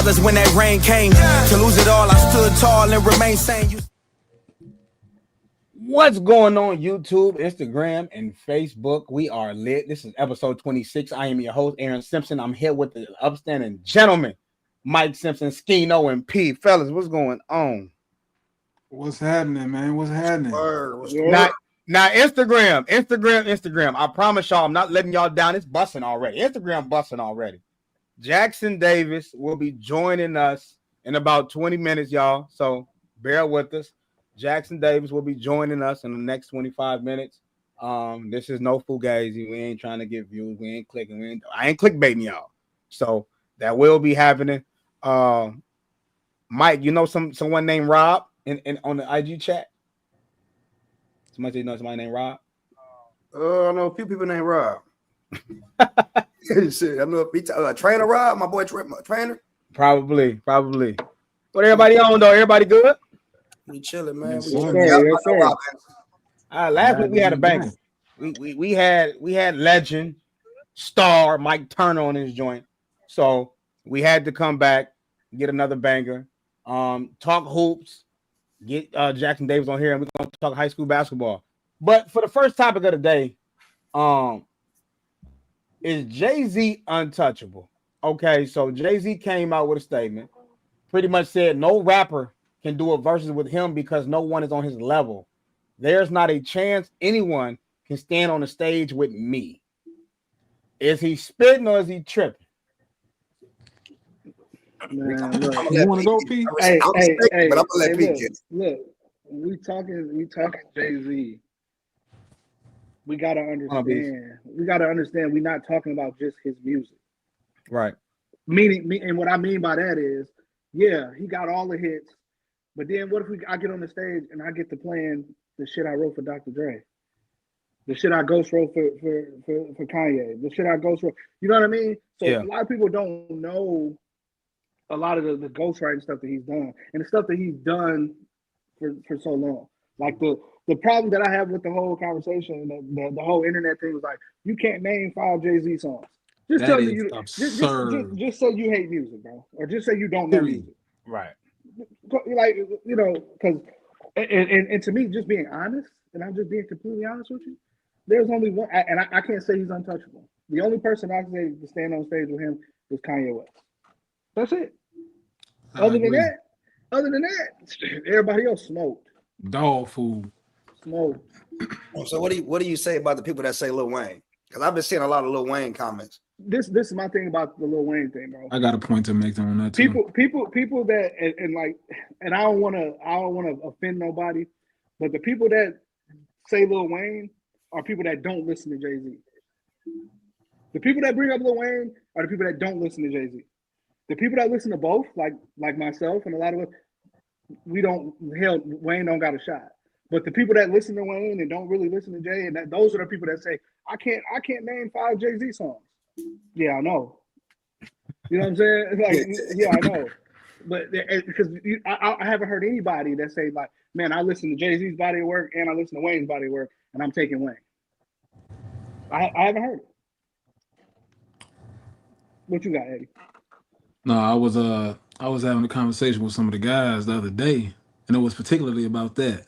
brothers when that rain came. To lose it all, I stood tall and remained sane. What's going on YouTube, Instagram, and Facebook? We are lit. This is episode 26. I am your host, Aaron Simpson. I'm here with the upstanding gentlemen, Mike Simpson, Skino, and P. Fellas, what's going on? What's happening, man? What's happening? Now, Instagram. I promise y'all, I'm not letting y'all down. It's busting already. Instagram busting already. Jaxson Davis will be joining us in about 20 minutes, y'all. So bear with us. Jaxson Davis will be joining us in the next 25 minutes. This is no fugazi. We ain't trying to get views. We ain't clicking. I ain't clickbaiting y'all. So that will be happening. Mike, you know someone named Rob in on the IG chat? Somebody know somebody named Rob? I know a few people named Rob. Shit, I know Trainer Rob, my boy Trainer. Probably. What everybody on though? Everybody good? We chilling, man. Last week we had a banger. We had legend star Mike Turner on his joint, so we had to come back, get another banger. Talk hoops, get Jaxson Davis on here, and we're gonna talk high school basketball. But for the first topic of the day, is Jay Z Untouchable? Okay, so Jay Z came out with a statement, pretty much said no rapper can do a versus with him because no one is on his level. There's not a chance anyone can stand on the stage with me. Is he spitting or is he tripping? Man, look, you want to go, P? Hey, but I'm gonna let P get it. Look, we talking Jay Z. We gotta understand. We're not talking about just his music, right? And what I mean by that is, yeah, he got all the hits. But then what if I get on the stage and I get to playing the shit I wrote for Dr. Dre, the shit I ghost wrote for Kanye, the shit I ghost wrote, you know what I mean? So yeah. A lot of people don't know a lot of the ghostwriting stuff that he's done and the stuff that he's done for so long. Like the problem that I have with the whole conversation, the whole internet thing was like, you can't name 5 Jay Z songs. Just tell me just say you hate music, bro, or just say you don't know music, right? Like, you know, because and to me, just being honest, and I'm just being completely honest with you, there's only one, and I can't say he's untouchable. The only person I can say to stand on stage with him is Kanye West. That's it. Other than that, everybody else smoked. Dog food. Smoked. So what do you say about the people that say Lil Wayne? Because I've been seeing a lot of Lil Wayne comments. This is my thing about the Lil Wayne thing, bro. I got a point to make on that too. People that and I don't want to offend nobody, but the people that say Lil Wayne are people that don't listen to Jay Z. The people that bring up Lil Wayne are the people that don't listen to Jay Z. The people that listen to both, like myself and a lot of us, Wayne don't got a shot. But the people that listen to Wayne and don't really listen to Jay, and those are the people that say, I can't name 5 Jay Z songs. Yeah, I know. You know what I'm saying? Like, yeah, I know. But because I haven't heard anybody that say like, man, I listen to Jay Z's body of work and I listen to Wayne's body of work, and I'm taking Wayne. I haven't heard it. What you got, Eddie? No, I was having a conversation with some of the guys the other day, and it was particularly about that.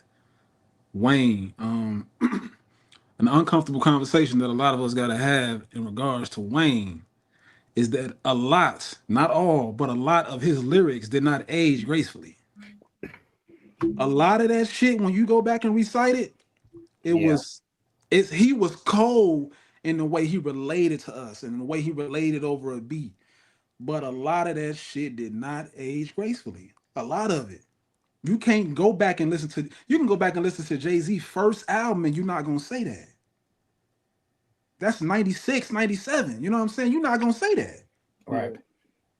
Wayne, an uncomfortable conversation that a lot of us got to have in regards to Wayne is that a lot, not all, but a lot of his lyrics did not age gracefully. A lot of that shit, when you go back and recite it, he was cold in the way he related to us and the way he related over a beat. But a lot of that shit did not age gracefully. A lot of it. You can go back and listen to Jay-Z's first album and you're not going to say that. That's 96, 97. You know what I'm saying? You're not going to say that. Right.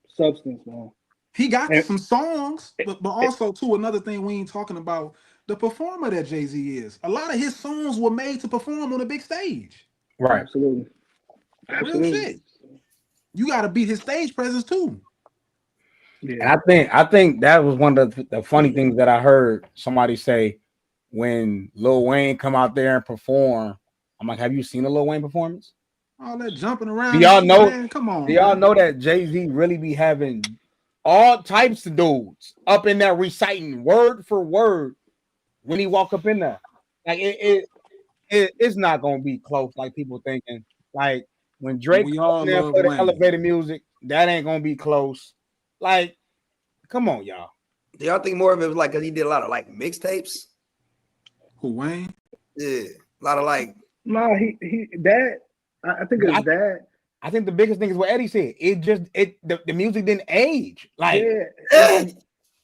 Substance, man. He got some songs, but also, too, another thing we ain't talking about, the performer that Jay Z is. A lot of his songs were made to perform on a big stage. Right. Absolutely. Real shit. You got to beat his stage presence, too. Yeah. And I think that was one of the funny things that I heard somebody say when Lil Wayne come out there and perform. I'm like, have you seen a Lil Wayne performance? All that jumping around. Do y'all know? Man, come on. Do y'all know that Jay Z really be having all types of dudes up in there reciting word for word when he walk up in there. Like it's not gonna be close like people thinking. Like when Drake We up all in there love for the Wayne. elevator music, that ain't gonna be close. Like, come on, y'all. Do y'all think more of it was like because he did a lot of like mixtapes? Who, Wayne? Yeah, a lot of like. No, he that I think it's that. I think the biggest thing is what Eddie said. The music didn't age. Like, Yeah,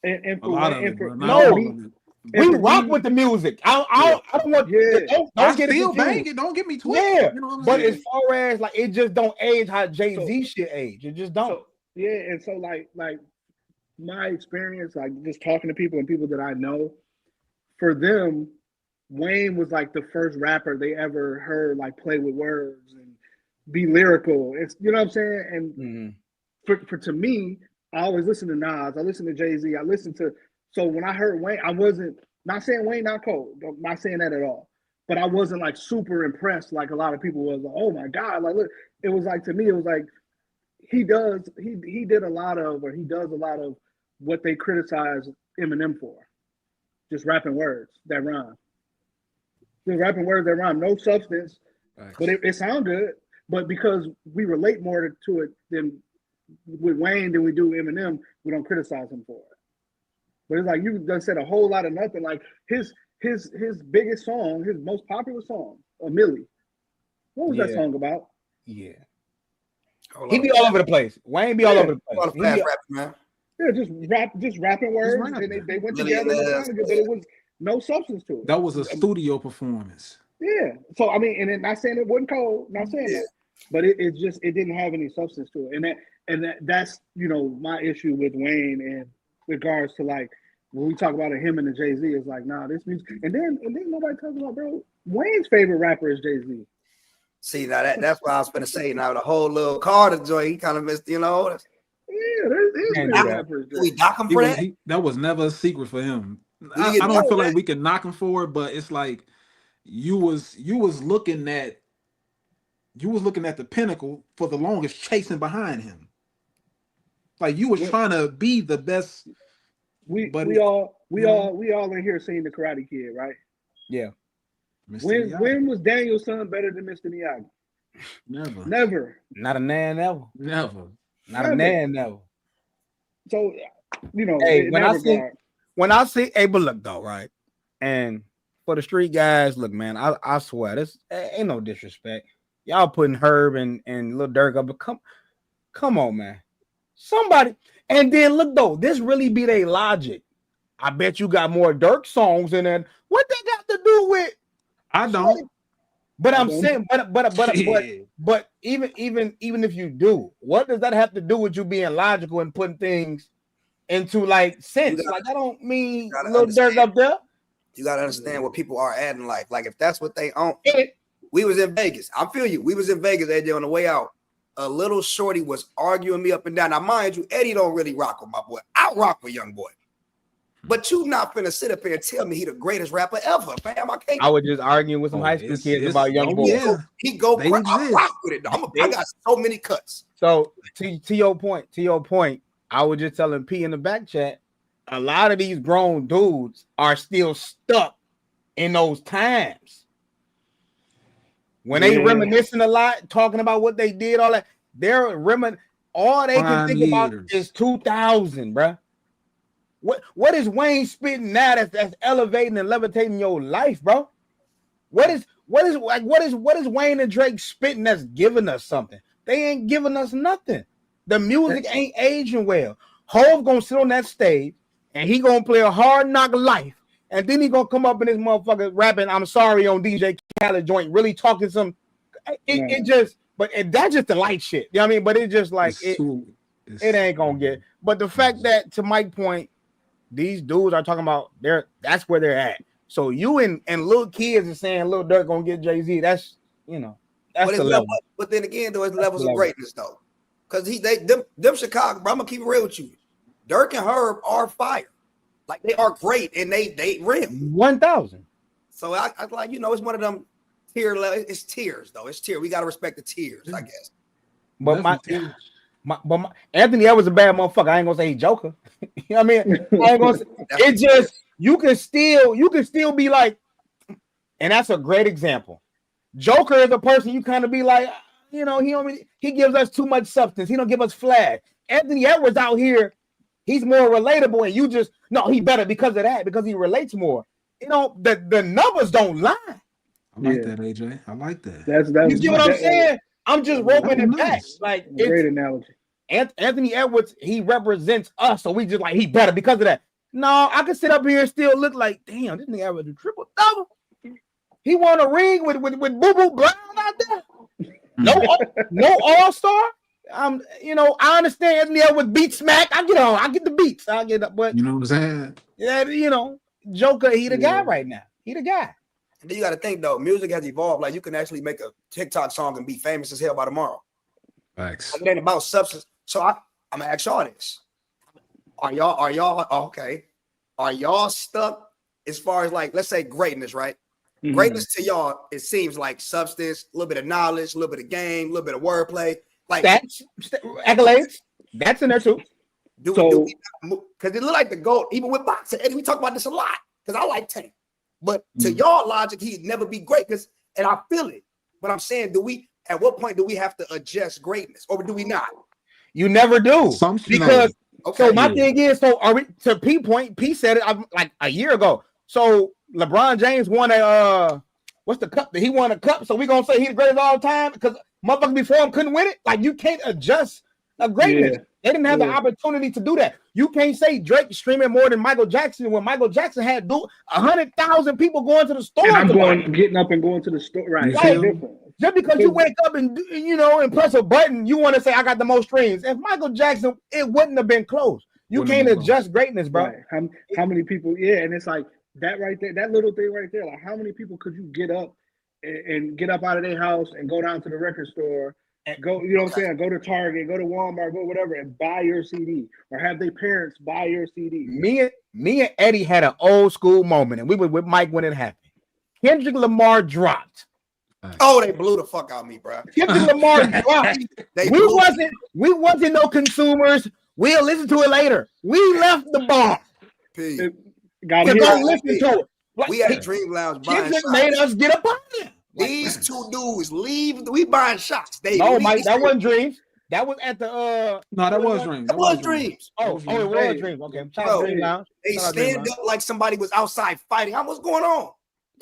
and A for lot Wayne, of and it, for bro. no, Not all of it. we for rock me- with the music. I don't want. Yeah. Don't I get it still bang confused. it. Don't get me twisted. Yeah, You know what I'm but saying? as far as like, it just don't age how Jay Z So- shit age. It just don't. So yeah, and so like my experience, like just talking to people and people that I know, for them, Wayne was like the first rapper they ever heard like play with words and be lyrical. It's you know what I'm saying? And for to me, I always listen to Nas, I listen to Jay Z, I listen to so when I heard Wayne, I wasn't not saying Wayne not cold, not saying that at all. But I wasn't like super impressed like a lot of people was like, oh my God. Like look, it was like to me, it was like he did a lot of or he does a lot of what they criticize Eminem for. Just rapping words that rhyme. Just rapping words that rhyme. No substance, but it sounds good. But because we relate more to it than with Wayne than we do Eminem, we don't criticize him for it. But it's like you done said a whole lot of nothing. Like his biggest song, his most popular song, A Millie. What was that song about? Yeah. He be all over the place. Wayne be all over the place. Fast rapping, man. Yeah, just rapping words, and they went together. But it was no substance to it. That was a studio performance. Yeah. So I mean, and then not saying it wasn't cold, not saying that, but it didn't have any substance to it, and that's my issue with Wayne in regards to like when we talk about him and the Jay Z is like nah this music, and then nobody talks about bro Wayne's favorite rapper is Jay Z. See now that's what I was gonna say. Now the whole little Carter joint, he kind of missed, Yeah, there's favorite rappers. We dock him for that. That was never a secret for him. I don't feel like we can knock him for it, but it's like you was looking at the pinnacle for the longest, chasing behind him. Like you was trying to be the best. We all in here seeing the Karate Kid, right? Yeah. When was Daniel's son better than Mr. Miyagi? Never. Not a nan ever. Never. Not a nan ever. So hey, when I see, hey, but look though, right? And for the street guys, look, man, I swear this ain't no disrespect. Y'all putting Herb and Lil Durk up, but come on, man. Somebody, and then look though, this really be their logic. I bet you got more Durk songs in it. What they got to do with? I don't. But I'm saying, but even if you do, what does that have to do with you being logical and putting things into like sense? Like I don't mean Lil Durk up there. You gotta understand what people are adding. Like if that's what they own. We was in Vegas. I feel you. We was in Vegas, AJ, on the way out. A little shorty was arguing me up and down. Now, mind you, Eddie don't really rock with my boy. I rock with young boy. But you not finna sit up here and tell me he the greatest rapper ever, fam. I was just arguing with some high school kids about young boy. Yeah. He go I rock with it. I got so many cuts. So to your point, I was just telling P in the back chat, a lot of these grown dudes are still stuck in those times. When they reminiscing a lot, talking about what they did, all that, all they can think about is 2000, bro. What is Wayne spitting now that's elevating and levitating your life, bro? What is Wayne and Drake spitting that's giving us something? They ain't giving us nothing. The music ain't aging well. Hov gonna sit on that stage and he gonna play a hard knock life. And then he gonna come up in this motherfucker rapping, I'm sorry on DJ Khaled joint, really talking some. That's just the light shit. You know what I mean? But it's just like it ain't gonna get. But the fact that, to Mike's point, these dudes are talking about that's where they're at. So you and little kids are saying Lil Durk gonna get Jay Z. That's that's the level. But then again, though, it's levels of greatness though, because them Chicago. Bro, I'm gonna keep it real with you. Durk and Herb are fire. Like they are great and they rim 1,000. So I like, it's one of them tier level. It's tiers though. It's tier. We gotta respect the tiers, I guess. But Anthony Edwards a bad motherfucker. I ain't gonna say he Joker. You know what I mean? I ain't gonna say, it just you can still be like, and that's a great example. Joker is a person you kind of be like, you know, he gives us too much substance. He don't give us flash. Anthony Edwards out here, he's more relatable, and you just he better because of that, because he relates more. You know, the numbers don't lie. I like that, AJ. I like that. That's you get what I'm saying? I'm just roping it back. Like great analogy. Anthony Edwards, he represents us, so we just like he better because of that. No, I can sit up here and still look like, damn, this nigga averaged a triple double. He won a ring with Boo Boo Brown out there. No all-star. You know, I understand Anthony Edwards beat smack. I get the beats. I get up, but you know what I'm saying? Yeah, you know, Joker, he the guy right now. He the guy. And then you got to think though, music has evolved. Like you can actually make a TikTok song and be famous as hell by tomorrow. Thanks. It ain't about substance. So I'm gonna ask y'all this: Are y'all okay? Are y'all stuck as far as like, let's say greatness, right? Mm-hmm. Greatness to y'all, it seems like substance, a little bit of knowledge, a little bit of game, a little bit of wordplay, like that's accolades. That's in there too. Because it look like the GOAT, even with boxing. Eddie, we talk about this a lot because I like Tank. But to y'all logic, he'd never be great and I feel it. But I'm saying, at what point do we have to adjust greatness, or do we not? You never do. Because so my thing is, so are we to P point? P said it like a year ago. So LeBron James won a what's the cup? He won a cup. So we gonna say he's the greatest of all time because motherfuckers before him couldn't win it. Like you can't adjust a greatness. Yeah. They didn't have the opportunity to do that. You can't say Drake streaming more than Michael Jackson when Michael Jackson had 100,000 people going to the store. And I'm getting up and going to the store. Right. Just because you wake up and and press a button, you want to say I got the most streams. If Michael Jackson, it wouldn't have been close. You can't adjust greatness, bro. Right. How many people? Yeah, and it's like that right there, that little thing right there. Like how many people could you get up and get up out of their house and go down to the record store? And go, you know what I'm saying? Go to Target, go to Walmart, go whatever, and buy your CD, or have their parents buy your CD. Me and Eddie had an old school moment, and we were with Mike when it happened. Kendrick Lamar dropped. Oh, they blew the fuck out of me, bro. Kendrick Lamar dropped. We wasn't no consumers. We'll listen to it later. We left the bar. To go listen to it. We had Dream Lounge buying Kendrick made us get up on it. These two dudes leave. We buying shots. Mike, that wasn't Dreams. That was at the No, that was Dreams. That was Dreams. Oh, it was Dreams. Okay, Dream Lounge. They stand up like somebody was outside fighting. What's going on?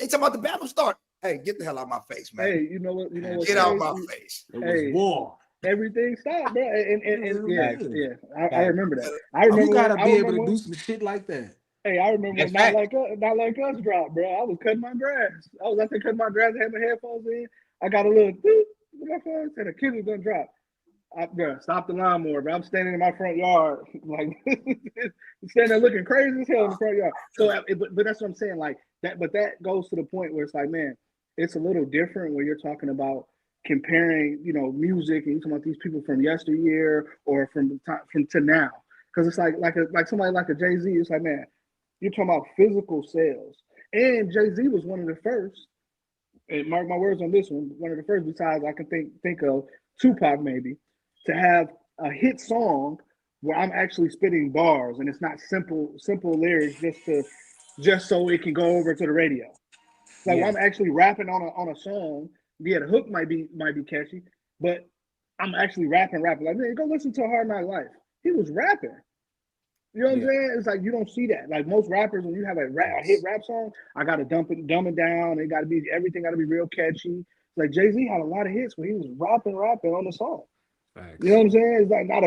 They talking about the battle start. Hey, get the hell out of my face, man. Hey, you know what? Get out of my face. It was war. Everything stopped, bro. And I remember that. I remember you gotta be able to do some shit like that. Hey, I remember when Not Like Us dropped, bro. I was cutting my grass. I was out there cutting my grass, had my headphones in. I got a little with my phone, and the kid was gonna drop. Bro, stop the lawnmower, bro. I'm standing in my front yard, like standing there looking crazy as hell in the front yard. So, but that's what I'm saying, like that. But that goes to the point where it's like, man, it's a little different when you're talking about comparing, music, and you're talking about these people from yesteryear or from to now, because it's like somebody like a Jay Z. It's like, man, you're talking about physical sales. And Jay Z was one of the first, and mark my words on this one of the first, besides I can think of Tupac maybe, to have a hit song where I'm actually spitting bars and it's not simple lyrics just so it can go over to the radio. Like I'm actually rapping on a song. Yeah, the hook might be catchy, but I'm actually rapping. Like, man, go listen to A Hard Knock Life. He was rapping. You know what I'm saying? It's like you don't see that. Like most rappers, when you have a hit rap song, I gotta dumb it down. Everything gotta be real catchy. Like Jay Z had a lot of hits where he was rapping on the song. Thanks. You know what I'm saying? It's like not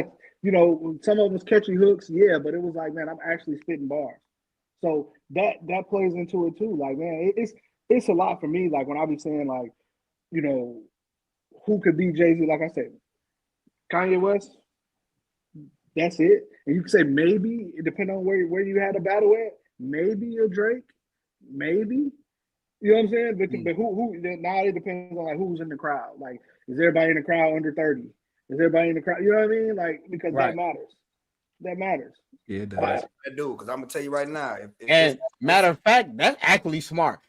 some of them was catchy hooks, yeah, but it was like, man, I'm actually spitting bars. So that plays into it too. Like, man, it's a lot for me. Like when I be saying like, who could be Jay Z? Like I said, Kanye West. That's it. And you can say maybe, depending on where you had a battle at, maybe a Drake, maybe. You know what I'm saying? But who now it depends on like who's in the crowd. Like, is everybody in the crowd under 30? Is everybody in the crowd? You know what I mean? Like, because that matters. That matters. Yeah, it does. I do, because I'm gonna tell you right now. And matter of fact, that's actually smart.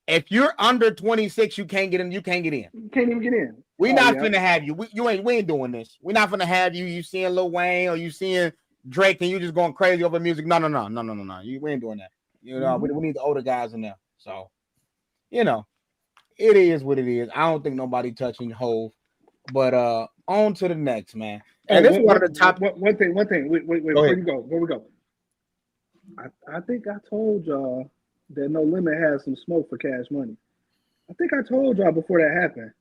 If you're under 26, you can't get in. You can't get in. You can't even get in. We're not finna have you. We ain't doing this. We're not finna have you. You seeing Lil Wayne or you seeing Drake and you just going crazy over music. No. We ain't doing that. You know, we need the older guys in there. So, you know, it is what it is. I don't think nobody touching Hove. But on to the next, man. And this is one of the top. One thing. Wait. Where we go? I think I told y'all that No Limit had some smoke for Cash Money. I think I told y'all before that happened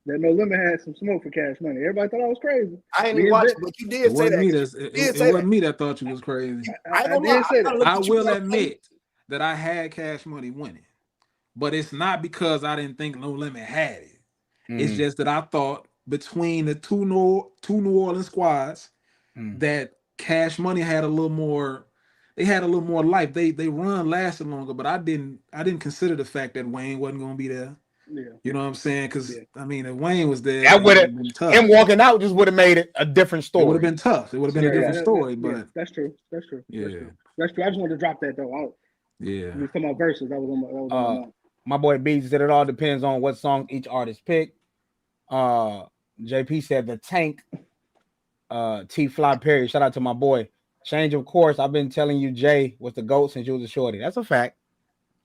that No Limit had some smoke for Cash Money. Everybody thought I was crazy. I ain't even watched it, but you did say that. It wasn't me that thought you was crazy. I did say that. I will admit that I had Cash Money winning, but it's not because I didn't think No Limit had it. It's just that I thought between the two New Orleans squads that Cash Money had a little more. They had a little more life. They run lasted longer, but I didn't consider the fact that Wayne wasn't going to be there. Yeah. You know what I'm saying? Because I mean, if Wayne was there, that would have been tough. Him walking out just would have made it a different story. It would have been tough. It would have been a different story. But that's true. Yeah, that's true. I just wanted to drop that though. We were talking about verses. That was on my mind. My boy B said it all depends on what song each artist picked. JP said the Tank. T Fly Perry. Shout out to my boy. Change of course. I've been telling you Jay was the GOAT since you was a shorty. That's a fact.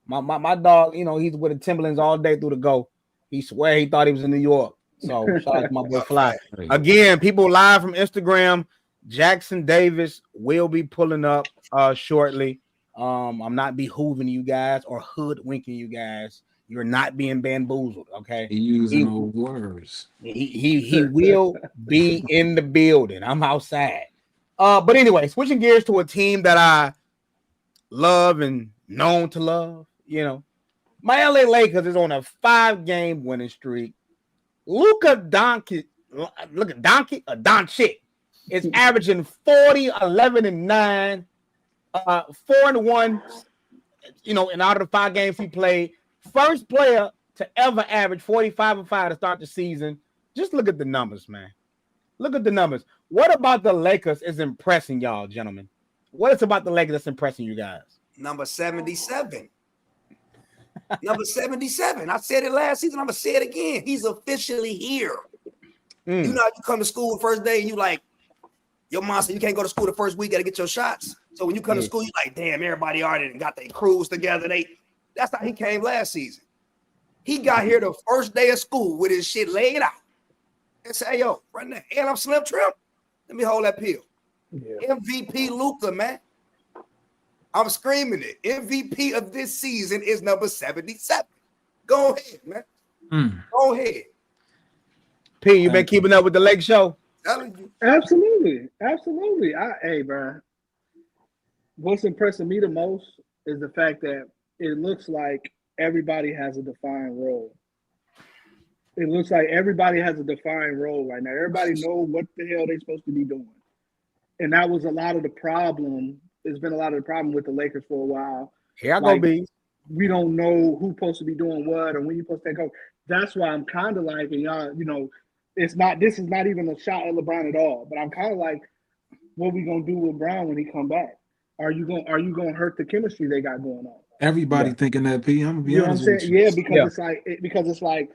My dog, you know, he's with the Timberlands all day through the GOAT. He swear he thought he was in New York. So shout out to my boy Fly. Again, people live from Instagram. Jaxson Davis will be pulling up shortly. I'm not behooving you guys or hoodwinking you guys. You're not being bamboozled, okay? Using those words. He will be in the building. I'm outside. But anyway, switching gears to a team that I love and known to love, you know, my LA Lakers is on a 5-game winning streak. Luka Doncic is averaging 40, 11, and 9, 4-1. You know, and out of the 5 games he played, first player to ever average 45 and 5 to start the season. Just look at the numbers, man. Look at the numbers. What about the Lakers is impressing y'all, gentlemen? What is about the Lakers that's impressing you guys? Number 77. Number 77. I said it last season. I'm going to say it again. He's officially here. You know, you come to school the first day and you like, your mom said you can't go to school the first week, got to get your shots. So when you come to school, you like, damn, everybody already got their crews together. That's how he came last season. He got here the first day of school with his shit laid out. And say, hey, yo, right now, and I'm Slim Trim. Let me hold that pill. Yeah. MVP Luka, man. I'm screaming it. MVP of this season is number 77. Go ahead, man. Go ahead. P, you been keeping up with the Lake Show? Absolutely. Hey, bro. What's impressing me the most is the fact that it looks like everybody has a defined role. It looks like everybody has a defined role right now. Everybody knows what the hell they're supposed to be doing. And that was a lot of the problem. There's been a lot of the problem with the Lakers for a while. Here I go, B. We don't know who's supposed to be doing what or when you're supposed to take over. That's why I'm kind of like, and y'all, you know, this is not even a shot at LeBron at all. But I'm kind of like, what we gonna do with Brown when he come back? Are you gonna hurt the chemistry they got going on? Everybody thinking that, P. I'm gonna be honest with you. Yeah, because it's like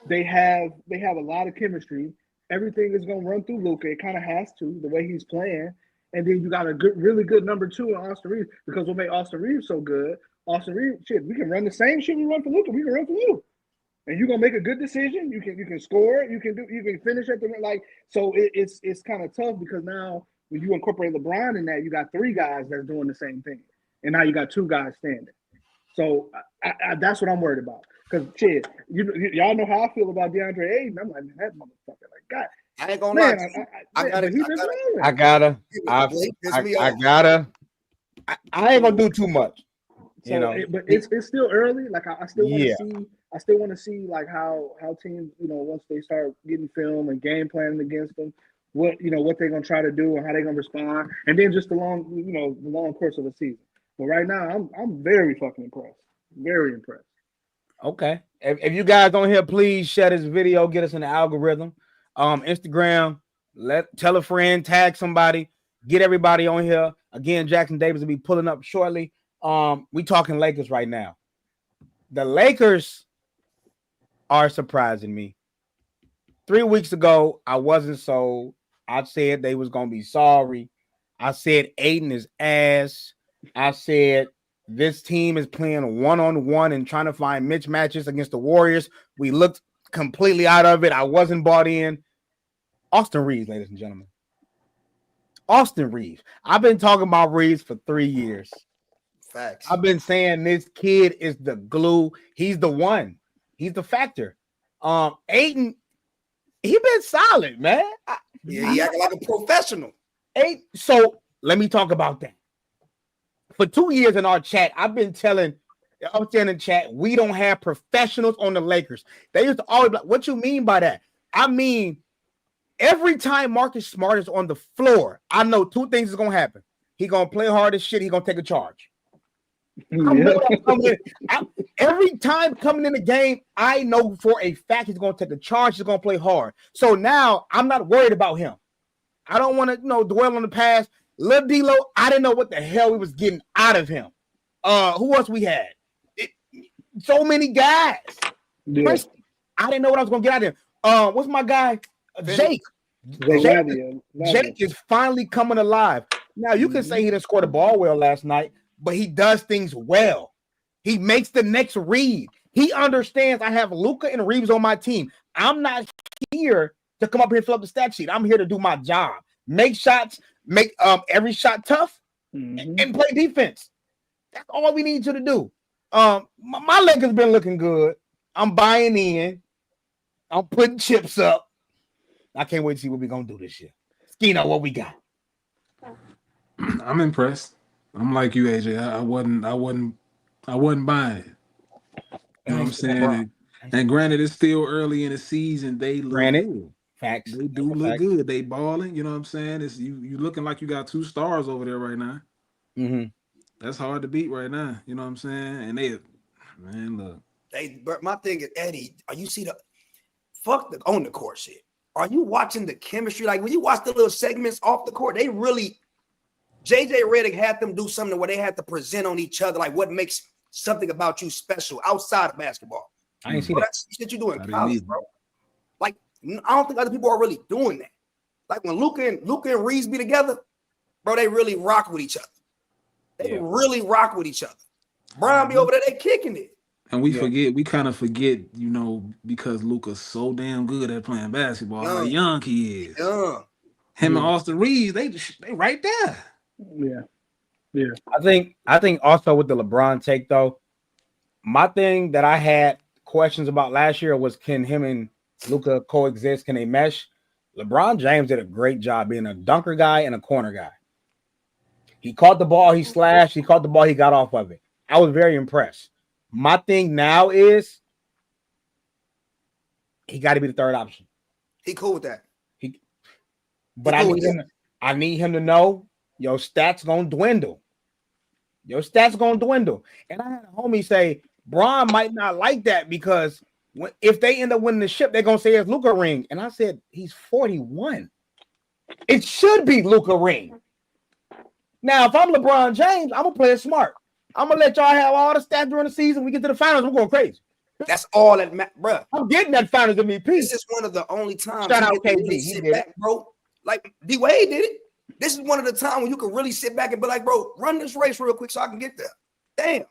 they have a lot of chemistry. Everything is gonna run through Luka. It kind of has to, the way he's playing. And then you got a really good number 2 in Austin Reeves, because what made Austin Reeves so good, Austin Reeves, shit, we can run the same shit we run for Luka. We can run for you. And you're gonna make a good decision. You can score. You can finish at the like. So it's kind of tough because now when you incorporate LeBron in that, you got 3 guys that's doing the same thing, and now you got 2 guys standing. So I that's what I'm worried about. Because shit, y'all know how I feel about DeAndre Ayton. I'm like, man, that motherfucker, like God. I ain't gonna lie. I ain't gonna do too much. So, you know, but it's still early. Like I still want to see. I still want to see like how teams, you know, once they start getting film and game planning against them, what they're gonna try to do and how they're gonna respond, and then just the long course of the season. But right now, I'm very fucking impressed. Very impressed. Okay. If you guys don't hear, please share this video. Get us in the algorithm. Instagram. Tell a friend. Tag somebody. Get everybody on here. Again, Jaxson Davis will be pulling up shortly. We talking Lakers right now. The Lakers are surprising me. 3 weeks ago, I wasn't sold. I said they was going to be sorry. I said Aiden is ass. I said this team is playing one-on-one and trying to find mismatches against the Warriors. We looked completely out of it. I wasn't bought in. Austin Reeves, ladies and gentlemen. Austin Reeves. I've been talking about Reeves for 3 years. Facts. I've been saying this kid is the glue. He's the one. He's the factor. Aiden, he been solid, man. Yeah, he acting like a professional. So let me talk about that. For 2 years in our chat, I've been telling the Upstanding chat, we don't have professionals on the Lakers. They used to always be like, what you mean by that? I mean, every time Marcus Smart is on the floor, I know two things is going to happen. He going to play hard as shit. He going to take a charge. Every time coming in the game, I know for a fact he's going to take a charge. He's going to play hard. So now I'm not worried about him. I don't want to dwell on the past. Lil D-Lo, I didn't know what the hell we was getting out of him. Who else we had? So many guys. Yeah. I didn't know what I was going to get out of him. What's my guy? Jake. Jake is finally coming alive. Now, you can say he didn't score the ball well last night, but he does things well. He makes the next read. He understands I have Luka and Reeves on my team. I'm not here to come up here and fill up the stat sheet. I'm here to do my job. Make shots, make every shot tough, and play defense. That's all we need you to do. My leg has been looking good. I'm buying in. I'm putting chips up. I can't wait to see what we're gonna do this year. Skino, what we got? I'm impressed. I'm like you, AJ. I wasn't buying it. You know what I'm saying? And granted, it's still early in the season. They look good. Facts. They do look good. They balling. You know what I'm saying? It's you looking like you got 2 stars over there right now. Mm-hmm. That's hard to beat right now. You know what I'm saying? And look. But my thing is, Eddie, are you see the fuck the on the court shit? Are you watching the chemistry? Like when you watch the little segments off the court, they really JJ Redick had them do something where they had to present on each other, like what makes something about you special outside of basketball. I ain't see that. That's shit you do in college, bro. Like I don't think other people are really doing that. Like when Luka and Reeves be together, bro, they really rock with each other. They really rock with each other. Brian be over there, they kicking it. And we kind of forget, because Luka's so damn good at playing basketball, how young he is. Him and Austin Reeves, they right there. Yeah. I think also with the LeBron take though, my thing that I had questions about last year was, can him and Luka coexist? Can they mesh? LeBron James did a great job being a dunker guy and a corner guy. He caught the ball, he slashed, he caught the ball, he got off of it. I was very impressed. My thing now is he got to be the third option. He cool with that. But I need him to know your stats gonna dwindle. Your stats gonna dwindle. And I had a homie say, Bron might not like that because if they end up winning the ship, they're gonna say it's Luka ring. And I said, he's 41. It should be Luka ring. Now, if I'm LeBron James, I'm gonna play it smart. I'm gonna let y'all have all the stats during the season. We get to the finals, we're going crazy. That's all that matters, bro. I'm getting that finals MVP. This is one of the only times Shout out KD. really sit back, bro. Like D-Wade did it. This is one of the times when you can really sit back and be like, bro, run this race real quick so I can get there. Damn,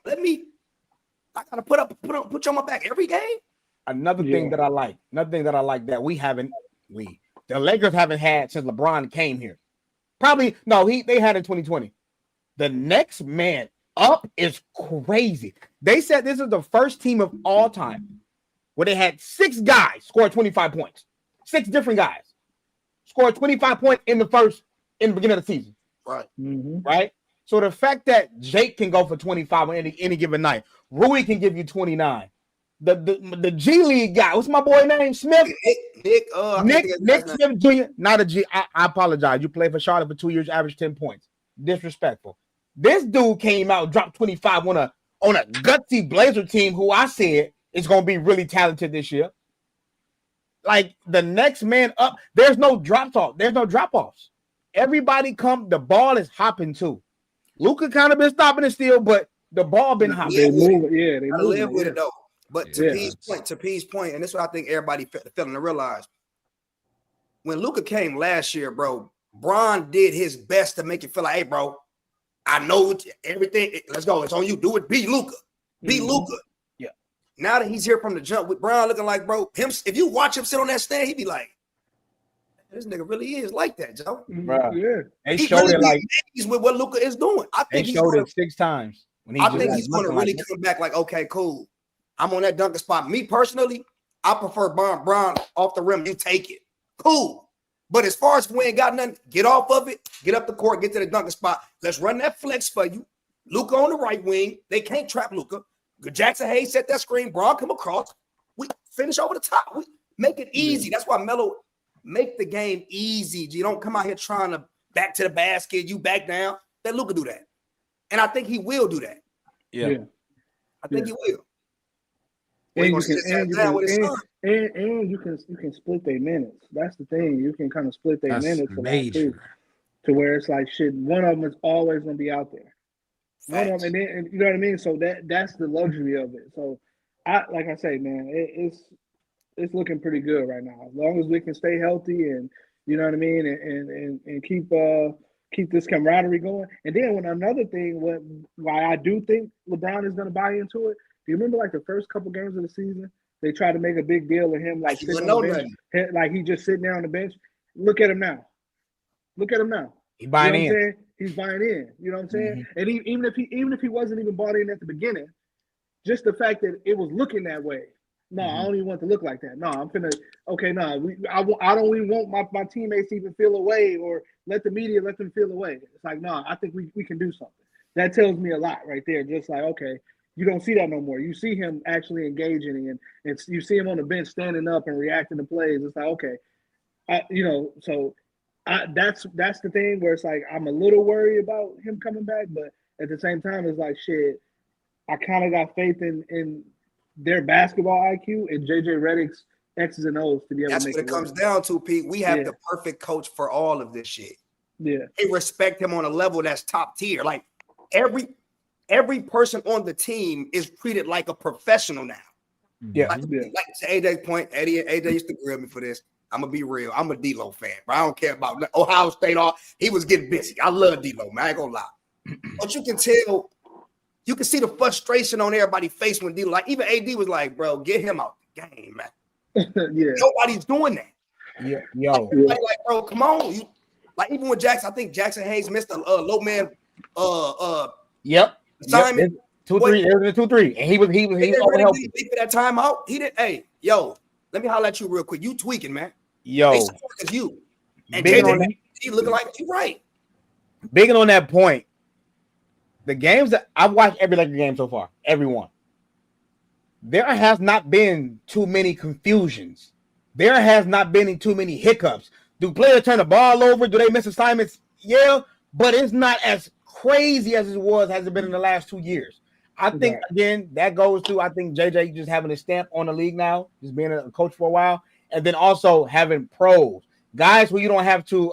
I gotta put you on my back every game. Another thing that I like that the Lakers haven't had since LeBron came here. Probably they had in 2020. The next man up is crazy. They said this is the first team of all time where they had 6 guys score 25 points. 6 different guys scored 25 points in the beginning of the season. Right. Mm-hmm. Right. So the fact that Jake can go for 25 on any given night, Rui can give you 29. The G League guy, what's my boy name? Smith? Nick Smith Jr. Not a G. I apologize. You played for Charlotte for 2 years, averaged 10 points. Disrespectful. This dude came out, dropped 25 on a gutsy Blazer team who I said is going to be really talented this year. Like the next man up, there's no drop-off. There's no drop-offs. Everybody the ball is hopping too. Luka kind of been stopping it still, but the ball been hot. They move it. Yeah, they gotta move live it, with yeah. it though. But to P's point, and this is what I think everybody failing to realize. When Luka came last year, bro, Bron did his best to make it feel like, hey, bro, I know everything. Let's go. It's on you. Do it. Be Luka. Be Luka. Yeah. Now that he's here from the jump with Bron looking like, bro, if you watch him sit on that stand, he'd be like, this nigga really is like that, Joe. Bro. Yeah. They showed really it like he's with what Luka is doing. I think they showed it 6 times. I think he's going to really come back like, okay, cool. I'm on that dunker spot. Me personally, I prefer Bron off the rim. You take it. Cool. But as far as if we ain't got nothing, get off of it, get up the court, get to the dunker spot. Let's run that flex for you. Luka on the right wing. They can't trap Luka. Jaxson Hayes set that screen. Bron come across. We finish over the top. We make it easy. That's why Melo make the game easy. You don't come out here trying to back to the basket. You back down. Let Luka do that. And I think he will do that. Yeah. I think he will. And you can split their minutes. That's the thing. You can kind of split their minutes major. To where it's like shit. One of them is always gonna be out there. One of them, and you know what I mean. So that's the luxury of it. So like I say, man, it's looking pretty good right now. As long as we can stay healthy and you know what I mean, and keep this camaraderie going. And then another thing, why I do think LeBron is gonna buy into it. Do you remember like the first couple games of the season? They tried to make a big deal of him like sitting on the bench, like he just sitting there on the bench. Look at him now. He's buying in. He's buying in. You know what I'm saying? And even if he wasn't even bought in at the beginning, just the fact that it was looking that way. No, I don't even want to look like that. No, I'm finna. Okay, no, I don't even want my teammates to even feel away or let the media let them feel away. It's like, no, I think we can do something. That tells me a lot right there. Just like, okay. You don't see that no more. You see him actually engaging and you see him on the bench standing up and reacting to plays. It's like, okay, that's the thing where it's like I'm a little worried about him coming back, but at the same time, it's like shit. I kind of got faith in their basketball IQ and JJ Redick's X's and O's to be able to make it. That's what it comes down to, Pete. We have the perfect coach for all of this shit. Yeah, they respect him on a level that's top tier. Like every person on the team is treated like a professional now. Yeah. Like to AJ's point, AJ used to grill me for this. I'm going to be real. I'm a D-Lo fan, but I don't care about Ohio State. He was getting busy. I love D-Lo, man. I ain't going to lie. But you can tell, you can see the frustration on everybody's face when D-Lo, like even AD was like, bro, get him out the game, man. Yeah. Nobody's doing that. Yeah. Yo. Like, bro, come on. Like even with Jaxson, I think Jaxson Hayes missed a low man Yep. Simon, 2-3. It was a 2-3, and he was over helping for that timeout. He did. Hey, yo, let me holler at you real quick. You tweaking, man. Yo, it's you. And JJ, he looking like you right. Bigging on that point. The games that I've watched every Laker game so far, everyone. There has not been too many confusions. There has not been too many hiccups. Do players turn the ball over? Do they miss assignments? Yeah, but it's not as crazy as it has it been in the last 2 years. I think again that goes to I think JJ just having a stamp on the league now, just being a coach for a while, and then also having pros, guys who you don't have to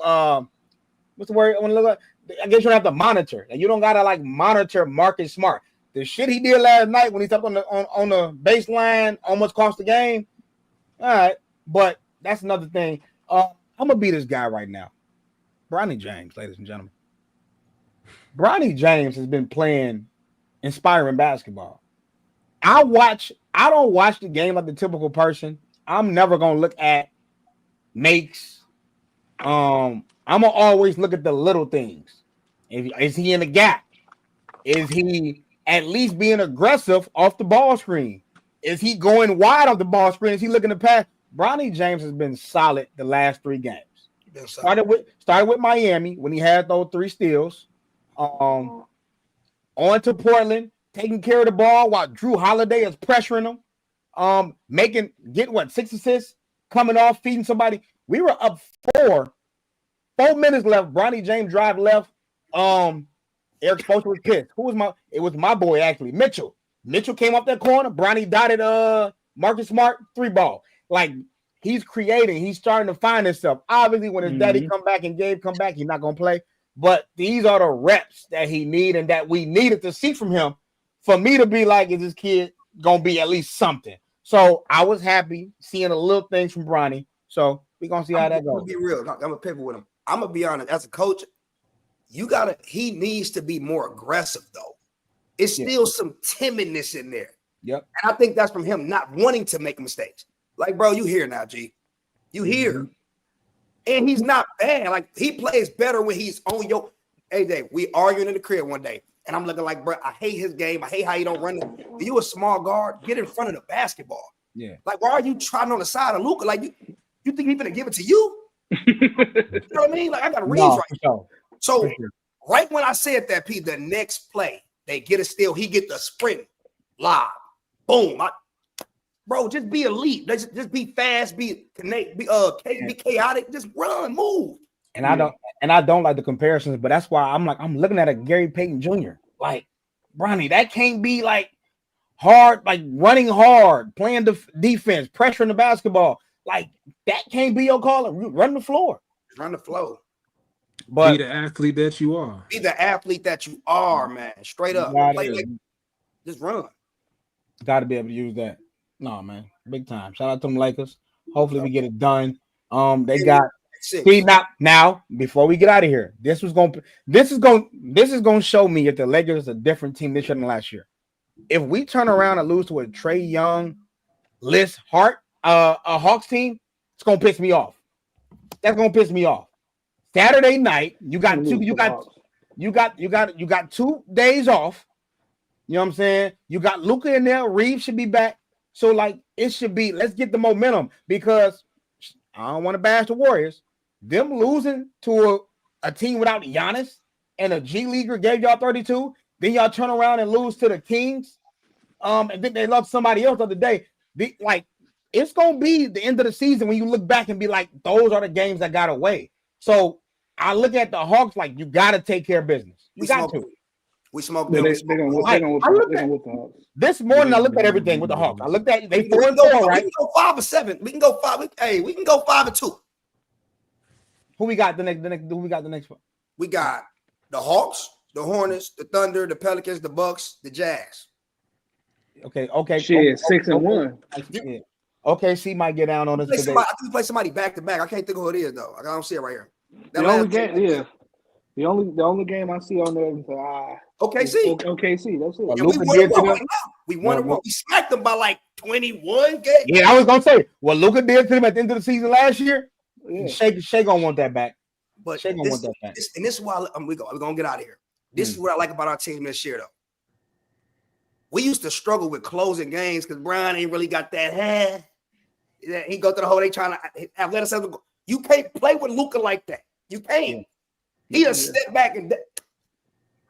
what's the word I want to look at? I guess you don't have to monitor. And you don't gotta like monitor Marcus Smart. The shit he did last night when he stepped on the baseline almost cost the game. All right, but that's another thing. I'm gonna be this guy right now, Bronny James, ladies and gentlemen. Bronny James has been playing inspiring basketball. I don't watch the game like the typical person. I'm never gonna look at makes. I'm gonna always look at the little things. Is he in the gap? Is he at least being aggressive off the ball screen? Is he going wide off the ball screen? Is he looking to pass? Bronny James has been solid the last 3 games. Started with Miami when he had those 3 steals. On to Portland, taking care of the ball while Drew Holiday is pressuring him. Getting 6 assists, coming off, feeding somebody. We were up 4 minutes left. Bronny James drive left. Eric Spoelstra was pissed. It was my boy actually, Mitchell. Mitchell came up that corner. Bronny dotted Marcus Smart 3 ball. Like he's creating, he's starting to find himself. Obviously, when his daddy come back and Gabe come back, he's not gonna play. But these are the reps that he need and that we needed to see from him for me to be like, is this kid gonna be at least something? So I was happy seeing the little things from Bronny. So we're gonna see how that goes. I'm gonna be real. I'm gonna pivot with him. I'm gonna be honest. As a coach, he needs to be more aggressive though. It's still some timidness in there. Yep. And I think that's from him not wanting to make mistakes. Like, bro, you here now, G. You here. And he's not bad. Like, he plays better when he's on your AJ. We arguing in the crib one day. And I'm looking like, bro, I hate his game. I hate how he don't run it. You a small guard, get in front of the basketball. Yeah. Like, why are you trotting on the side of Luka? Like, you think he's gonna give it to you? You know what I mean? Like, I got to read right now. So right when I said that, P, the next play, they get a steal, he get the sprint, lob, boom. Bro, just be elite. Just be fast, be chaotic, just run, move. And I don't like the comparisons, but that's why I'm looking at a Gary Payton Jr. Like, Bronny, that can't be like hard, like running hard, playing the defense, pressuring the basketball. Like, that can't be your caller. Run the floor. Run the floor. But be the athlete that you are. Be the athlete that you are, man. Straight up. Just run. Got to be able to use that. No, man. Big time. Shout out to them Lakers. Hopefully we get it done. They got see now before we get out of here. This is going to show me if the Lakers are a different team this year than last year. If we turn around and lose to a Trae Young, Liz Hart, a Hawks team, it's going to piss me off. That's going to piss me off. Saturday night, you got 2 days off. You know what I'm saying? You got Luka in there. Reeves should be back. So, like, it should be, let's get the momentum, because I don't want to bash the Warriors. Them losing to a team without Giannis and a G Leaguer gave y'all 32. Then y'all turn around and lose to the Kings. And then they lost somebody else the other day. It's going to be the end of the season when you look back and be like, those are the games that got away. So I look at the Hawks like, you got to take care of business. You got to. We smoke them. This morning, I looked at everything with the Hawks. I looked at they 4-4, right? We can go 5 or 7. We can go 5. We can go 5 or 2. Who we got the next? Who we got the next one? We got the Hawks, the Hornets, the Thunder, the Pelicans, the Bucks, the Jazz. Okay. Shit, 6-1. Yeah. OKC might get down on us today. I think we play somebody back to back. I can't think of who it is though. I don't see it right here. The only game I see on there is OKC. OKC. That's it. We won. We smacked them by like 21 games. Yeah, I was gonna say what Luka did to them at the end of the season last year. Yeah. Shea gonna want that back. But Shea gonna want that back. This is why we're gonna get out of here. This is what I like about our team this year, though. We used to struggle with closing games because Brian ain't really got that head. He go to the hole. They trying to athleticism. You can't play with Luka like that. You can't. He a step back and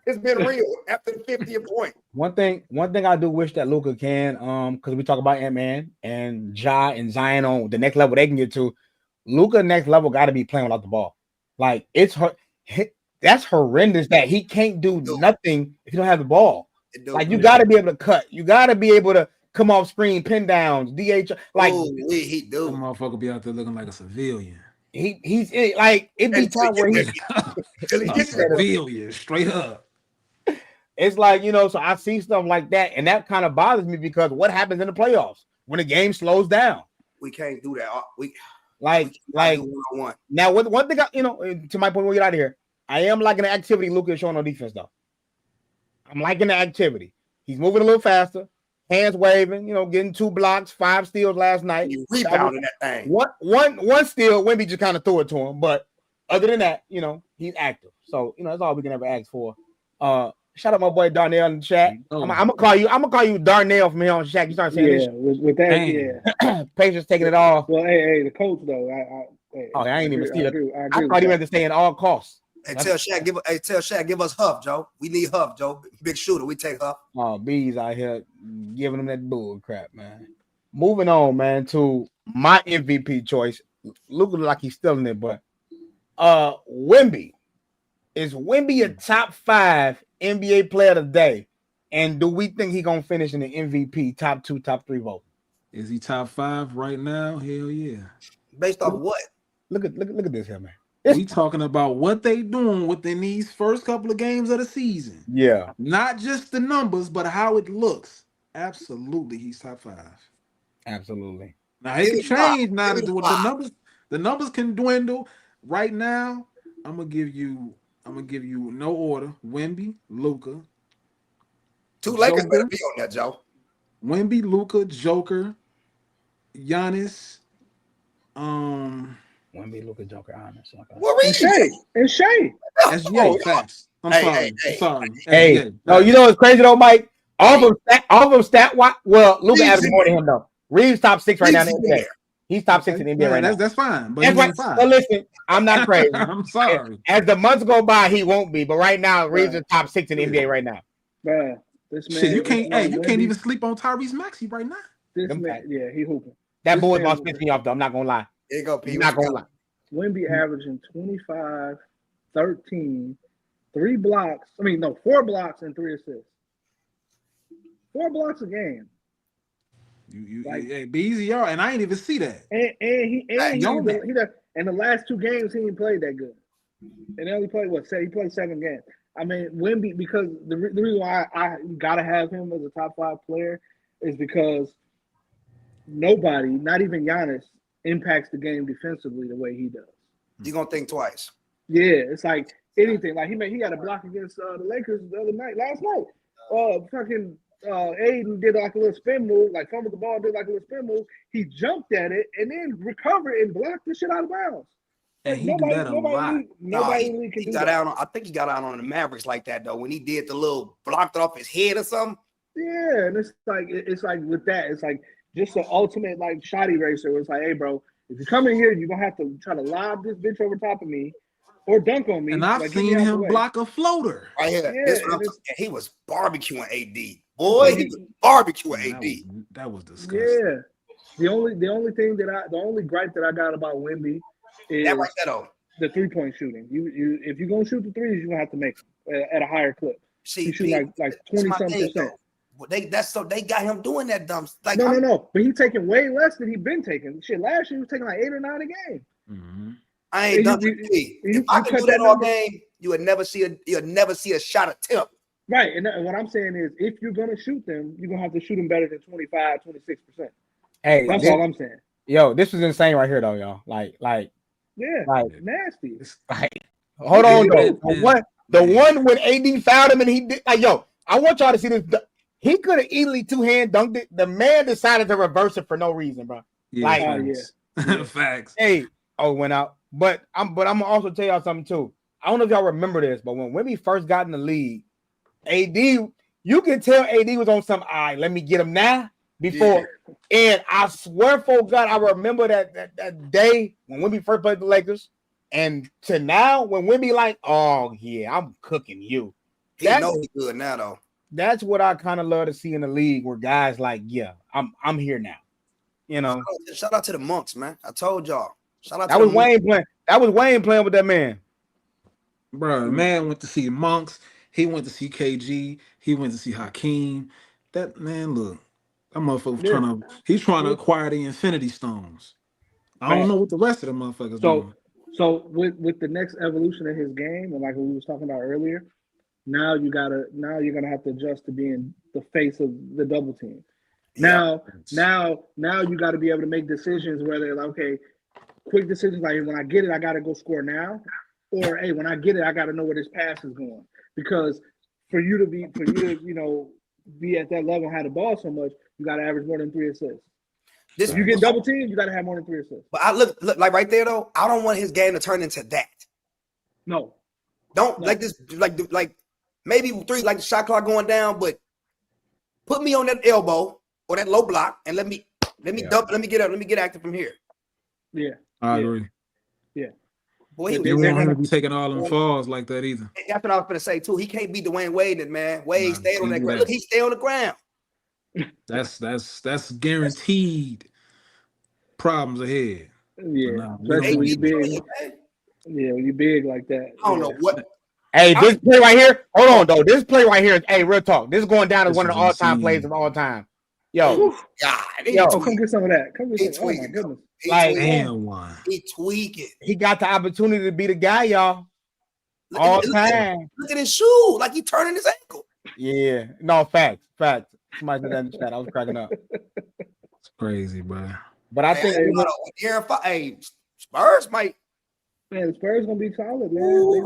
it's been real after the 50th point. One thing I do wish that Luka can, because we talk about Ant-Man and Ja and Zion on the next level they can get to. Luka next level got to be playing without the ball. Like, that's horrendous that he can't do nothing if you don't have the ball. Like, you got to be able to cut. You got to be able to come off screen, pin downs, DH. Like, he do. That motherfucker be out there looking like a civilian. He's like, it be time where he's a civilian, straight up. It's like, so I see stuff like that, and that kind of bothers me because what happens in the playoffs when the game slows down? We can't do that. Now, one thing, to my point, we'll get out of here. I am liking the activity Luka is showing on defense, though. I'm liking the activity. He's moving a little faster, hands waving, getting 2 blocks, 5 steals last night. You rebounding that thing. One steal, Wemby just kind of threw it to him. But other than that, he's active. So, that's all we can ever ask for. Shout out my boy Darnell in the chat. I'm gonna call you Darnell from here on chat. You start saying this. With that, Patience taking it off. Well, hey, the coach though. I ain't even see that. I thought he had to stay at all costs. Hey, tell Shaq, give us Huff, Joe. We need Huff, Joe. Big shooter. We take Huff. Oh, B's out here giving him that bull crap, man. Moving on, man, to my MVP choice. Looking like he's still in it, but Wemby. Is Wemby a top 5 NBA player today? And do we think he's gonna finish in the MVP top 2, top 3 vote? Is he top 5 right now? Hell yeah. Based off what? Look at this here, man. We talking about what they doing within these first couple of games of the season. Yeah. Not just the numbers, but how it looks. Absolutely, he's top 5. Absolutely. Now it can change now that the numbers can dwindle. Right now, I'm gonna give you no order. Wemby, Luka. 2 Lakers better be on that, Joe. Wemby, Luka, Joker, Giannis, Wemby, Luka, Joker, honest. And Shay. That's Ye. Facts. I'm sorry. Hey, no, you know what's crazy though, Mike? All of them stat. Well, Luka averaging more than him though. Reeves top 6 right now in the NBA. He's top 6 in the NBA right now. That's fine. But that's right. But listen, I'm not crazy. I'm sorry. As the months go by, he won't be. But right now, Reeves is top 6 in the NBA right now. This man, shit, you can't even sleep on Tyrese Maxey right now. This man, yeah, he hooping. That boy about to piss me off though. I'm not gonna lie. Here you go, Pete. I'm not gonna lie. Wemby averaging 25, 13, 3 blocks. 4 blocks and 3 assists. 4 blocks a game. Hey, be easy, y'all, and I ain't even see that. And the last 2 games he didn't play that good. And they only played he played 7 games. I mean, Wemby, because the reason why I gotta have him as a top 5 player is because nobody, not even Giannis, impacts the game defensively the way he does. You're gonna think twice. Yeah, it's like anything. Like he had a block against the Lakers last night. Aiden did like a little spin move, like fumbled the ball, did like a little spin move. He jumped at it and then recovered and blocked the shit out of bounds. And he do that a lot. Nobody can do that. I think he got out on the Mavericks like that though. When he did the little blocked it off his head or something. Yeah, and it's like with that, it's like just the ultimate like shot eraser. Where it's like, hey, bro, if you come in here, you're gonna have to try to lob this bitch over top of me or dunk on me. And I've seen him block a floater. Right here. Yeah, he was barbecuing AD. Boy, he was barbecuing AD. That was disgusting. Yeah. The only gripe that I got about Wemby is that right there, the 3-point shooting. If you're gonna shoot the threes, you're gonna have to make them at a higher clip. See, shoot like 20-something%. They got him doing that dumb. Like no. But he's taking way less than he's been taking. Shit, last year he was taking like 8 or 9 a game. Mm-hmm. I ain't done if I could do that all game, you'll never see a shot attempt. Right, and what I'm saying is, if you're gonna shoot them, you're gonna have to shoot them better than 25, 26%. Hey, that's all I'm saying. Yo, this is insane right here, though, y'all. Like, nasty. Like, hold on, though. The one when AD fouled him and he did. Like, yo, I want y'all to see this. He could have easily 2-hand dunked it. The man decided to reverse it for no reason, bro. Yeah, facts. Hey, went out. But I'm gonna also tell y'all something too. I don't know if y'all remember this, but when Wemby first got in the league, AD, you can tell AD was on some. All right, let me get him now. Before, and I swear for God, I remember that day when Wemby first played the Lakers, and to now when Wemby like, oh yeah, I'm cooking you. He know he's good now though. That's what I kind of love to see in the league, where guys like, yeah, I'm here now. You know, shout out to the Monks, man. I told y'all. Shout out. That was Wayne playing. That was Wayne playing with that man. Bro, man went to see Monks. He went to see KG. He went to see Hakeem. That man, look, that motherfucker trying to acquire the Infinity Stones. I don't know what the rest of the motherfuckers doing. So with the next evolution of his game, and like we was talking about earlier, now you're gonna have to adjust to being the face of the double team. Now you got to be able to make decisions where they're like, okay, quick decisions like when I get it, I got to go score now, or hey, when I get it, I got to know where this pass is going. Because for you to be at that level and have the ball so much, you got to average more than 3 assists. If you get double teamed, you got to have more than 3 assists. But I look like right there though. I don't want his game to turn into that. No, like this, like maybe 3, like the shot clock going down, but put me on that elbow or that low block and let me dump, let me get up, let me get active from here. Yeah, I agree. Yeah. Boy, he won't have to be taking all them falls like that either. That's what I was going to say too. He can't beat Dwayne Wade, man. Wade stayed on that ground. Look, he stay on the ground. That's guaranteed problems ahead. Yeah, especially when you big. Yeah, when you big like that. I don't know what. Hey, this play right here. Hold on, though. This play right here is. Hey, real talk. This is going down as one of the all-time plays of all time. Yo, come get some of that. Come get some. Oh my goodness. He tweaking. He got the opportunity to be the guy, y'all. All time. Look at his shoe, like he turning his ankle. Yeah, no, facts. Somebody said that in the chat. I was cracking up. It's crazy, bro. But I think Spurs might. Man, the Spurs gonna be solid, man.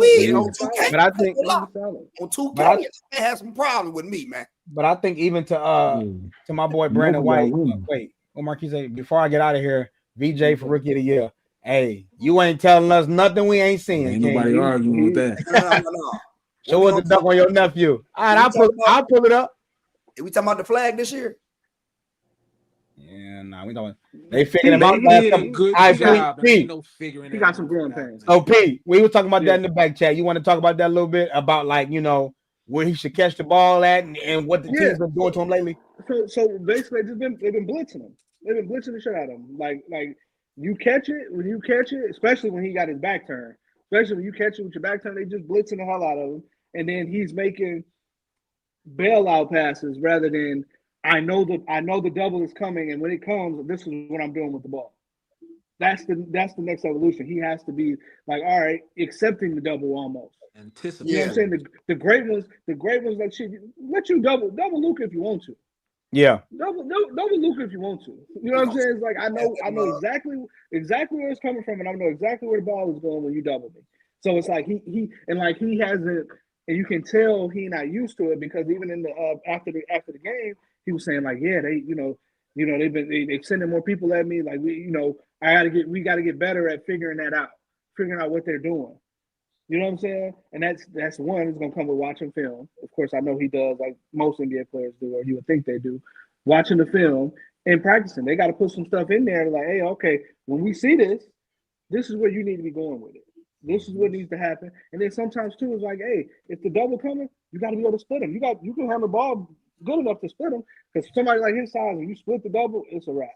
But I think on 2K, they have some problem with me, man. But I think even to my boy Brandon White. Wait, what Marquis say? Before I get out of here, VJ for Rookie of the Year. Hey, you ain't telling us nothing we ain't seen. Ain't nobody arguing with that. No. Show us the duck on your nephew. All right, I'll pull it up. Are we talking about the flag this year? Yeah, we don't. They figured him out. Good job. He got some growing pains. Oh, Pete, we were talking about that in the back chat. You want to talk about that a little bit about where he should catch the ball at and what the team's been doing to him lately? So basically, they've been blitzing him. They've been blitzing the shit out of him. Like you catch it, especially when he got his back turned. Especially when you catch it with your back turned, they just blitzing the hell out of him. And then he's making bailout passes rather than I know the double is coming, and when it comes, this is what I'm doing with the ball. That's the next evolution. He has to be like, all right, accepting the double almost. Anticipate. You know what I'm saying? The great ones like shit. Let you double Luka if you want to. Yeah. Double Luka if you want to. You know what I'm saying? It's like I know exactly where it's coming from, and I know exactly where the ball is going when you double me. So it's like he hasn't, and you can tell he not used to it because even in the after the game, he was saying like, yeah, they sending more people at me. Like we gotta get better at figuring out what they're doing. You know what I'm saying? And that's one is gonna come with watching film. Of course, I know he does, like most NBA players do, or you would think they do, watching the film and practicing. They got to put some stuff in there like, hey, okay, when we see this is where you need to be going with it. This is what needs to happen. And then sometimes too is like, hey, if the double coming, you got to be able to split him. You can have the ball good enough to split him because somebody like his size, when you split the double, it's a wrap.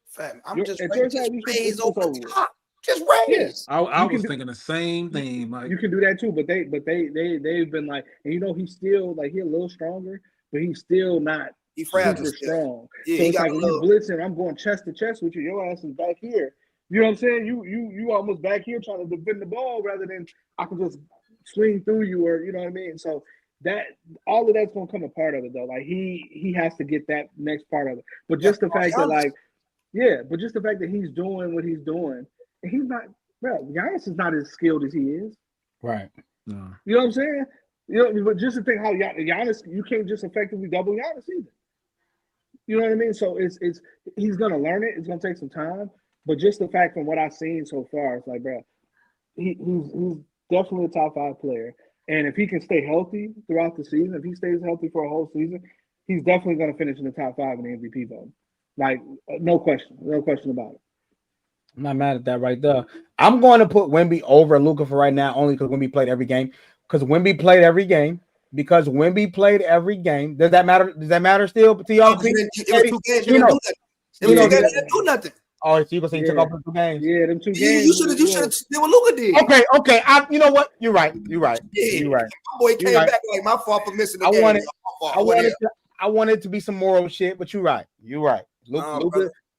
Fam, I'm just raise over the top. Just raise. Yeah. I was thinking the same thing. Like you can do that too, but they've been like, and he's still like he's a little stronger, but he's still not super strong. Yeah, so it's like when you blitzing, I'm going chest to chest with you. Your ass is back here. You know what I'm saying? You almost back here trying to defend the ball rather than I can just swing through you, or you know what I mean. So that all of that's gonna come a part of it though. Like he has to get that next part of it. But just the fact that he's doing what he's doing. He's not, bro. Giannis is not as skilled as he is. Right. No. You know what I'm saying? But just to think how Giannis, you can't just effectively double Giannis either. You know what I mean? So it's he's gonna learn it. It's gonna take some time. But just the fact from what I've seen so far, it's like, bro, he's definitely a top 5 player. And if he can stay healthy throughout the season, if he stays healthy for a whole season, he's definitely gonna finish in the top 5 in the MVP vote. Like no question about it. I'm not mad at that right there. I'm going to put Wemby over Luka for right now, only because Wemby played every game. Does that matter? Does that matter still to y'all? It was 2 games. Didn't do nothing. Oh, so you gonna say he took off for 2 games? Yeah, them 2 games. You should have did what Luka did. Okay. You know what? You're right. Yeah. My boy came back like my fault for missing the game. I wanted to be some moral shit, but you're right.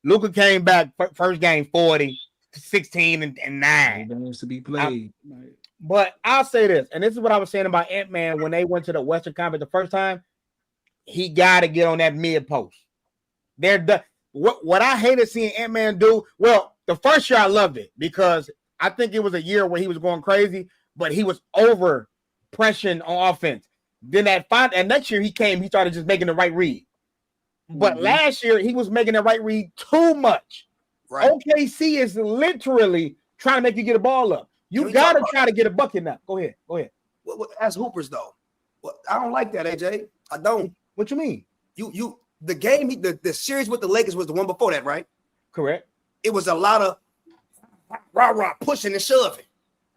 Luka came back first game 40, 16, and 9. Games to be played. But I'll say this, and this is what I was saying about Ant-Man when they went to the Western Conference the first time. He got to get on that mid post. What I hated seeing Ant-Man do. Well, the first year I loved it because I think it was a year where he was going crazy, but he was over pressuring on offense. Then and next year he started just making the right read. But last year he was making the right read too much. Right. OKC is literally trying to make you get a ball up. You got to try to get a bucket now. Go ahead. As hoopers though, I don't like that, AJ. I don't. What you mean? The game, the series with the Lakers was the one before that, right? Correct. It was a lot of rah pushing and shoving.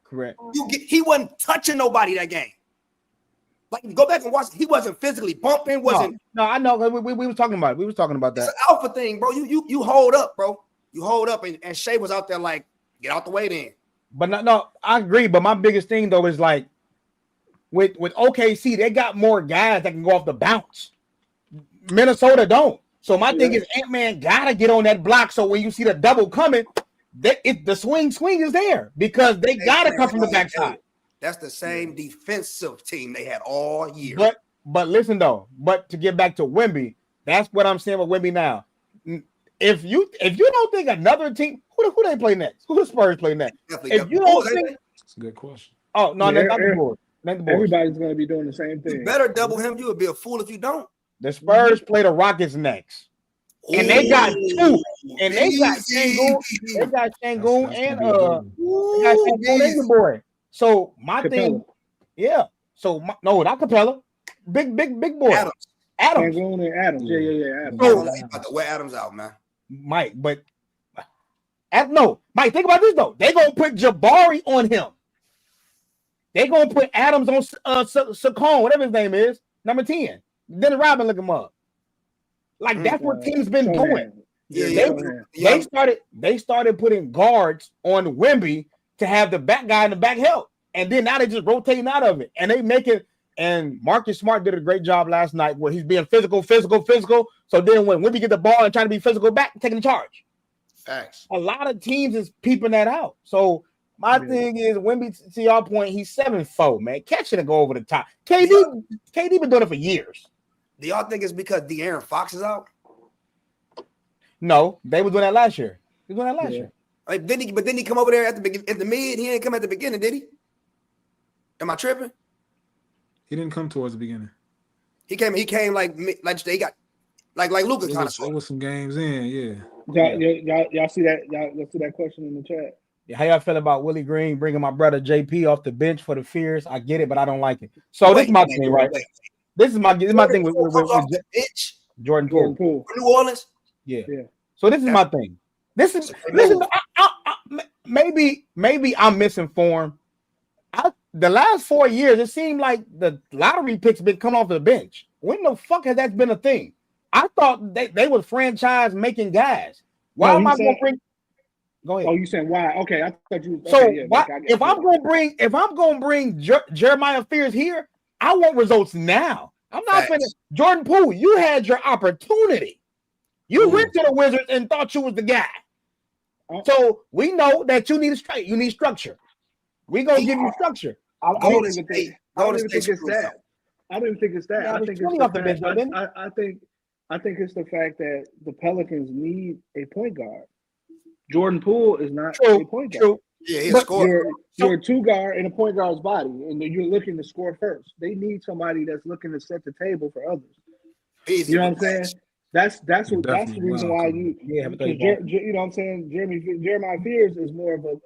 Correct. He wasn't touching nobody that game. Like, go back and watch. He wasn't physically bumping. No, I know. We were talking about it. We was talking about that. It's an alpha thing, bro. You hold up, bro. You hold up, and Shea was out there like, get out the way then. But no, I agree. But my biggest thing though is like with OKC, they got more guys that can go off the bounce. Minnesota don't. So my thing is Ant-Man gotta get on that block. So when you see the double coming, the swing is there because they gotta come from the backside. That's the same defensive team they had all year. But listen though, but to get back to Wemby, that's what I'm saying with Wemby now. If you don't think another team, who they play next? Who the Spurs play next? If you don't think, that's a good question. Oh no, that's not the board. Everybody's going to be doing the same thing. You better double him. You would be a fool if you don't. The Spurs play the Rockets next, and they got two, and they got Shangoon. They got Shangoon and the boy. So my thing, So no, not Capella, big boy. Adams. Shangoon and Adams. Yeah. Adams. So, about to wear Adams out, man. Mike, but Mike, think about this though. They gonna put Jabari on him. They gonna put Adams on Saccone, whatever his name is, number 10. Then Robin look him up. Like that's what teams been doing. They started putting guards on Wemby to have the back guy in the back help, and then now they just rotating out of it, and they make it. And Marcus Smart did a great job last night where he's being physical. So then when Wemby get the ball and trying to be physical back, taking charge. Facts. A lot of teams is peeping that out. So my thing is Wemby, to y'all point, he's 7'4", man. Catch it and go over the top. KD been doing it for years. Do y'all think it's because De'Aaron Fox is out? No, they were doing that last year. Like, didn't he come over there at the mid? He didn't come at the beginning, did he? Am I tripping? He didn't come towards the beginning. He came like they got like Luka kind of. There was some games in, Y'all see that? Y'all see that question in the chat? How y'all feel about Willie Green bringing my brother JP off the bench for the Fears? I get it, but I don't like it. So this is my thing, right? This is my thing with Jordan Poole. For New Orleans. Yeah. So this is my thing. Listen. Maybe I'm misinformed. The last 4 years, it seemed like the lottery picks been coming off the bench. When the fuck has that been a thing? I thought they were franchise making guys. Why am I going to bring? Go ahead. Oh, you saying why? Okay, I thought you. So okay, if I'm going to bring Jeremiah Fears here, I want results now. I'm not finished. Jordan Poole, you had your opportunity. You went to the Wizards and thought you was the guy. So we know that you need structure. We're gonna give you structure. I don't even think it's that. I don't even think it's that. I think it's the fact that the Pelicans need a point guard. Jordan Poole is not a point guard. True. Yeah, he's a scorer. You're a two guard in a point guard's body, and you're looking to score first. They need somebody that's looking to set the table for others. Easy. You know what I'm saying? That's the reason why you know what I'm saying. Jeremiah Fears is more of a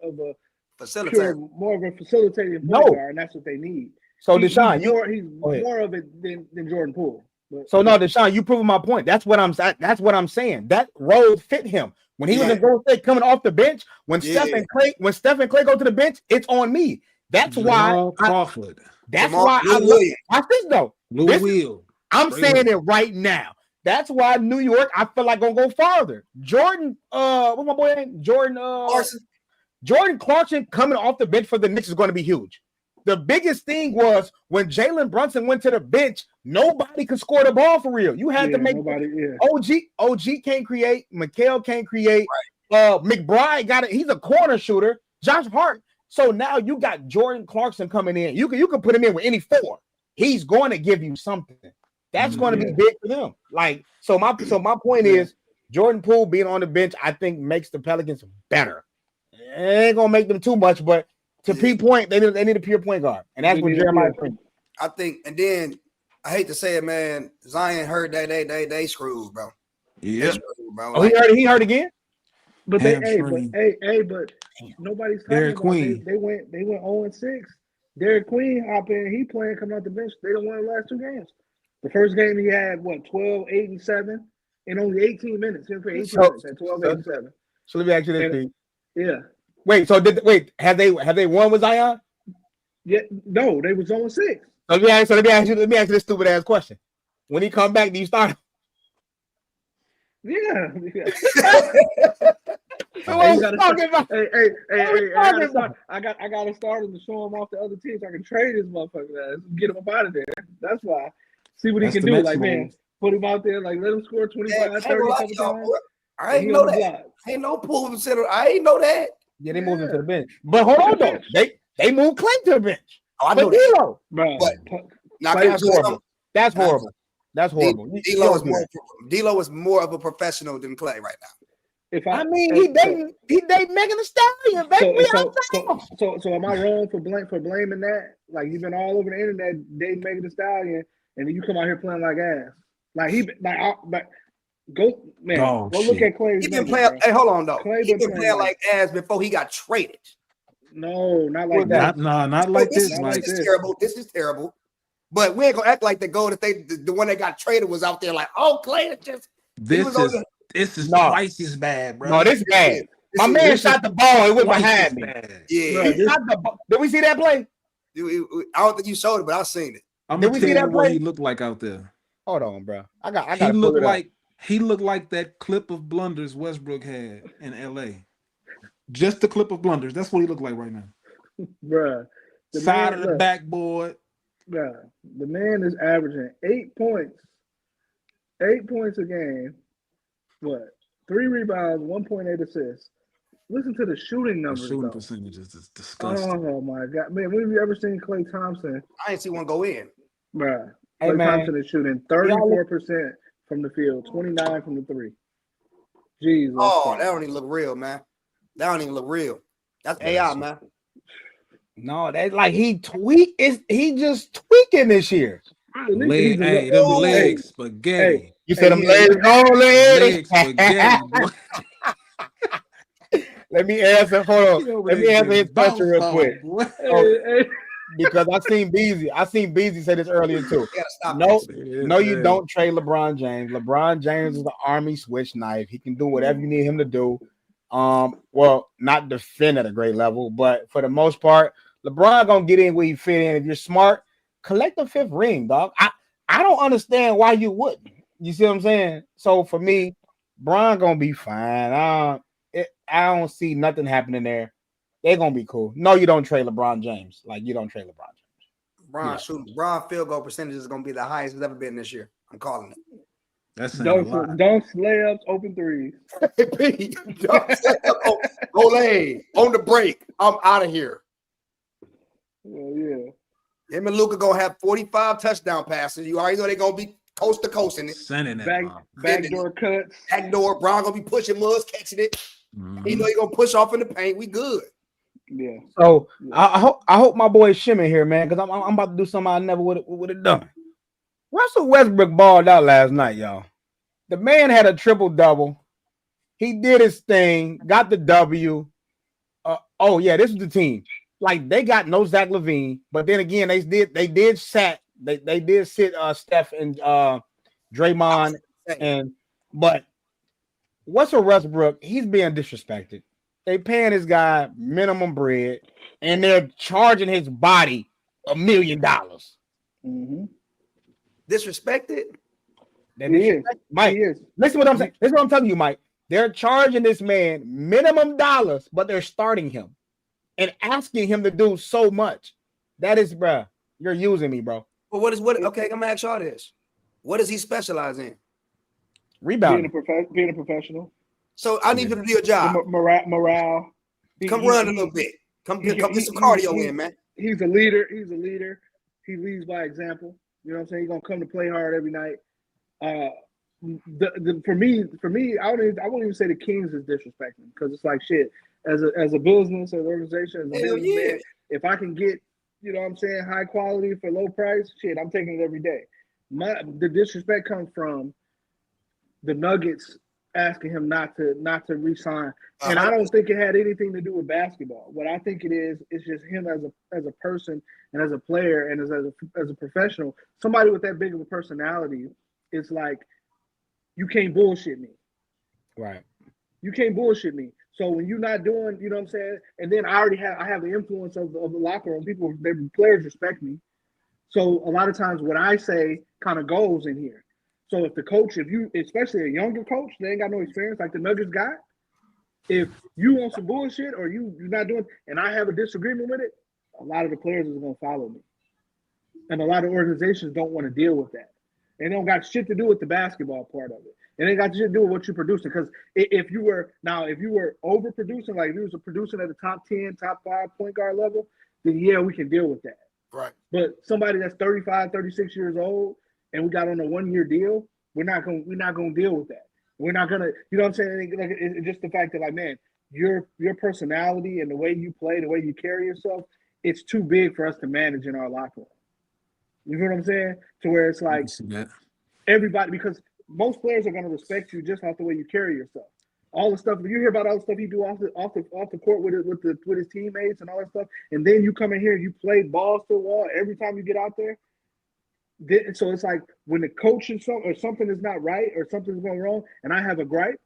more of a facilitating point guard, and that's what they need. So Deshaun, he's more of it than Jordan Poole. So no, Deshaun, you proving my point. That's what I'm saying. That role fit him when he was in Golden State coming off the bench. When Steph and Clay go to the bench, it's on me. That's why Crawford. That's why I look. Watch this though. I'm saying it right now. That's why New York, I feel like gonna go farther. Jordan, what's my boy name? Jordan Clarkson coming off the bench for the Knicks is going to be huge. The biggest thing was when Jalen Brunson went to the bench, nobody could score the ball for real. You had to make OG can't create, McHale can't create. Right. McBride got it. He's a corner shooter. Josh Hart. So now you got Jordan Clarkson coming in. You can put him in with any four. He's going to give you something. That's going to be big for them. Like so my point is Jordan Poole being on the bench, I think makes the Pelicans better. It ain't gonna make them too much, but to P point, they need a pure point guard, and that's what Jeremiah brings. I think, and then I hate to say it, man. Zion heard that they screwed, bro. Yeah, screwed, bro. Oh, he heard again. But but nobody's talking about Queen. They went 0-6. Derek Queen hop in, he playing coming off the bench. They don't win the last two games. The first game he had 12, 8, and 7 in only 18 minutes. He played 18 minutes at 12, 8, and 7. So let me ask you this thing. Yeah. Wait, so have they won with Zion? Yeah, no, they was 0-6. Let me ask you this stupid ass question. When he come back, do you start? Yeah. I gotta start him to show him off the other teams. So I can trade his motherfucker ass, get him up out of there. That's why. See what he can do. Like, man, Put him out there, like let him score 25, 30 a couple times. I ain't know that. Ain't no pool center. I ain't know that. Yeah, they moved him to the bench. But hold on though. They moved Clay to the bench. Oh, I know that. Bro. That's horrible. That's horrible. That's horrible. D'Lo is more of a professional than Clay right now. He dating Megan Thee Stallion, baby. So am I wrong for blaming that? Like you've been all over the internet dating Megan Thee Stallion, and then you come out here playing like ass. Go look at Clay. He been playing. Hey, hold on though. He been playing like ass before he got traded. No, not like that. Not like this. This is terrible. This is terrible. But we ain't gonna act like the one that got traded was out there like, oh, Clay just. This is twice as bad, bro. No, this is bad. My man shot the ball. It went behind me. Yeah. He shot the ball. Did we see that play? I don't think you showed it, but I've seen it. Did we see that play? What he looked like out there? Hold on, bro. He looked like that clip of blunders Westbrook had in LA. Just the clip of blunders. That's what he looked like right now. Bruh. Side of the backboard. Bruh. The man is averaging 8 points. 8 points a game. What? 3 rebounds, 1.8 assists. Listen to the shooting numbers. The shooting percentage is disgusting. Oh my god, man! When have you ever seen Klay Thompson? I ain't see one go in, bruh. Klay Thompson is shooting 34% from the field, 29 from the three. Jesus. Oh, that don't even look real, man. That don't even look real. That's AI, man. No, that's like he just tweaking this year. Them legs spaghetti. Hey, you said them legs, legs spaghetti. Let me answer. Hold on. Let me answer his question real quick. Because I seen Beezy say this earlier too. No, you don't trade LeBron James. LeBron James is the army switch knife. He can do whatever you need him to do. Well, not defend at a great level, but for the most part, LeBron gonna get in where you fit in. If you're smart, collect the 5th ring, dog. I don't understand why you wouldn't. You see what I'm saying? So for me, Bron gonna be fine. I don't see nothing happening there. They're gonna be cool. No, you don't trade LeBron James. Like you don't trade LeBron James. Bron field goal percentage is gonna be the highest it's ever been this year. I'm calling it. That's dunks, layups, open threes. Olay on the break. I'm out of here. Well, yeah. Him and Luka gonna have 45 touchdown passes. You already know they're gonna be coast to coast in it. Sending it. Backdoor cuts. Backdoor. Bron gonna be pushing Muzz, catching it. Mm-hmm. You know he's gonna push off in the paint. We good. Yeah. So yeah. I hope my boy Shimon here, man, because I'm about to do something I never would have done. Russell Westbrook balled out last night, y'all. The man had a triple-double. He did his thing, got the W. This is the team. Like they got no Zach LaVine, but then again, they did sit Steph and Draymond but Russell Westbrook, he's being disrespected. They paying this guy minimum bread, and they're charging his body $1 million. Mm-hmm. Disrespected? Mike, listen what I'm saying. This is what I'm telling you, Mike. They're charging this man minimum dollars, but they're starting him and asking him to do so much. That is, bro, you're using me, bro. Well, okay, I'm gonna ask y'all this. What does he specialize in? Rebounding. Being a professional. So I need you to do your job. Morale. Come run a little bit. Come get some cardio in, man. He's a leader. He leads by example. You know what I'm saying? He's gonna come to play hard every night. For me, I wouldn't even say the Kings is disrespecting because it's like shit. As a business, as an organization, as a businessman, if I can get, you know what I'm saying, high quality for low price, shit, I'm taking it every day. The disrespect comes from the Nuggets asking him not to re-sign. And I don't think it had anything to do with basketball. What I think it is, it's just him as a person and as a player and as a professional. Somebody with that big of a personality, it's like, you can't bullshit me. Right. You can't bullshit me. So when you're not doing, you know what I'm saying? And then I have the influence of the locker room. The players respect me. So a lot of times what I say kind of goes in here. So if the coach, especially a younger coach, they ain't got no experience like the Nuggets got, if you want some bullshit or you're not doing, and I have a disagreement with it, a lot of the players is going to follow me. And a lot of organizations don't want to deal with that. and it don't got shit to do with the basketball part of it. It ain't got shit to do with what you're producing. Because if you were overproducing, like if you was producing at the top 10, top 5 point guard level, then yeah, we can deal with that. Right. But somebody that's 35, 36 years old and we got on a 1-year deal, we're not gonna deal with that. We're not gonna, you know what I'm saying? Like, it's just the fact that, like, man, your personality and the way you play, the way you carry yourself, it's too big for us to manage in our locker room. You know what I'm saying? To where it's like everybody, because most players are gonna respect you just off the way you carry yourself. All the stuff you hear about, all the stuff you do off the court with his teammates and all that stuff, and then you come in here and you play balls to the wall every time you get out there. So it's like when the coach or something is not right or something's going wrong, and I have a gripe,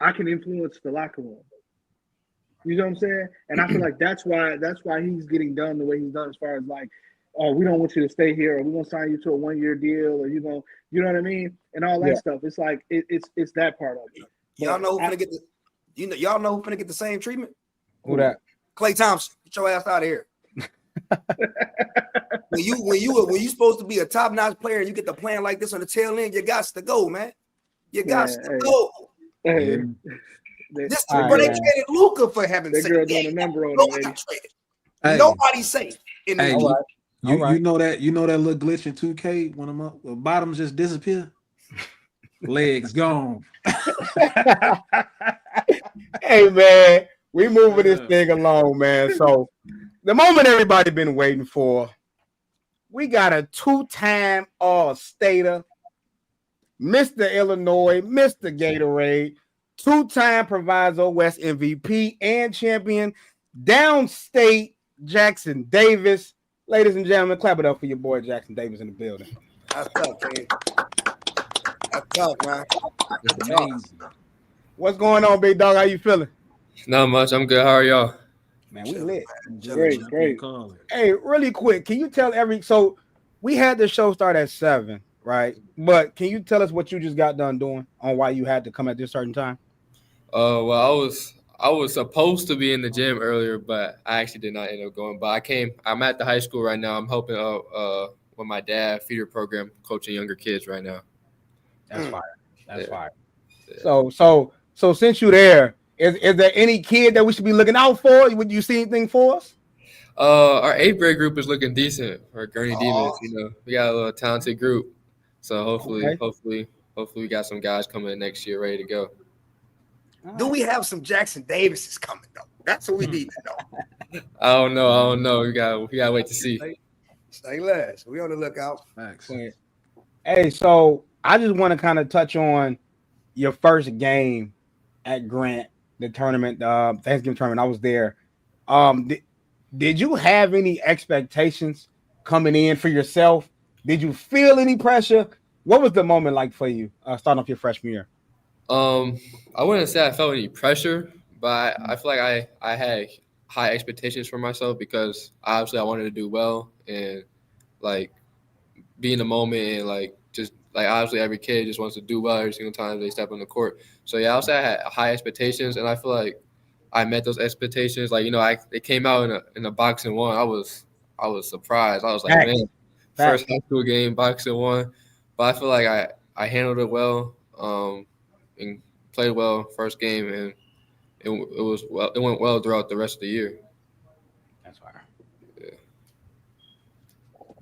I can influence the locker room. You know what I'm saying? And I feel like that's why he's getting done the way he's done, as far as like, oh, we don't want you to stay here, or we're gonna sign you to a 1-year deal, or you know what I mean, and all that stuff. It's like it's that part of it. Y'all know who's gonna get y'all know who's gonna get the same treatment? Who that? Klay Thompson. Get your ass out of here. when you supposed to be a top-notch player and you get the plan like this on the tail end, you got to go, man. You got to go. Hey. This they traded Luka for heaven's sake. That girl doing a number on him. Hey. Nobody's safe in the league. You know that little glitch in 2K when the bottoms just disappear? Legs gone. Hey man, we moving this thing along, man. So the moment everybody been waiting for, we got a 2-time All-Stater, Mr. Illinois, Mr. Gatorade, 2-time Proviso West MVP and champion, downstate Jaxson Davis. Ladies and gentlemen, clap it up for your boy Jaxson Davis in the building. That's tough, man. That's tough, man. It's amazing. What's going on, big dog? How you feeling? Not much. I'm good. How are y'all? Man, we lit. Great. Hey, really quick, can you tell so we had the show start at 7, right? But can you tell us what you just got done doing on why you had to come at this certain time? Well, I was supposed to be in the gym earlier, but I actually did not end up going. But I'm at the high school right now. I'm helping out with my dad feeder program, coaching younger kids right now. That's fire. That's fire. Yeah. So since you're there, is there any kid that we should be looking out for? Would you see anything for us? Our 8th grade group is looking decent. Our Gurney Demons, we got a little talented group. So hopefully we got some guys coming in next year ready to go. Do we have some Jaxson Davises coming though? That's what we need to know. I don't know. We gotta wait to see. Stay less. We on the lookout. Thanks. Hey, so I just want to kind of touch on your first game at Grant, the tournament, Thanksgiving tournament. I was there. Did you have any expectations coming in for yourself? Did you feel any pressure? What was the moment like for you starting off your freshman year? I wouldn't say I felt any pressure, but I feel like I had high expectations for myself because obviously I wanted to do well and like be in the moment and like just like obviously every kid just wants to do well every single time they step on the court. So yeah, I would say I had high expectations and I feel like I met those expectations. Like, they came out in a boxing one. I was surprised. I was like, man, first high school game, boxing one. But I feel like I handled it well, and played well first game, and it went well throughout the rest of the year. That's fire.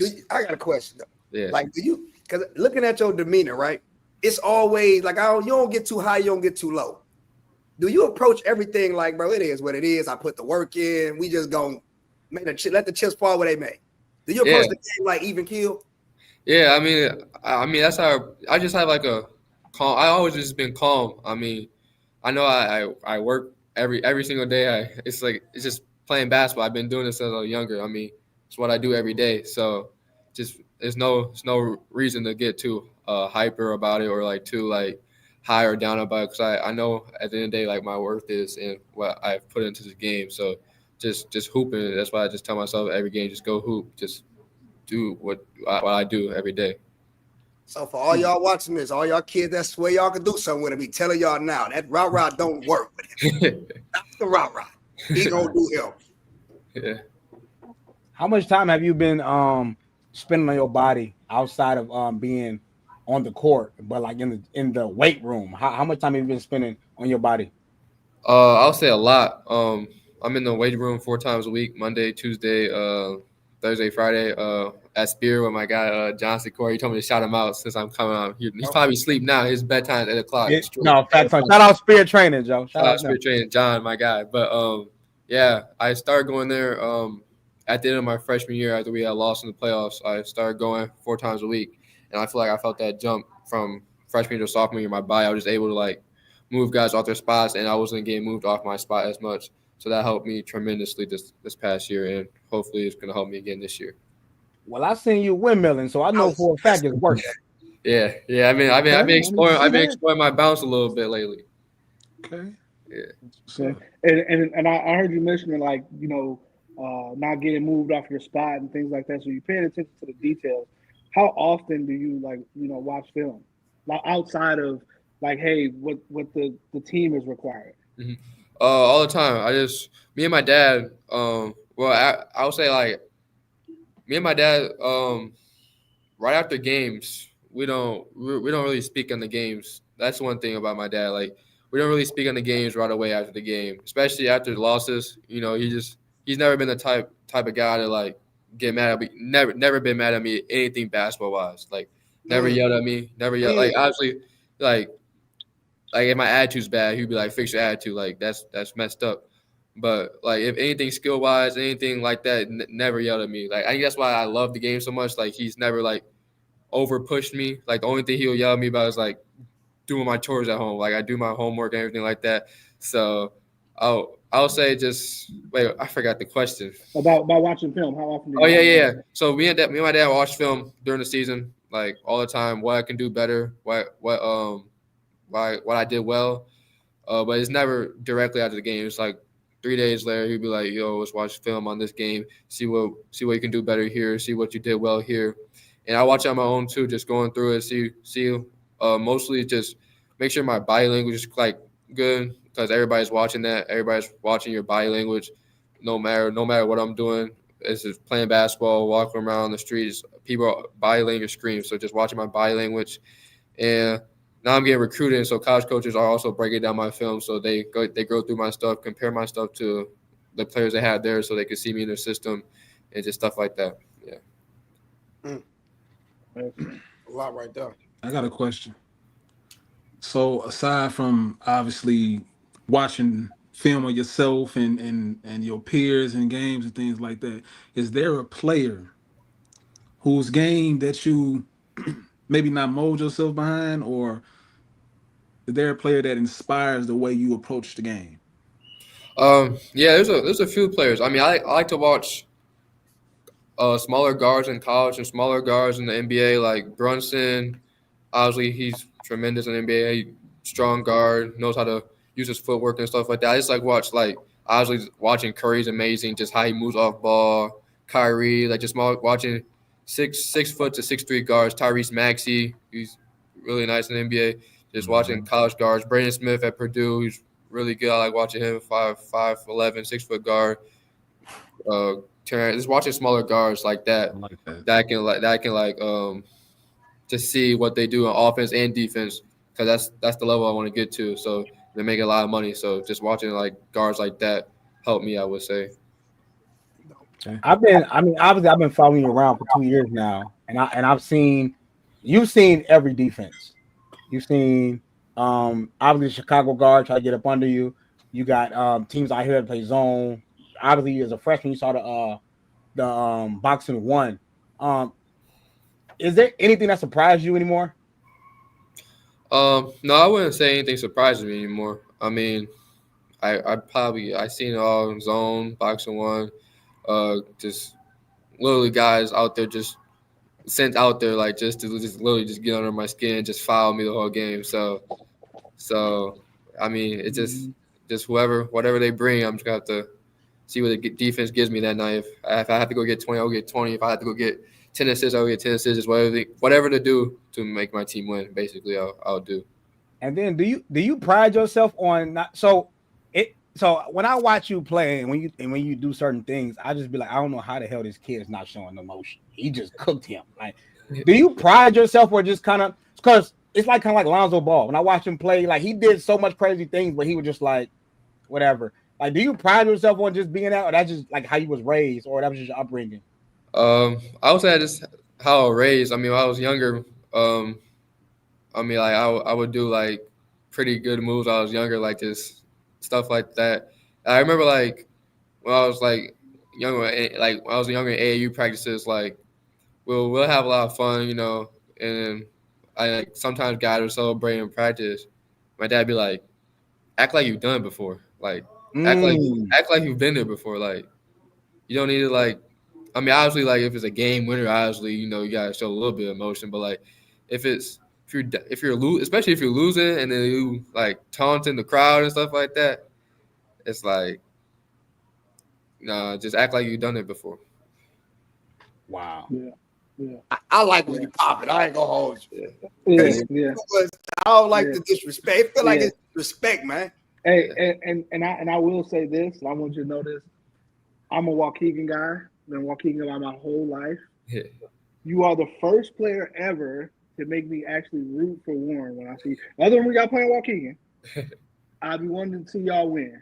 Yeah. I got a question though. Yeah. Like, because looking at your demeanor, right? It's always like you don't get too high, you don't get too low. Do you approach everything like, bro, it is what it is. I put the work in. We just gonna let the chips fall where they may. Do you approach the game like even kill? Yeah, I mean that's how I just have like a calm. I always just been calm. I mean, I know I work every single day. It's just playing basketball. I've been doing this since I was younger. I mean, it's what I do every day. So just there's no reason to get too hyper about it or like too like high or down about it, because I know at the end of the day like my worth is in what I've put into the game. So just hooping. That's why I just tell myself every game, just go hoop. Just do what I do every day. So for all y'all watching this, all y'all kids that swear y'all can do something with him, be telling y'all now that rah-rah don't work with him. That's the rah-rah. He gonna do him. Yeah. How much time have you been spending on your body outside of being on the court, but like in the weight room? How much time have you been spending on your body? I'll say a lot. I'm in the weight room 4 times a week: Monday, Tuesday, Thursday, Friday. At Spear with my guy Johnson Corey. He told me to shout him out since I'm coming out. He's probably asleep now. His bedtime is 8:00. No, fact. Shout out Spear Training, Joe. Shout out Spear Training, John, my guy. But yeah, I started going there at the end of my freshman year after we had lost in the playoffs. I started going 4 times a week, and I feel like I felt that jump from freshman year to sophomore year. My body, I was just able to like move guys off their spots, and I wasn't getting moved off my spot as much. So that helped me tremendously this past year, and hopefully it's going to help me again this year. Well, I seen you windmilling, so I know for a fact it's working. Yeah. I've been exploring my bounce a little bit lately. Okay. Yeah. So, and I heard you mentioning like not getting moved off your spot and things like that. So you're paying attention to the details. How often do you watch film, like outside of like, hey, what the team is required? Mm-hmm. All the time. Me and my dad. I would say like me and my dad. Right after games, we don't really speak on the games. That's one thing about my dad. Like we don't really speak on the games right away after the game, especially after the losses. He's never been the type of guy to like get mad at me. Never been mad at me anything basketball wise. Like never yelled at me. Never yelled. Like obviously like if my attitude's bad, he'd be like, fix your attitude. Like that's messed up. But like if anything skill wise, anything like that, never yelled at me. Like I think that's why I love the game so much. Like he's never like over pushed me. Like the only thing he'll yell at me about is like doing my chores at home. Like I do my homework and everything like that. So I'll say just wait. I forgot the question about watching film. How often? Yeah. So me and my dad watch film during the season, like all the time. What I can do better. What I did well. But it's never directly after the game. It's like 3 days later, he'd be like, "Yo, let's watch film on this game. See what you can do better here. See what you did well here." And I watch on my own too, just going through it. See. Mostly just make sure my body language is like good because everybody's watching that. Everybody's watching your body language, no matter what I'm doing. It's just playing basketball, walking around the streets. People body language screams. So just watching my body language, and now I'm getting recruited. So college coaches are also breaking down my film. So they go through my stuff, compare my stuff to the players they had there, so they can see me in their system, and just stuff like that. Yeah. A lot right there. I got a question. So aside from obviously watching film of yourself and your peers in games and things like that, is there a player whose game that you maybe not mold yourself behind, or is there a player that inspires the way you approach the game? Yeah, there's a few players. I mean, I like to watch smaller guards in college and smaller guards in the NBA, like Brunson. Obviously, he's tremendous in the NBA, strong guard, knows how to use his footwork and stuff like that. I just like obviously watching Curry's amazing, just how he moves off ball. Kyrie, like just watching 6 foot to 6'3" guards. Tyrese Maxey, he's really nice in the NBA. Just watching college guards. Braden Smith at Purdue, he's really good. I like watching him, 5'11", 6 foot guard. Just watching smaller guards like that. That can just see what they do on offense and defense, because that's the level I want to get to. So they make a lot of money. So just watching like guards like that helped me, I would say. Okay. Obviously I've been following you around for 2 years now, and I've seen you've seen every defense. You've seen obviously Chicago guard try to get up under you. You got teams out here that play zone. Obviously, as a freshman, you saw the boxing one. Is there anything that surprised you anymore? No, I wouldn't say anything surprises me anymore. I mean, I seen it all in zone, boxing one, just literally guys out there just sent out there like just to literally just get under my skin, just foul me the whole game. So I mean, it's just whatever they bring, I'm just gonna have to see what the defense gives me that night. If I have to go get 20, I'll get 20. If I have to go get 10 assists, I'll get 10 assists. Whatever to do to make my team win, basically, I'll do. And then do you pride yourself on not so when I watch you play and when you do certain things, I just be like, I don't know how the hell this kid's not showing emotion. He just cooked him. Like, do you pride yourself or just kind of because it's like kind of like Lonzo Ball. When I watched him play, like he did so much crazy things, but he was just like, whatever. Like, do you pride yourself on just being that, or that's just like how you was raised, or that was just your upbringing? I would say just how I was raised. I mean, when I was younger, I mean, like I would do like pretty good moves when I was younger, like just stuff like that. I remember like when I was like younger, like when I was younger in AAU practices, like we'll have a lot of fun, you know, and I like sometimes guys would celebrate in practice. My dad be like, act like you've done it before. Like act like you've been there before. Like you don't need to like I mean obviously like if it's a game winner, obviously, you know, you gotta show a little bit of emotion. But like if you're especially if you're losing and then you like taunting the crowd and stuff like that, it's like nah, just act like you've done it before. Wow. Yeah. I like when you pop it. I ain't gonna hold you. Yeah. I don't like the disrespect. I feel like it's respect, man. Hey, and I will say this, and I want you to know this. I'm a Waukegan guy. Been Waukegan guy my whole life. Yeah. You are the first player ever to make me actually root for Warren when I see. Other than when y'all playing Waukegan, I'd be wanting to see y'all win.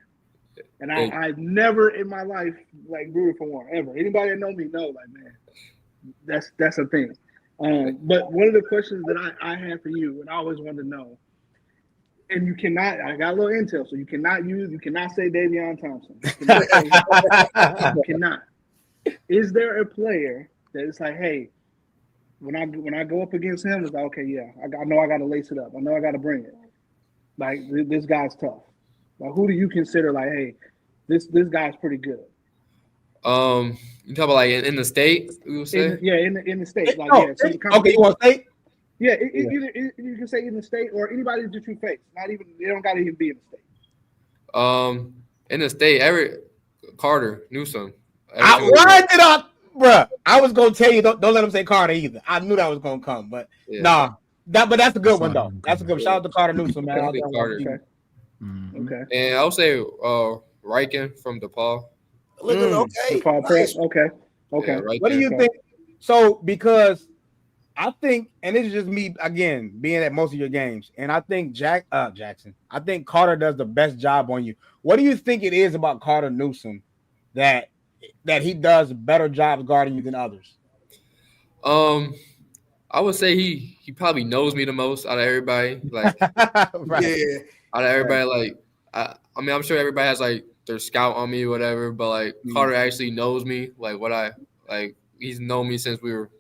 And I never in my life like rooted for Warren ever. Anybody that know me know, like, man, that's a thing. But one of the questions that I had for you, and I always wanted to know, and you cannot, I got a little intel, so you cannot say Davion Thompson. You cannot. Is there a player that is like, hey, when I go up against him, it's like, okay, yeah, I know I got to lace it up. I know I got to bring it. Like, this guy's tough. Like, who do you consider like, hey, this guy's pretty good? You talk about like in the state, we would say? In the state. Like, So okay, you want to say? Yeah, either you can say in the state or anybody that you face. Not even they don't gotta even be in the state. In the state, Carter Newsome. Bruh, I was gonna tell you don't let him say Carter either. I knew that was gonna come, but nah. But that's a good one though. That's a good. Shout out to Carter Newsome, man. Carter. Okay. And I would say Riken from DePaul. Okay. Nice. Okay. Yeah, what do you think? So because I think, and this is just me again being at most of your games, and I think Jaxson, I think Carter does the best job on you. What do you think it is about Carter Newsome that he does a better job guarding you than others? I would say he probably knows me the most out of everybody. Like, right. Yeah, out of everybody, like I mean, I'm sure everybody has like their scout on me or whatever, but like Carter actually knows me. Like he's known me since we were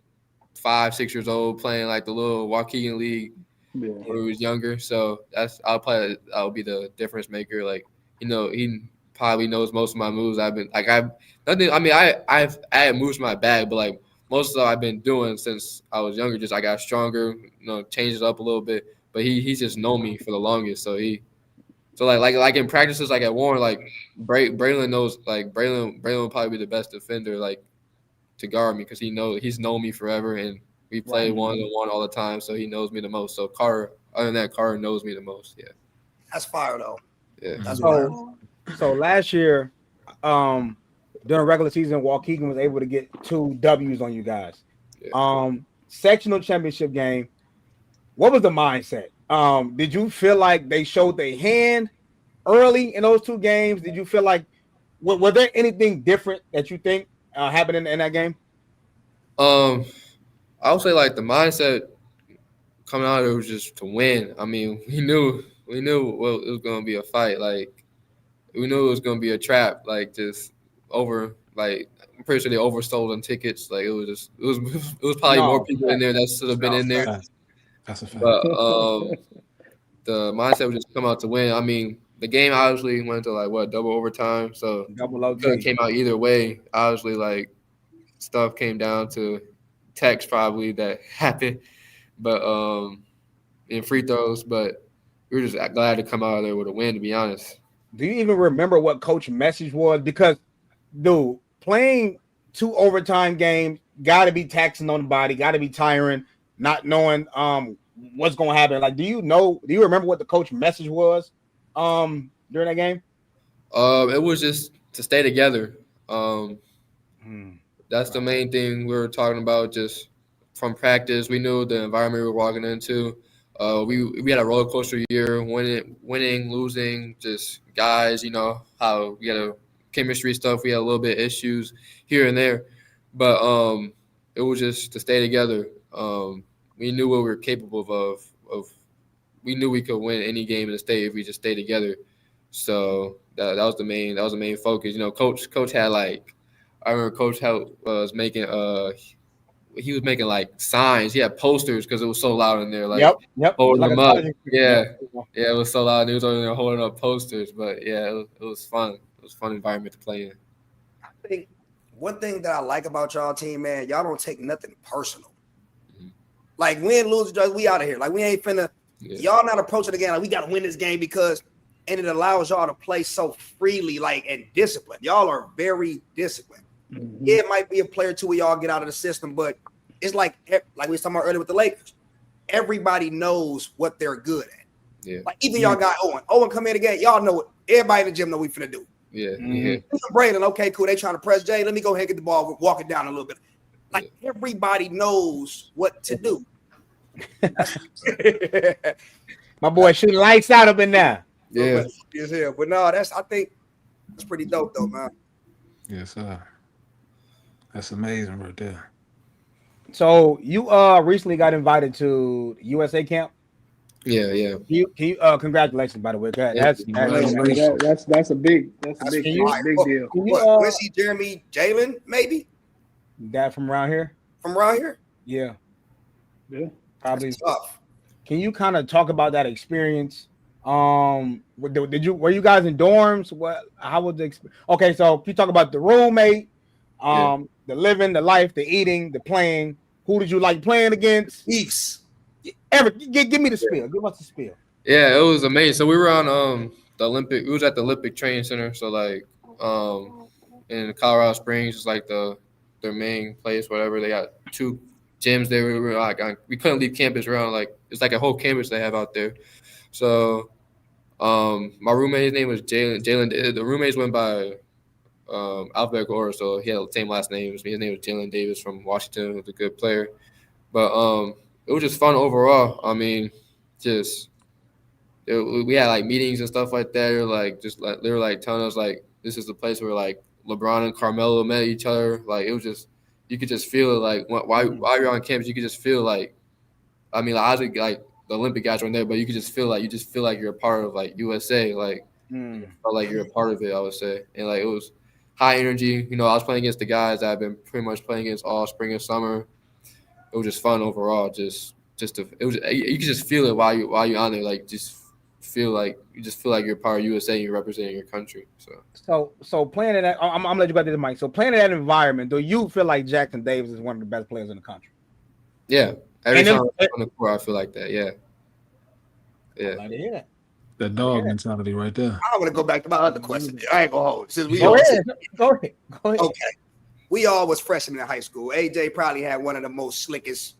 5-6 years old, playing like the little Waukegan League when we was younger. So I'll be the difference maker. Like, you know, he probably knows most of my moves. I've added moves to my bag, but like most of I've been doing since I was younger. Just I got stronger, you know, changed it up a little bit. But he's just known me for the longest. So like in practices, like at Warren, like Braylon knows, like Braylon will probably be the best defender, like to guard me because he's known me forever and we play one-on-one all the time, so he knows me the most. So Carter, other than that, Carter knows me the most. Yeah, that's fire though. Yeah, that's fire. So last year, during regular season, Waukegan was able to get 2 W's on you guys. Yeah. Sectional championship game. What was the mindset? Did you feel like they showed their hand early in those 2 games? Did you feel like was there anything different that you think happened in that game? I would say like the mindset coming out of it was just to win. I mean, we knew it was gonna be a fight. Like we knew it was gonna be a trap. Like just over. Like I'm pretty sure they oversold on tickets. Like it was probably more people in there that should have been in there. That's a fact. But the mindset was just come out to win. I mean, the game obviously went to like double overtime, so it came out either way. Obviously, like stuff came down to text probably that happened, but in free throws. But we were just glad to come out of there with a win. To be honest. Do you even remember what coach message was? Because, dude, playing 2 overtime games got to be taxing on the body, got to be tiring, not knowing what's going to happen. Like, do you remember what the coach message was during that game? It was just to stay together. That's the main thing we were talking about. Just from practice, we knew the environment we were walking into. We had a roller coaster year, winning, losing, just guys, how we had a chemistry stuff. We had a little bit of issues here and there, but it was just to stay together. We knew what we were capable of. We knew we could win any game in the state if we just stayed together. So that was the main focus. Coach had I remember Coach was making he was making signs. He had posters because it was so loud in there. Yep. Holding them up. Yeah, Yeah. it was so loud. He was over there holding up posters. But yeah, it was fun. It was a fun environment to play in. I think one thing that I like about y'all team, man, y'all don't take nothing personal. Mm-hmm. Like win, lose, we out of here. Like we ain't finna. Yeah. Y'all not approaching the game like we got to win this game because, and it allows y'all to play so freely, and disciplined. Y'all are very disciplined. Mm-hmm. Yeah, it might be a player or two where y'all get out of the system, but it's like we were talking about earlier with the Lakers. Everybody knows what they're good at. Yeah. Even y'all got Owen. Owen come in again. Y'all know what everybody in the gym know we finna do. Yeah. Mm-hmm. Braylon, okay, cool. They trying to press Jay. Let me go ahead and get the ball, walk it down a little bit. Everybody knows what to do. My boy shooting lights out up in there. Yeah. But no, I think that's pretty dope though, man. Yes, sir. That's amazing right there. So you recently got invited to USA camp. Yeah. Can you congratulations, by the way. That's a big deal. When see Jeremy Jalen, maybe? That from around here? Yeah. Probably tough. Can you kind of talk about that experience? Were you guys in dorms? How was the okay? So you talk about the roommate, the living, the life, the eating, the playing. Who did you like playing against? Chiefs. Give me the spiel. Give us the spiel. Yeah, it was amazing. So we were on the Olympic. We was at the Olympic Training Center. So in Colorado Springs, it's their main place. Whatever, they got 2 gyms there. We couldn't leave campus around. It's like a whole campus they have out there. So my roommate, his name was Jalen. The roommates went by alphabetical order, so he had the same last name as me. His name was Jaxson Davis from Washington. He was a good player. But it was just fun overall. I mean, we had meetings and stuff like that. They were telling us this is the place where LeBron and Carmelo met each other. It was just, you could just feel it. While you're on campus, you could just feel I was the Olympic guys weren't there, but you could just feel you're a part of USA. Felt like you're a part of it, I would say. And it was high energy. I was playing against the guys that I've been pretty much playing against all spring and summer. It was just fun overall. You could just feel it while you're on there. You just feel like you're a part of USA and you're representing your country. So playing in that, I'm gonna let you go to the mic. So playing in that environment, do you feel like Jaxson Davis is one of the best players in the country? Yeah. Every time I'm on the court, I feel like that. Yeah. Yeah. That dog mentality right there. I want to go back to my other question. I ain't gonna hold. Go ahead. Okay. We all was freshmen in high school. AJ probably had one of the most slickest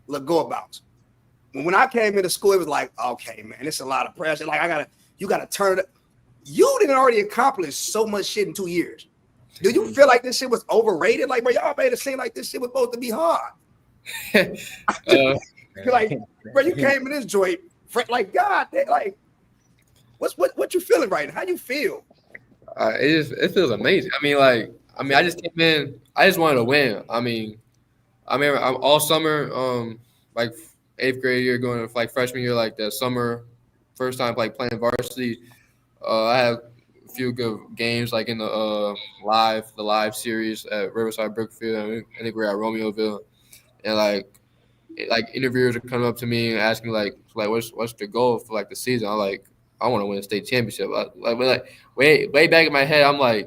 go-abouts. When I came into school, it was okay, man, it's a lot of pressure. You gotta turn it up. You didn't already accomplish so much shit in 2 years. Do you feel like this shit was overrated? Bro, y'all made it seem like this shit was supposed to be hard. Bro, you came in this joint, God, what you feeling right now? How you feel? It feels amazing. I just came in. I just wanted to win. I'm all summer, 8th grade year, going to freshman year, that summer, first time playing varsity. I had a few good games in the live series at Riverside Brookfield. I think we're at Romeoville, and interviewers are coming up to me and asking what's the goal for the season. I'm I want to win a state championship. Way back in my head, I'm I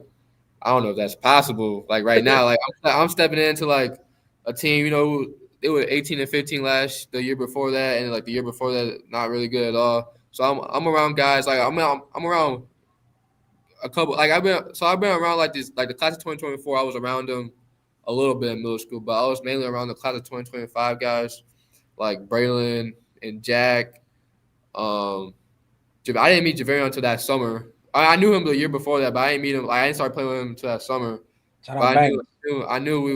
don't know if that's possible. Right now, I'm stepping into a team. They were 18-15 the year before that, and the year before that, not really good at all. So I'm around guys. I'm around a couple. I've been around this. The class of 2024, I was around them a little bit in middle school, but I was mainly around the class of 2025 guys, Braylon and Jack. I didn't meet Davion until that summer. I knew him the year before that, but I didn't meet him. I didn't start playing with him until that summer. But I knew we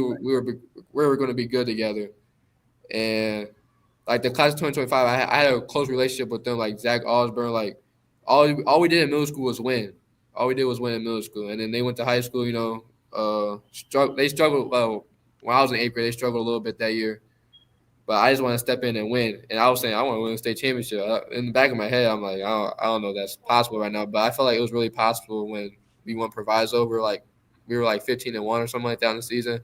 were going to be good together. And like the class of 2025, I had a close relationship with them, like Zach Osborne. Like all we did in middle school was win. All we did was win in middle school, and then they went to high school. They struggled. Well, when I was in 8th grade, they struggled a little bit that year. But I just want to step in and win. And I was saying I want to win a state championship. In the back of my head, I'm like, I don't know if that's possible right now. But I felt like it was really possible when we won Proviso. We were like 15-1 or something like that in the season.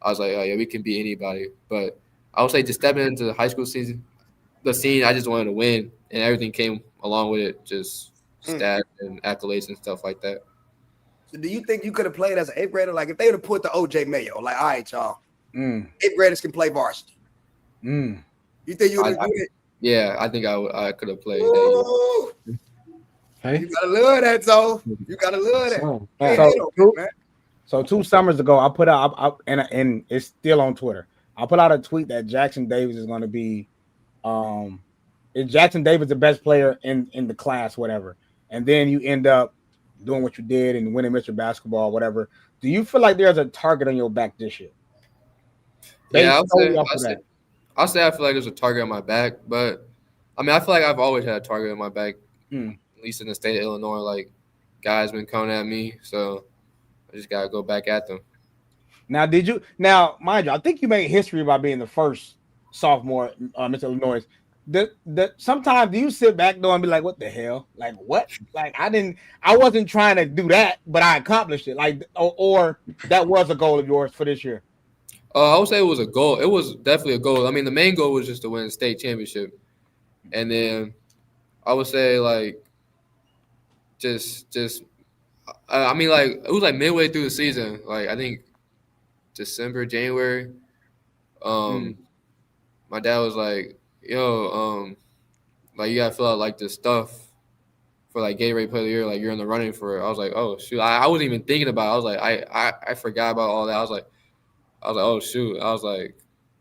I was like, oh yeah, we can beat anybody. But I would say just stepping into the high school season, the scene, I just wanted to win, and everything came along with it, just stats and accolades and stuff like that. So do you think you could have played as an 8th grader? Like if they would have put the OJ Mayo, like, all right, y'all, 8th graders can play varsity. You think you would have done it? Yeah, I think I could have played. Hey, you gotta love that, Zoe. You gotta love that. So 2 summers ago, I put out, and it's still on Twitter. I put out a tweet that Jaxson Davis is going to be, is Jaxson Davis the best player in the class, whatever. And then you end up doing what you did and winning Mr. Basketball, whatever. Do you feel like there's a target on your back this year? Yeah, I'll say I feel like there's a target on my back, but I mean, I feel like I've always had a target on my back, at least in the state of Illinois. Like, guys been coming at me, so I just got to go back at them. Now, mind you, I think you made history by being the first sophomore, Mr. Illinois. Sometimes do you sit back though and be like, what the hell? Like, what? Like, I wasn't trying to do that, but I accomplished it. Like, or that was a goal of yours for this year. I would say it was a goal. It was definitely a goal. I mean, the main goal was just to win the state championship. And then I would say, like, I mean, like, it was like midway through the season. Like, I think December, January. My dad was like, yo, like, you got to fill out, like, this stuff for, like, Gatorade Player of the Year. Like, you're in the running for it. I was like, oh, shoot. I wasn't even thinking about it. I was like, I forgot about all that. I was like, oh, shoot. I was like,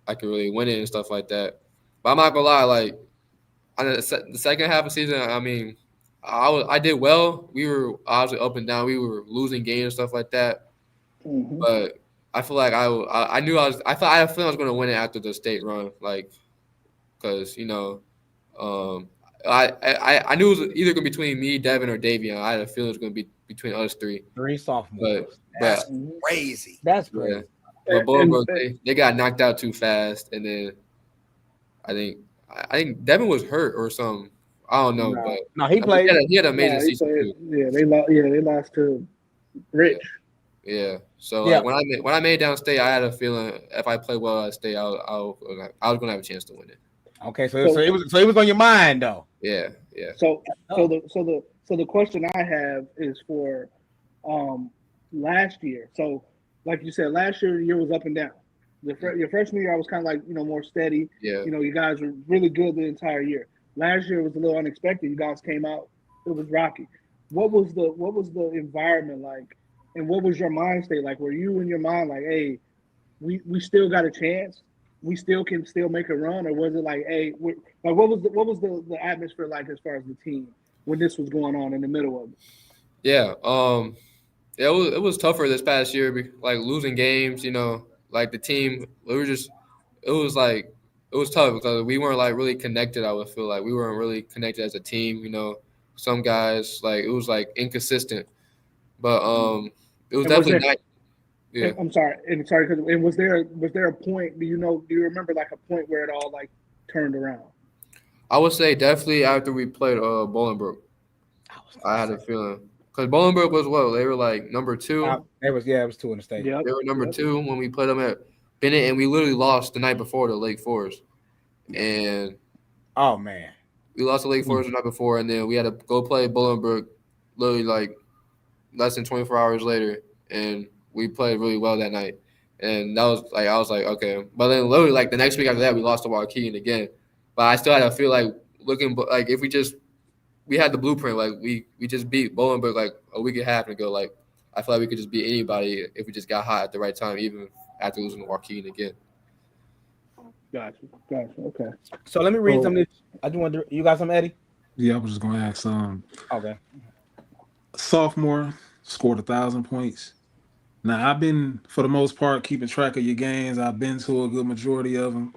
I could really win it and stuff like that. But I'm not going to lie, like, the second half of the season, I mean, I did well. We were obviously up and down. We were losing games and stuff like that. But I feel like I knew I was going to win it after the state run, like, because, you know, I knew it was either going to be between me, Devin, or Davion. I had a feeling it was going to be between us three. 3 sophomores. That's crazy. That's crazy. Yeah. But they got knocked out too fast, and then I think Devin was hurt or something. I don't know, but he played. He had an amazing season too. Yeah, they lost to Rich. Yeah. So like, when I made it down state, I had a feeling if I played well at state, I was gonna have a chance to win it. Okay, so it was on your mind though. Yeah. So the question I have is for last year. So like you said, last year the year was up and down. Your freshman year I was kind of like, you know, more steady. Yeah. You know, you guys were really good the entire year. Last year was a little unexpected. You guys came out, it was rocky. What was the environment like, and what was your mind state like? Were you in your mind like, hey, we still got a chance, we still can make a run, or was it like, hey, like what was the atmosphere like as far as the team when this was going on in the middle of it? Yeah, it was tougher this past year, like losing games, you know, like the team, it was tough because we weren't like really connected. I would feel like we weren't really connected as a team. You know, some guys like it was like inconsistent, but it was definitely not. Yeah, I'm sorry, because was there a point? Do you remember like a point where it all like turned around? I would say definitely after we played Bolingbrook. I had a feeling because Bolingbrook was they were like number 2. It was 2 in the state. Yep. They were number 2 when we played them at Bennett, and we literally lost the night before to Lake Forest. And oh man, we lost to Lake Forest the night before, and then we had to go play Bolingbrook literally like less than 24 hours later, and we played really well that night. And that was like I was like, okay. But then literally like the next week after that, we lost to Waukegan again. But I still had to feel like looking like if we had the blueprint, like we just beat Bolingbrook like a week and a half ago. Like I feel like we could just beat anybody if we just got hot at the right time, even after losing to Waukegan again. Gotcha. Okay. So let me read some of this. I just wonder, you got some, Eddie? Yeah, I was just going to ask. Okay. Sophomore scored 1,000 points. Now I've been, for the most part, keeping track of your games. I've been to a good majority of them.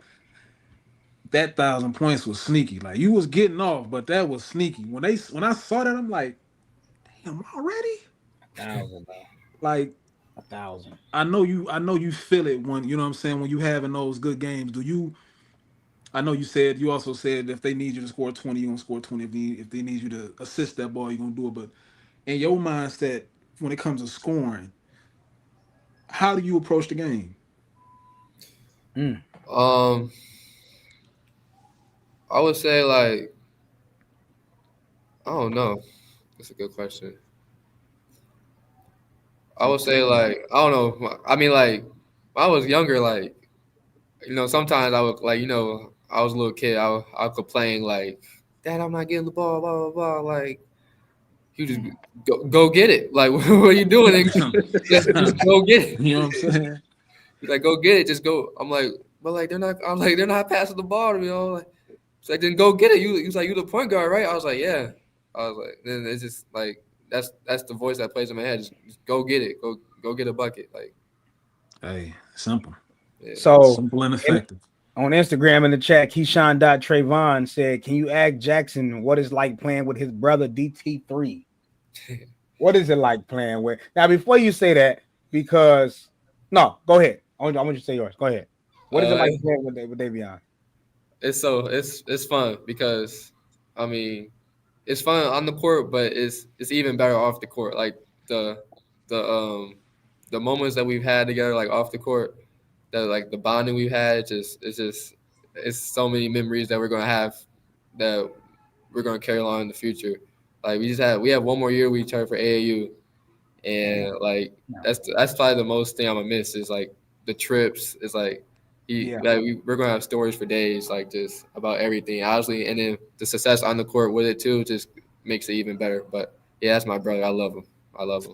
that 1,000 points was sneaky. Like you was getting off, but that was sneaky. When I saw that, I'm like, damn, already? 1,000, bro. Like 1,000. I know you feel it when you know what I'm saying when you having those good games. Do you? I know you also said if they need you to score 20, you're gonna score 20. If they need you to assist that ball, you're gonna do it. But in your mindset, when it comes to scoring, how do you approach the game? I would say like I don't know. That's a good question. I would say like I don't know. I mean like when I was younger, like sometimes I would like I was a little kid. I would complain like, Dad, I'm not getting the ball, blah blah blah. Like you just go get it. Like what are you doing? Just go get it. You know what I'm saying? He's like, go get it. Just go. I'm like, but like they're not. I'm like they're not passing the ball to me. Like, it's like then go get it. You was like you the point guard, right? I was like, yeah. I was like, then it's just like that's the voice that plays in my head. Just go get it. Go get a bucket. Like, hey, simple. Yeah. So simple and effective. On Instagram in the chat, Keyshawn.Trayvon said, "Can you ask Jaxson what it's like playing with his brother DT3? What is it like playing with?" Now, before you say that, because no, go ahead. I want you to say yours. Go ahead. What is it like playing with Davion? It's fun because I mean it's fun on the court, but it's even better off the court. Like the moments that we've had together, like off the court, that like the bonding we've had, it's so many memories that we're gonna have that we're gonna carry along in the future. Like we have one more year with each other for AAU, and like that's probably the most thing I'm gonna miss is like the trips. It's like we're gonna have stories for days, like just about everything, honestly, and then the success on the court with it too just makes it even better. But yeah, that's my brother. I love him.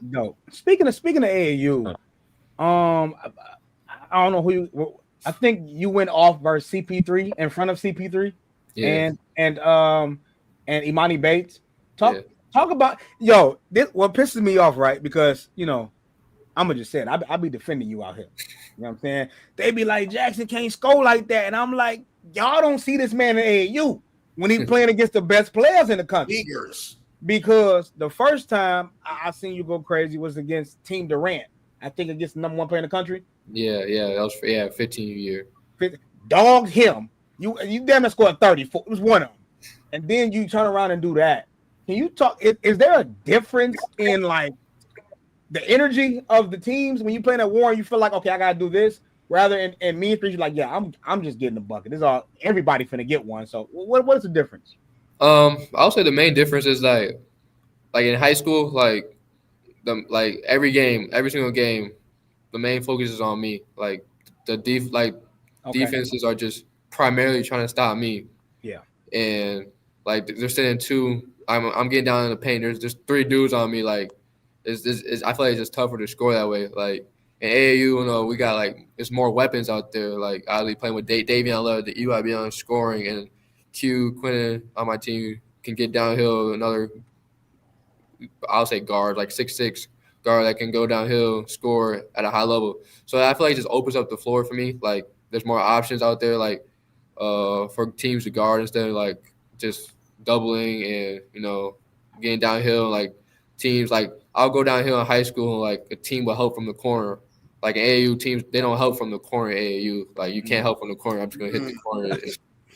No, speaking of AAU, I don't know who you. I think you went off versus CP3 in front of CP3, and Imani Bates. Talk about this. What pisses me off, right? Because I'm gonna just say it. I be defending you out here. You know what I'm saying? They be like, Jaxson can't score like that, and I'm like, y'all don't see this man in AAU when he's playing against the best players in the country. Because the first time I seen you go crazy was against Team Durant. I think against the number one player in the country. Yeah, that was 15 year. Dogged him. You damn near scored 34. It was one of them. And then you turn around and do that. Can you talk? Is there a difference in like the energy of the teams when you play at Warren? You feel like, okay, I gotta do this. Rather in me and three, you're like, yeah, I'm just getting the bucket. This is all everybody finna get one. So what is the difference? I'll say the main difference is like in high school, like every single game, the main focus is on me. Like defenses are just primarily trying to stop me. Yeah. And like they're sending two. I'm getting down in the paint. There's three dudes on me. Like I feel like it's just tougher to score that way. Like in AAU, we got like it's more weapons out there. Like I playing with Davion love the EYB scoring, and Quinn on my team can get downhill. Another, I'll say guard, like 6'6" guard that can go downhill, score at a high level. So I feel like it just opens up the floor for me. Like there's more options out there, like for teams to guard instead of like just doubling and getting downhill. Like teams, like I'll go downhill in high school and like a team will help from the corner. Like in AAU teams, they don't help from the corner. AAU, like you can't help from the corner. I'm just gonna hit the corner.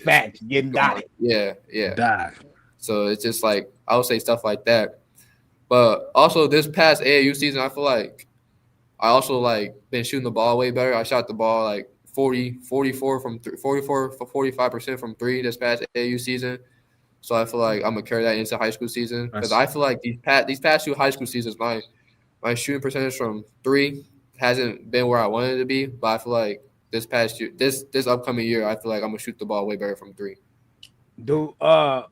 Fact, getting dotted. Yeah. Dive. So it's just like I would say stuff like that. But also this past AAU season, I feel like I also like been shooting the ball way better. I shot the ball like 45% from three this past AAU season. So I feel like I'm gonna carry that into high school season because I feel like these past two high school seasons, my shooting percentage from three hasn't been where I wanted it to be. But I feel like this past year, this upcoming year, I feel like I'm gonna shoot the ball way better from three. Dude, shout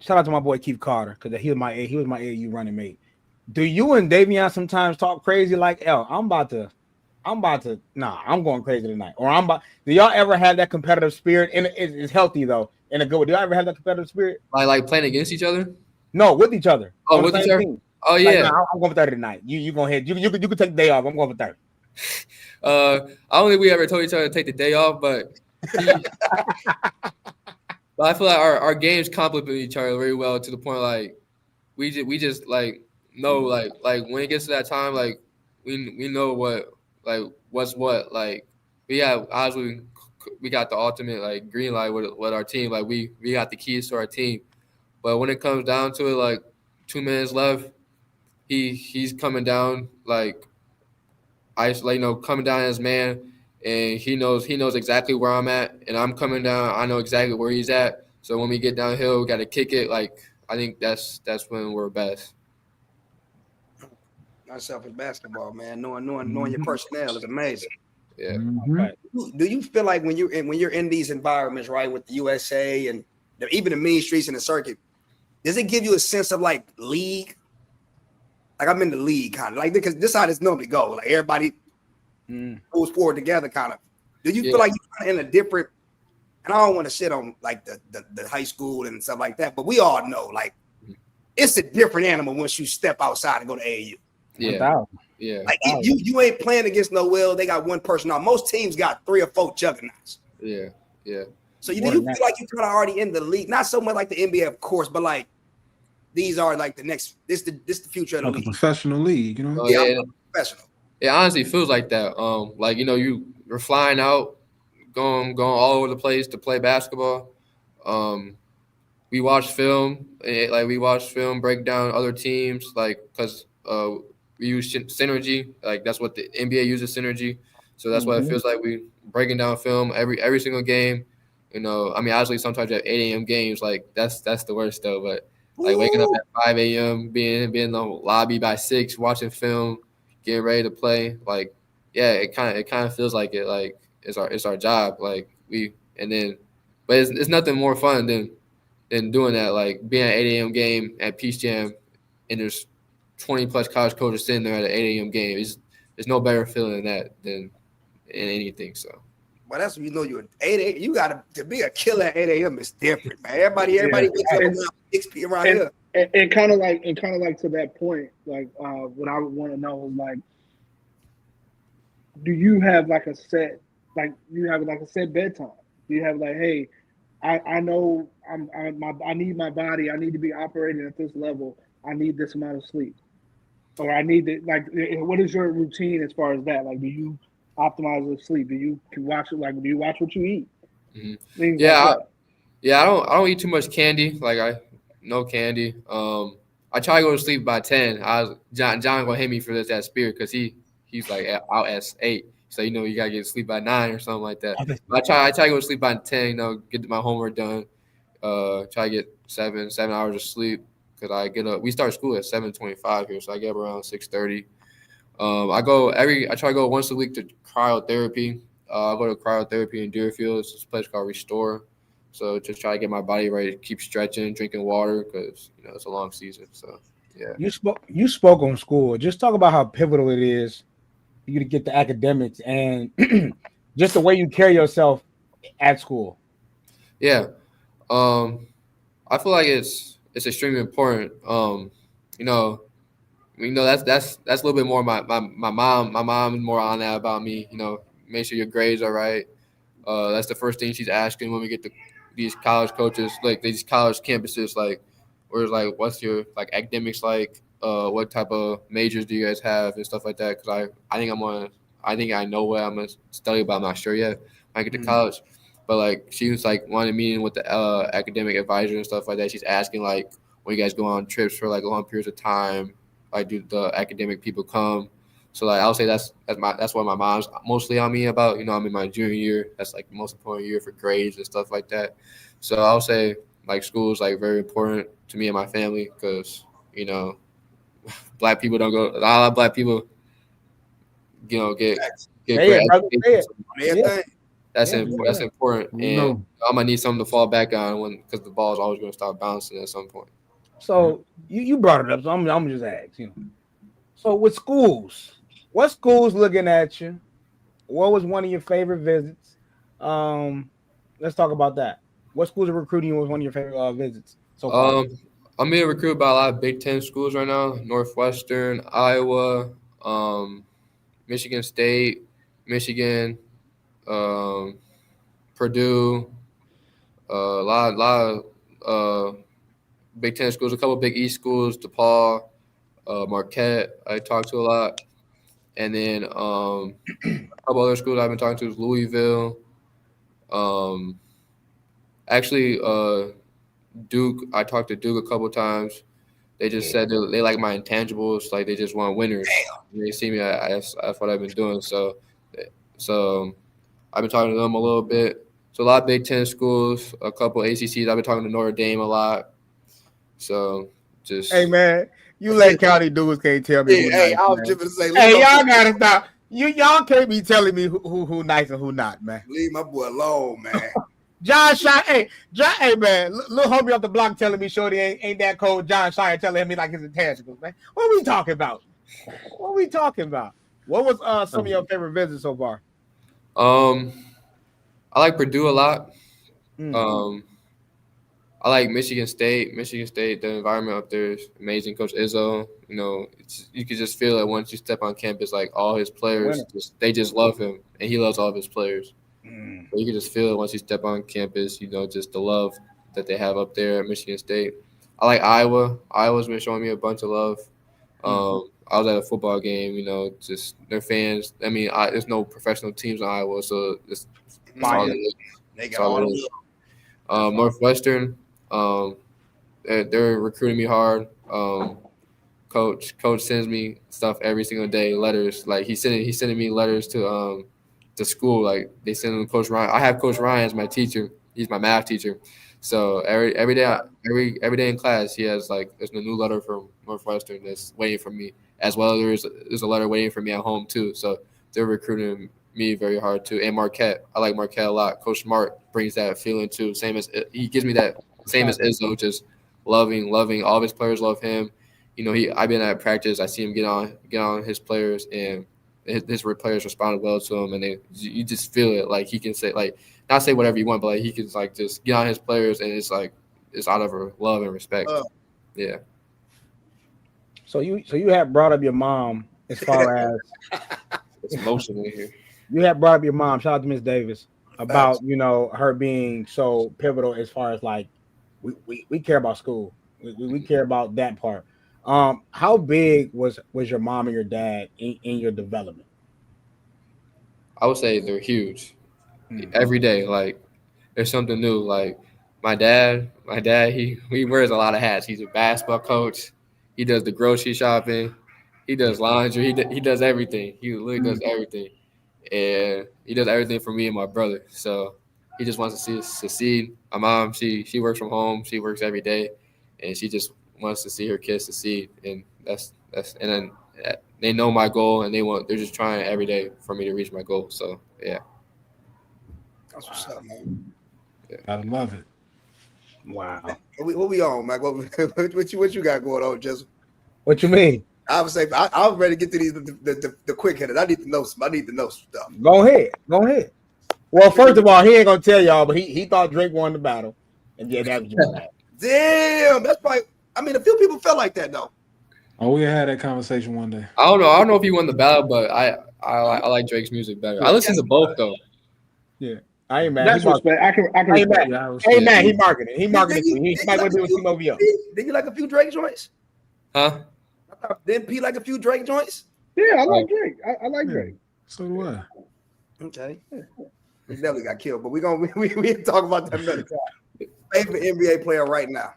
out to my boy Keith Carter because he was my AAU running mate. Do you and Davion sometimes talk crazy like, I'm going crazy tonight, or do y'all ever have that competitive spirit? And it's healthy though, in a good way. Do y'all ever have that competitive spirit? Like playing against each other? No, with each other. Oh, with each other. Team. Oh yeah. Like, I'm going for 30 tonight. You go ahead. You can take the day off. I'm going for 30. I don't think we ever told each other to take the day off, but But I feel like our games complement each other very well to the point like we just like know like when it gets to that time like we know what's what like we have obviously we got the ultimate like green light with our team like we got the keys to our team, but when it comes down to it like 2 minutes left he's coming down like coming down as man, and he knows exactly where I'm at, and I'm coming down. I know exactly where he's at. So when we get downhill, we got to kick it. Like I think that's when we're best. Myself in basketball, man. Knowing your personnel is amazing. Yeah. Do you feel like when you're in these environments, right, with the USA and even the mean streets and the circuit, does it give you a sense of like league? Like I'm in the league kind of like because this is how this normally go. Like everybody goes forward together kind of. Do you feel like you're kind of in a different, and I don't want to shit on like the high school and stuff like that, but we all know like it's a different animal once you step outside and go to AAU. Yeah. Yeah. Like you ain't playing against no will. They got one person on. Most teams got 3 or 4 juggernauts. Yeah. Yeah. So you feel like you're kind of already in the league, not so much like the NBA, of course, but like these are like the next. This the future of the like league. A professional league, you know. Professional. It honestly feels like that. Like you're flying out, going all over the place to play basketball. We watch film, break down other teams, like because we use synergy. Like that's what the NBA uses synergy. So that's why it feels like we breaking down film every single game. I mean, obviously sometimes you have 8 a.m. games. Like that's the worst though. But like waking up at 5 a.m., being in the lobby by 6, watching film, getting ready to play. Like, yeah, it kind of feels like it. Like it's our job. Like but it's nothing more fun than doing that. Like being at 8 a.m. game at Peace Jam, and there's 20 plus college coaches sitting there at an 8 a.m. game. There's no better feeling than that than in anything. So. Well, that's when you know you're 8 a.m. You got to be a killer at 8 a.m. is different, man. Everybody wakes up around 6 p.m. around here. And kind of like to that point, like what I would want to know is like, do you have like a set bedtime? Do you have like, hey, I know I need my body. I need to be operating at this level. I need this amount of sleep, or I need to like. What is your routine as far as that? Like, do you optimize your sleep? Do you watch it? Like, do you watch what you eat? Mm-hmm. Yeah, I don't eat too much candy. Like no candy. I try to go to sleep by 10. John gonna hate me for this at Spirit because he's like out at 8. So you gotta get to sleep by 9 or something like that. But I try to go to sleep by 10. Get my homework done. Try to get 7 hours of sleep because I get up. We start school at 7:25 here, so I get up around 6:30. I try to go once a week to cryotherapy. I go to cryotherapy in Deerfield. It's this place called Restore. So just try to get my body ready to keep stretching, drinking water because it's a long season. So yeah. You spoke on school. Just talk about how pivotal it is for you to get the academics and just the way you carry yourself at school. Yeah. I feel like it's extremely important. That's a little bit more my mom. My mom is more on that about me. Make sure your grades are right. That's the first thing she's asking when we get to these college coaches, like these college campuses, like where's like what's your like academics like? What type of majors do you guys have and stuff like that? Because I think I know what I'm gonna study, but I'm not sure yet when I get to college. But like she was like wanting a meeting with the academic advisor and stuff like that. She's asking like when you guys go on trips for like long periods of time, like do the academic people come? So like I'll say that's what my mom's mostly on me about. I'm in my junior year. That's like the most important year for grades and stuff like that. So I'll say like school is like very important to me and my family because black people don't go. A lot of black people, get great education. That's important, and I'm gonna need something to fall back on because the ball is always gonna start bouncing at some point. So you brought it up, so I'm gonna just ask. So with schools. What school's looking at you? What was one of your favorite visits? Let's talk about that. What schools are recruiting you was one of your favorite visits? So I'm being recruited by a lot of Big Ten schools right now: Northwestern, Iowa, Michigan State, Michigan, Purdue, a lot of Big Ten schools, a couple of Big East schools, DePaul, Marquette. I talked to a lot, and then a couple other schools I've been talking to is Louisville. Actually, Duke. I talked to Duke a couple times. They just said they like my intangibles, like they just want winners. They see me. That's what I've been doing. So I've been talking to them a little bit. So a lot of Big Ten schools, a couple ACCs. I've been talking to Notre Dame a lot. So just Hey man, you Lake County dudes can't tell me. Who Hey, nice, I was man. just gonna say, Hey, y'all gotta stop. Y'all can't be telling me who nice and who not, man. leave my boy alone, man. John Shire, hey man, little homie off the block telling me Shorty ain't that cold. John Shire telling me like his intangibles, man. What are we talking about? What was some of your favorite visits so far? I like Purdue a lot. I like Michigan State. The environment up there is amazing. Coach Izzo, you could just feel it once you step on campus. Like all his players, they just love him, and he loves all of his players. So you can just feel it once you step on campus. Just the love that they have up there at Michigan State. I like Iowa. Iowa's been showing me a bunch of love. I was at a football game. Just their fans. I mean, there's no professional teams in Iowa, so it's all it is. They got all the Northwestern. They're recruiting me hard. Coach sends me stuff every single day, letters. Like he's sending me letters to school. Like they send them to Coach Ryan. I have Coach Ryan as my teacher. He's my math teacher. So every day in class, he has there's a new letter from Northwestern that's waiting for me, as well as there's a letter waiting for me at home too. So they're recruiting me very hard too. And Marquette, I like Marquette a lot. Coach Smart brings that feeling too. He gives me that same as Izzo, just loving. All of his players love him. I've been at practice. I see him get on his players, and his players responded well to him, and you just feel it. Like he can say not say whatever you want, but he can just get on his players, and it's out of love and respect. Yeah. So you have brought up your mom as far as it's emotional here. You have brought up your mom. Shout out to Miss Davis about her being so pivotal as far as we care about school. We care about that part. How big was your mom and your dad in your development? I would say they're huge. Every day, there's something new. Like my dad, he wears a lot of hats. He's a basketball coach. He does the grocery shopping. He does laundry. He does everything. He literally does everything. And he does everything for me and my brother. So he just wants to see us succeed. My mom, she works from home. She works every day, and she just wants to see her kids succeed. And that's and then they know my goal, and they're just trying every day for me to reach my goal. So yeah. That's what's up, man. Yeah. I love it. Wow. What we on, Mike? What you got going on, Jesse? What you mean? I would say I'm ready to get to these the quick hitters. I need to know some stuff. Go ahead. Well, first of all, he ain't gonna tell y'all, but he thought Drake won the battle, and yeah, that was just that. Damn, that's probably. I mean, a few people felt like that though. Oh, we had that conversation one day. I don't know if he won the battle, but I like Drake's music better. I listen to both though. Yeah. I ain't mad. That's respect. I can Hey respect. man, hey man, he marketing. He marketing. He might want to do with T-Mobile. Did you like a few Drake joints? Huh? I thought didn't P like a few Drake joints? Yeah, I like Drake. I like Drake. So do I. Okay. He definitely got killed, but we talk about that another time. Favorite NBA player right now?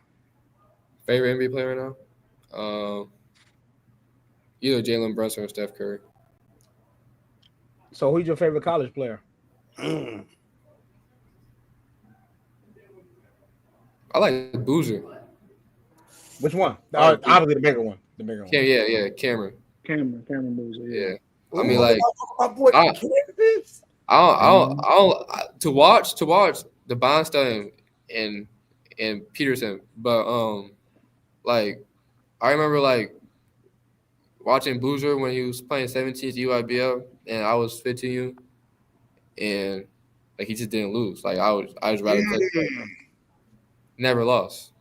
Favorite NBA player right now? Either Jalen Brunson or Steph Curry. So who's your favorite college player? I like Boozer. Which one? Obviously the bigger one. The bigger one. Yeah, Cameron. Cameron Boozer. Yeah. Ooh, I mean, like, my boy, I to watch the Bonstein and Peterson, but like I remember like watching Boozer when he was playing 17th UIBL and I was 15U, and like he just didn't lose. Like I was rather play. Never lost.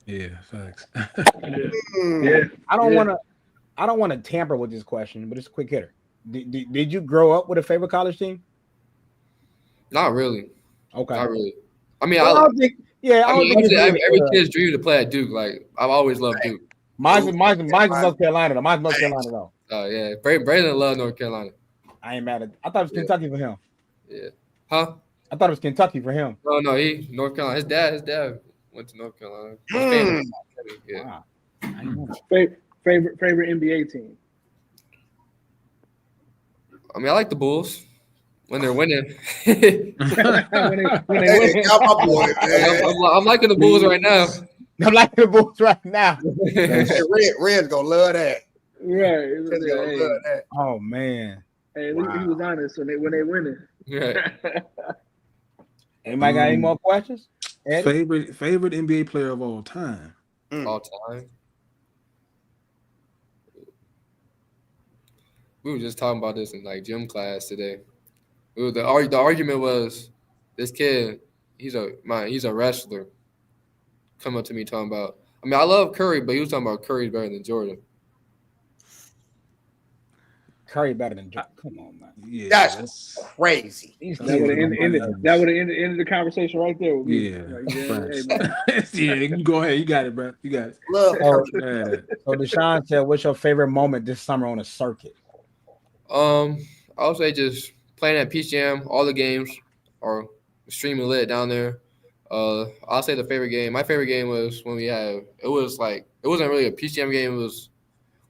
Yeah, facts. Yeah. I don't want to tamper with this question, but it's a quick hitter. Did you grow up with a favorite college team? Not really. Okay. Not really. I mean, Well, I don't think. Yeah, I I don't mean, think honestly, it's every kid's dream to play at Duke. Like I've always loved Duke. mine's North Carolina though. Mine's North Carolina though. Oh yeah, Braylon loved North Carolina. I ain't mad at. I thought it was Kentucky for him. Yeah. Huh? I thought it was Kentucky for him. No, he North Carolina. His dad went to North Carolina. Yeah. Wow. I ain't know that. Favorite NBA team. I mean, I like the Bulls when they're winning. when they win. Y'all my boy, man. I'm liking the Bulls right now. I'm liking the Bulls right now. Red's gonna love that. Right. Red's gonna love that. Oh man. Hey, he was honest when they winning. Right. Anybody got any more questions? Eddie? Favorite NBA player of all time. All time. We were just talking about this in like gym class today. The argument was this kid. He's a wrestler. Come up to me talking about. I mean, I love Curry, but he was talking about Curry's better than Jordan. Curry better than Jordan. Come on, man. Yeah, That's crazy. That would have ended the conversation right there with me. Yeah. Like, hey, man. Yeah, you go ahead. You got it, bro. You got it. Love Yeah. So Deshaun said, "What's your favorite moment this summer on a circuit?" I would say just playing at Peach Jam. All the games are extremely lit down there. I'll say my favorite game was when it wasn't really a Peach Jam game.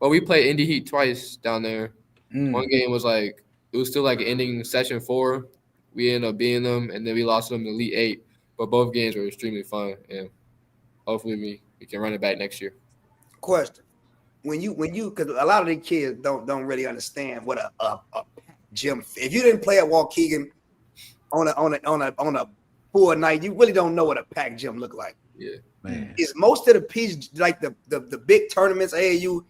We played Indy Heat twice down there. One game was it was still like ending session 4. We ended up beating them, and then we lost them in the Elite 8. But both games were extremely fun, and hopefully we can run it back next year. Question: When you, because a lot of the kids don't really understand what a gym. If you didn't play at Waukegan on a full night, you really don't know what a packed gym look like. Yeah, Man. Is most of the piece like the big tournaments AAU?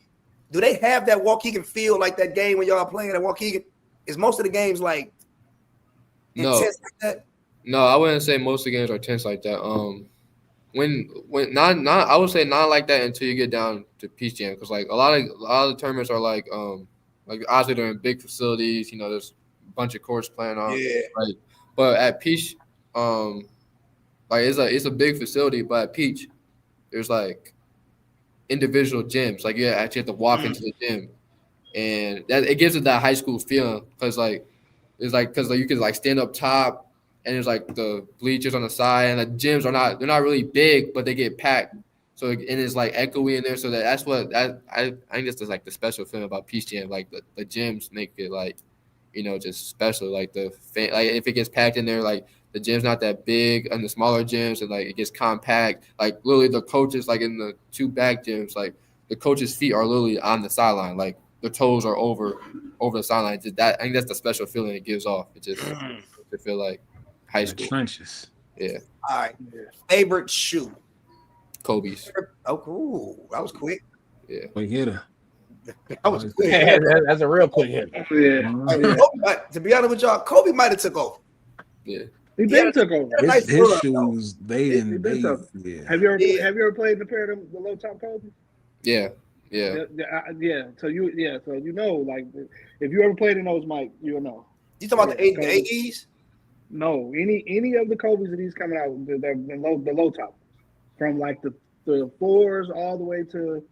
Do they have that Waukegan feel like that game when y'all playing at Waukegan? Is most of the games like intense like that? No, I wouldn't say most of the games are tense like that. When not I would say not like that until you get down to Peach Jam, because like a lot of the tournaments are like obviously they're in big facilities. There's a bunch of courts playing on. Yeah. Like, but at Peach, it's a big facility, but at Peach, there's like individual gyms. Like you actually have to walk into the gym, and that it gives it that high school feeling because you can like stand up top, and there's like the bleachers on the side, and the gyms they're not really big, but they get packed. So and it's like echoey in there. So that's what I think that's like the special feeling about Peach Jam. Like the gyms make it like just special. Like if it gets packed in there, like the gym's not that big, and the smaller gyms, and like it gets compact. Like literally, the coaches, like in the 2 back gyms, like the coaches' feet are literally on the sideline, like the toes are over the sideline. I think that's the special feeling it gives off. It just to feel like high school. Trenches. Yeah. All right. Favorite shoe? Kobe's. Oh, cool. That was quick. Yeah. Quick hitter. That was quick. That's a real quick hit. Yeah. To be honest with y'all, Kobe might have took over. Yeah. He been took over. His shoes, they didn't. Yeah. Have you ever played in a pair of the low top Kobe? Yeah. So you know, like if you ever played in those, Mike, you'll know. You talking about the AEs? No, any of the Kobe's that he's coming out with, the low top, from like the 4s all the way to,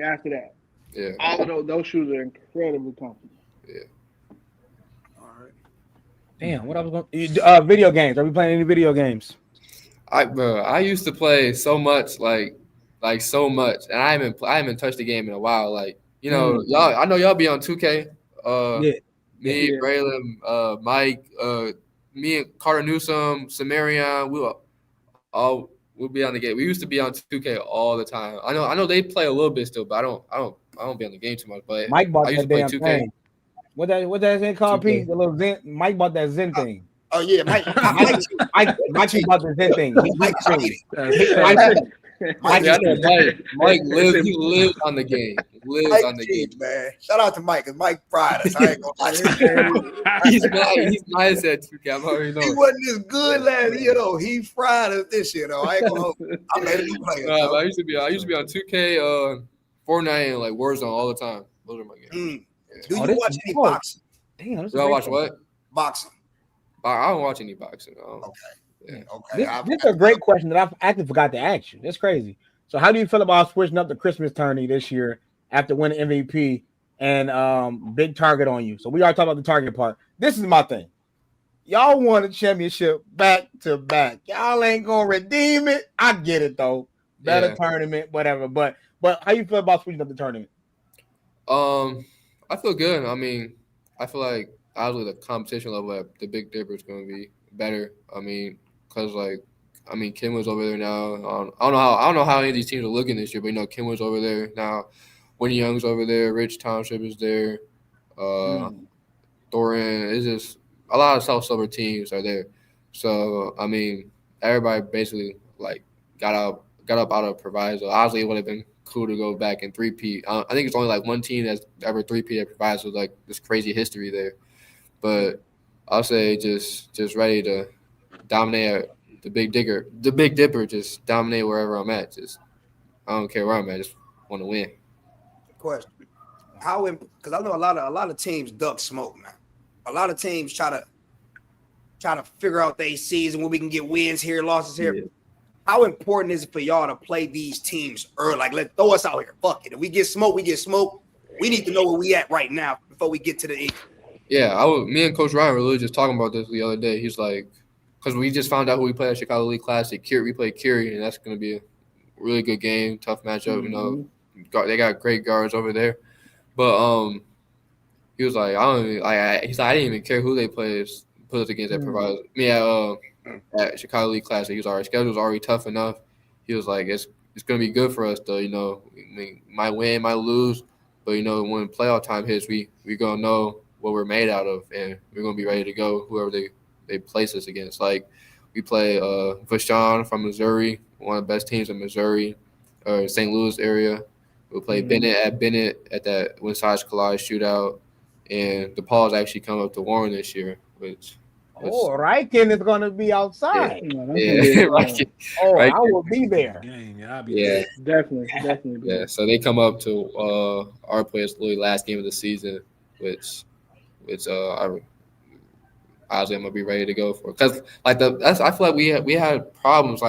after that. Yeah. All of those shoes are incredibly comfortable. Yeah. Damn, what I was going video games. Are we playing any video games? I used to play so much, like so much, and I haven't touched the game in a while. Like, y'all, I know y'all be on 2K. Me, Braylon, Mike, me and Carter Newsome, Samarion, we'll be on the game. We used to be on 2K all the time. I know they play a little bit still, but I don't be on the game too much. But Mike bought I used that to play damn 2K. thing. What that thing called, Pete? The little Zen. Mike bought that Zen thing. Oh yeah, Mike bought the Zen thing. Mike lives on the game. Man. Shout out to Mike, because Mike fried us. I ain't gonna lie. He's nice at 2K. I'm already know. He wasn't as good last year though. He fried us this year though. I ain't gonna. I made a new player. I used to be on 2K, Fortnite, and like Warzone all the time. Those are my games. Do you watch any boxing? Damn, do I watch what? Boxing. I don't watch any boxing. Okay. Okay. This is a great question that I actually forgot to ask you. That's crazy. So, how do you feel about switching up the Christmas tourney this year after winning MVP and big target on you? So, we are talking about the target part. This is my thing. Y'all won a championship back to back. Y'all ain't gonna redeem it. I get it though. Better tournament, whatever. But how you feel about switching up the tournament? I feel good. I mean, I feel like obviously the competition level at the Big Dipper is going to be better. I mean, because Kim was over there now. I don't know how any of these teams are looking this year, but Kim was over there now. Winnie Young's over there. Rich Township is there. Thorin is just a lot of South Silver teams are there. So I mean, everybody basically got up out of proviso. Obviously, it would have been cool to go back and three-peat. I think it's only one team that's ever three-peat at proviso, this crazy history there. But I'll say just ready to dominate the Big Dipper. Just dominate wherever I'm at. I don't care where I'm at. Just want to win. Question: because I know a lot of teams duck smoke, man. A lot of teams try to figure out their season when we can get wins here, losses here. Yeah. How important is it for y'all to play these teams early? Let's throw us out here. Fuck it. If we get smoked, we get smoked. We need to know where we at right now before we get to the end. Yeah, me and Coach Ryan were literally just talking about this the other day. He's like, because we just found out who we played at Chicago League Classic. We played Curie, and that's going to be a really good game, tough matchup. Mm-hmm. They got great guards over there. But he was like, I didn't even care who they put us against that provider. At Chicago League Classic, he was our schedule's already tough enough. He was like, it's gonna be good for us though. We might win, might lose, but when playoff time hits, we gonna know what we're made out of, and we're gonna be ready to go. Whoever they place us against, we play Vashon from Missouri, one of the best teams in Missouri, or St. Louis area. We'll play Bennett at that Winside College shootout, and DePaul's actually come up to Warren this year, which. Riken is going to be outside. Yeah. Riken. I will be there. I'll be there. Definitely. Yeah, so they come up to our place literally last game of the season, which obviously I'm gonna be ready to go for. Because I feel like we had problems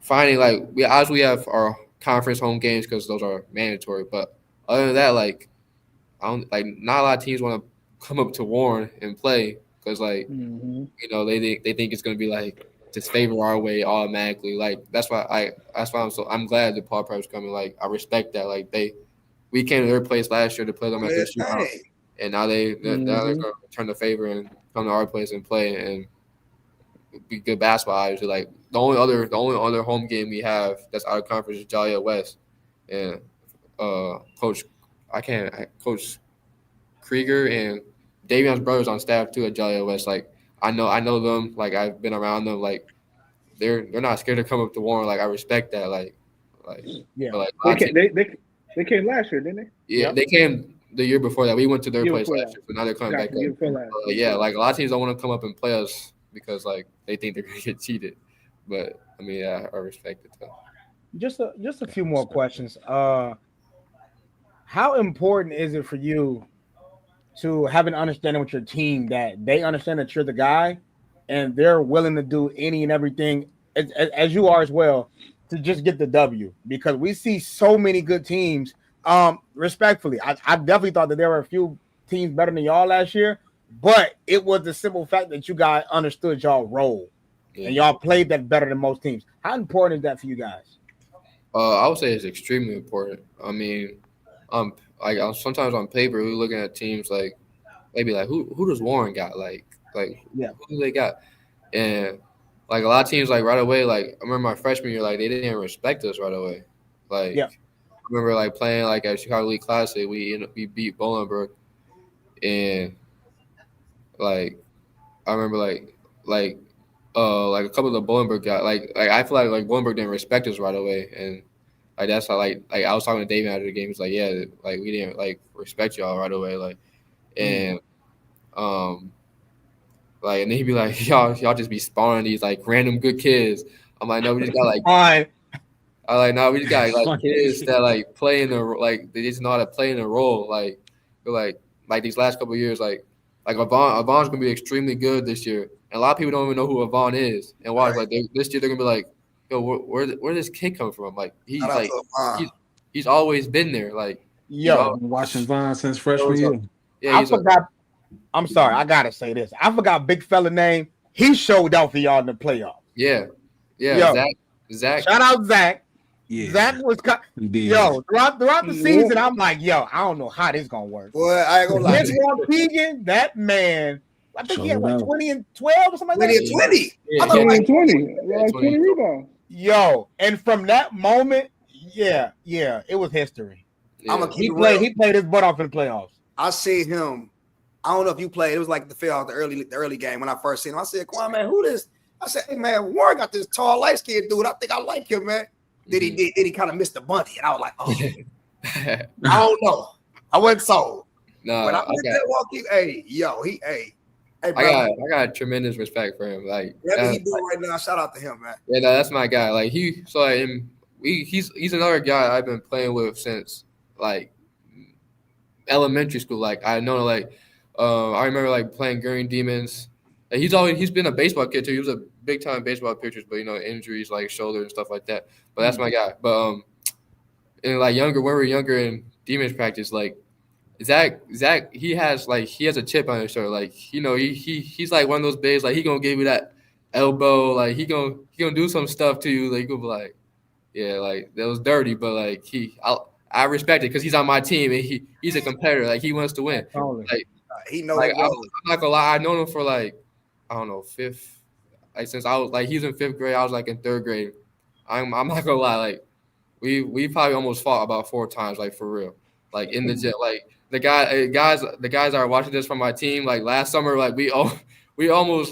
finding we have our conference home games because those are mandatory, but other than that not a lot of teams want to come up to Warren and play. Because they think it's gonna be just favor our way automatically. That's why I'm glad the Paul Prep's coming. I respect that. We came to their place last year to play them at their shootout, and now they're gonna return the favor and come to our place and play and be good basketball. Obviously, the only other home game we have that's out of conference is Joliet West, and Coach Krieger and Davion's brother's on staff too at Joliet West. I know them. I've been around them. They're not scared to come up to Warren. I respect that. They came last year, didn't they? Yeah, They came the year before that. We went to their place last year, but now they're coming back up. A lot of teams don't want to come up and play us because they think they're gonna get cheated. But I respect it though. Just a few more questions. How important is it for you to have an understanding with your team that they understand that you're the guy and they're willing to do any and everything as you are as well to just get the W? Because we see so many good teams. Respectfully, I definitely thought that there were a few teams better than y'all last year, but it was the simple fact that you guys understood y'all role and y'all played that better than most teams. How important is that for you guys? I would say it's extremely important. Sometimes on paper, we're looking at teams maybe who does Warren got? Who do they got? And a lot of teams right away. I remember my freshman year, they didn't respect us right away. I remember playing at Chicago League Classic, we beat Bolingbrook, and I remember a couple of the Bolingbrook guys. I feel like Bolingbrook didn't respect us right away, and. That's how I was talking to Davion after the game. He's we didn't respect y'all right away, and and then he'd be y'all just be spawning these random good kids. I'm no, we just got fine. No, we just got kids that play in the they just know how to play in a role. These last couple of years Like Avon's gonna be extremely good this year, and a lot of people don't even know who Avon is. And watch, like this year they're gonna be like, yo, where did this kid come from? Like he's always been there. Like Yo, I've been watching Vine since freshman year. yeah, I forgot. I'm sorry, I gotta say this. I forgot big fella name. He showed out for y'all in the playoffs. Yeah. Yo, Zach. Shout out Zach. Yeah. Zach was throughout the season. I'm like, yo, I don't know how this gonna work. Boy, I ain't gonna lie. This one Keegan, that man, I think he had like 20 and 12 or something like 20 that. and 20. Yeah. I thought like 20. Like 20 rebounds. Yo, and from that moment, yeah, it was history. Yeah. I'm gonna keep He played his butt off in the playoffs. I see him. I don't know if you played. It was like the early game when I first seen him. I said, "Come on, man, who this?" I said, "Hey, man, Warren got this tall, light skinned dude. I think I like him, man." Then he kind of missed the bunny, and I was like, "Oh, I don't know. I wasn't sold." No, But I looked at Milwaukee. Hey, bro. I got tremendous respect for him. Like whatever he doing right now, shout out to him, man. Yeah, no, that's my guy. Like he's another guy I've been playing with since like elementary school. Like I know, like I remember like playing Green Demons. Like, he's been a baseball kid too. He was a big time baseball pitcher, but injuries like shoulder and stuff like that. But that's my guy. But and like when we were younger in Demons practice, like Zach, he has a chip on his shoulder. Like he's like one of those bigs. Like he gonna give you that elbow. Like he gonna do some stuff to you. Like you gonna be like, yeah, like that was dirty, but like I respect it because he's on my team and he's a competitor. Like he wants to win. Like he knows. Like I'm not gonna lie, I known him for like I don't know fifth. Like since I was like he was in 5th grade, I was like in 3rd grade. I'm not gonna lie, like we probably almost fought about 4 times, like for real. Like in the gym, like the guys that are watching this from my team, like last summer, like we almost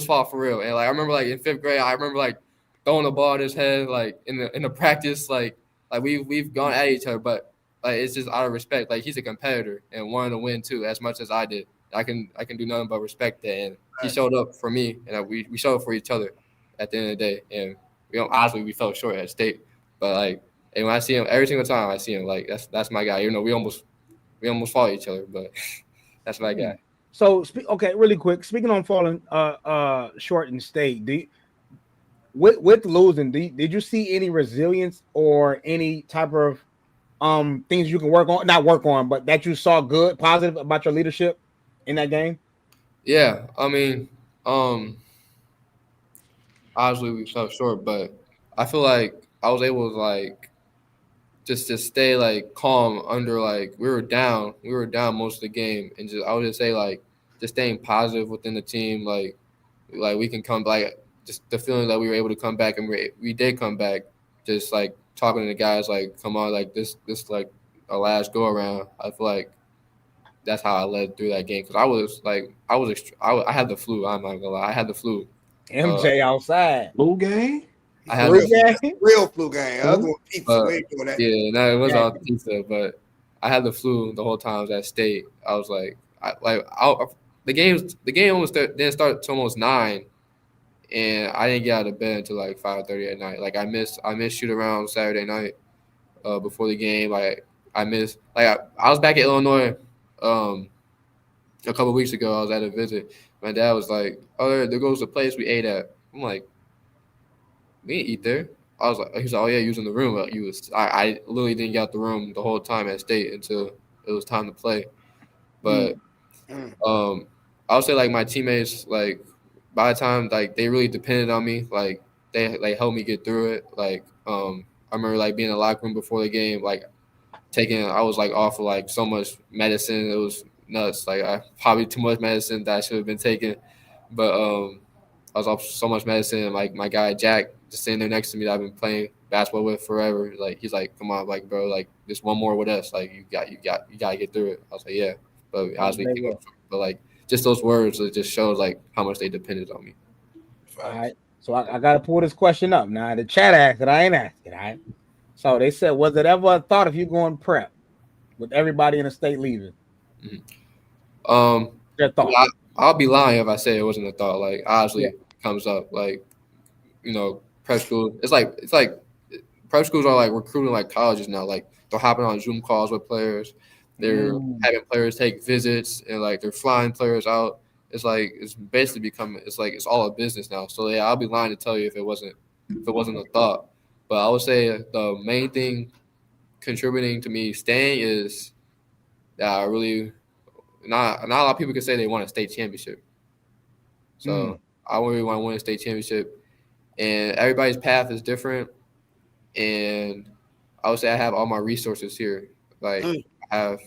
fought for real. And like I remember like in 5th grade, I remember like throwing the ball at his head, like in the practice, like we've gone at each other, but like it's just out of respect. Like he's a competitor and wanted to win too, as much as I did. I can do nothing but respect that, and he showed up for me, and we showed up for each other at the end of the day. And obviously we fell short at state, but like, and when I see him every single time I see him, like that's my guy. We almost fought each other, but that's my guy. So okay, really quick. Speaking on falling short in state, with losing, did you see any resilience or any type of things you can not work on, but that you saw good, positive about your leadership in that game? Yeah, I mean, obviously we fell short, but I feel like I was able to like just to stay like calm under like we were down most of the game, and I would just say like just staying positive within the team, like we can come like just the feeling that we were able to come back, and we did come back, just like talking to the guys like, come on, like this like our last go around. I feel like that's how I led through that game, because I had the flu. I'm not gonna lie, I had the flu. MJ outside. Flu game? I had real flu game. I was doing pizza. We ain't doing that. Yeah, no, it was all pizza, but I had the flu the whole time I was at state. I was like, the game almost didn't start till almost 9, and I didn't get out of bed until like 5:30 at night. Like I missed shoot around Saturday night before the game. I missed I was back in Illinois a couple of weeks ago. I was at a visit. My dad was like, "Oh, there goes the place we ate at." I'm like, "We didn't eat there." I was like, "He's like, oh yeah, you was in the room." But I literally didn't get out the room the whole time at state until it was time to play. But I would say like my teammates, like by the time like they really depended on me, like they like helped me get through it. Like I remember like being in the locker room before the game, like I was like off of like so much medicine. It was nuts. Like I probably too much medicine that I should have been taking. But I was off so much medicine, and like my guy Jack just sitting there next to me that I've been playing basketball with forever. Like he's like, "Come on, like bro, like just one more with us. Like you got to get through it." I was like, "Yeah," but obviously, but like just those words, it just shows like how much they depended on me. All right, so I got to pull this question up now. The chat asked it, I ain't asking. All right, so they said, was it ever a thought of you going prep with everybody in the state leaving? Their thought. I'll be lying if I say it wasn't a thought. Like obviously it comes up, like prep school. It's like prep schools are like recruiting like colleges now. Like they're hopping on Zoom calls with players, They're having players take visits and like they're flying players out. It's like it's basically becoming it's all a business now. So yeah, I'll be lying to tell you if it wasn't a thought. But I would say the main thing contributing to me staying is that I really not a lot of people can say they want a state championship. So I really want to win a state championship, and everybody's path is different. And I would say I have all my resources here. Like I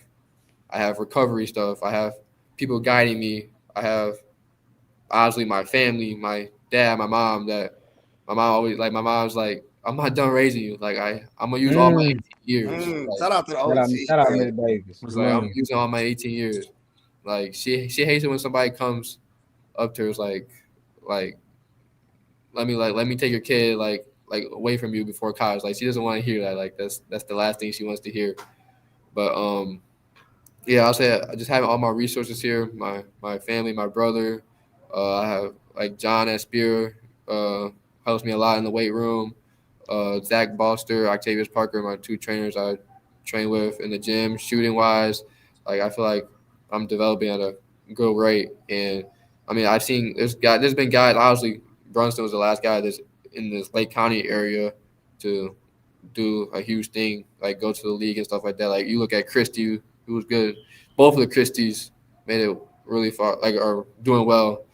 have recovery stuff. I have people guiding me. I have obviously my family, my dad, my mom. That my mom always like. My mom's like, I'm not done raising you. Like I'm gonna use all my 18 years. Like, Shout out to the OG. Shout out Miss Davis. like, I'm using all my 18 years. Like she hates it when somebody comes up to her, is like let me take your kid like away from you before college. Like she doesn't want to hear that. Like that's the last thing she wants to hear. But yeah, I'll say I just have all my resources here. My family, my brother. I have like John at Spear, helps me a lot in the weight room. Zach Boster, Octavius Parker, my two trainers I train with in the gym. Shooting wise, like I feel like I'm developing at a good rate. And I mean, I've seen there's been guys. Obviously, Brunston was the last guy that's in this Lake County area to do a huge thing, like go to the league and stuff like that. Like you look at Christie, who was good. Both of the Christies made it really far, like are doing well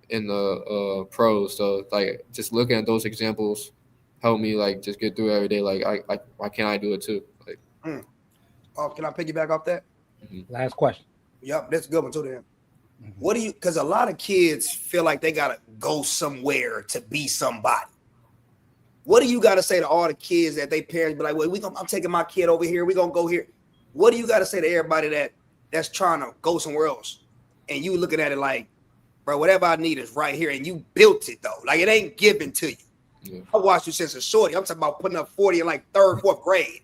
in the pros. So like just looking at those examples help me like just get through every day. Like why can't I do it too? Like, Oh, can I piggyback off that? Last question. Yep, that's a good one too. Then, what do you? Because a lot of kids feel like they gotta go somewhere to be somebody. What do you got to say to all the kids that they parents be like, well, I'm taking my kid over here. We're going to go here. What do you got to say to everybody that's trying to go somewhere else? And you looking at it like, bro, whatever I need is right here. And you built it, though. Like, it ain't given to you. Yeah. I watched you since a shorty. I'm talking about putting up 40 in like third, fourth grade.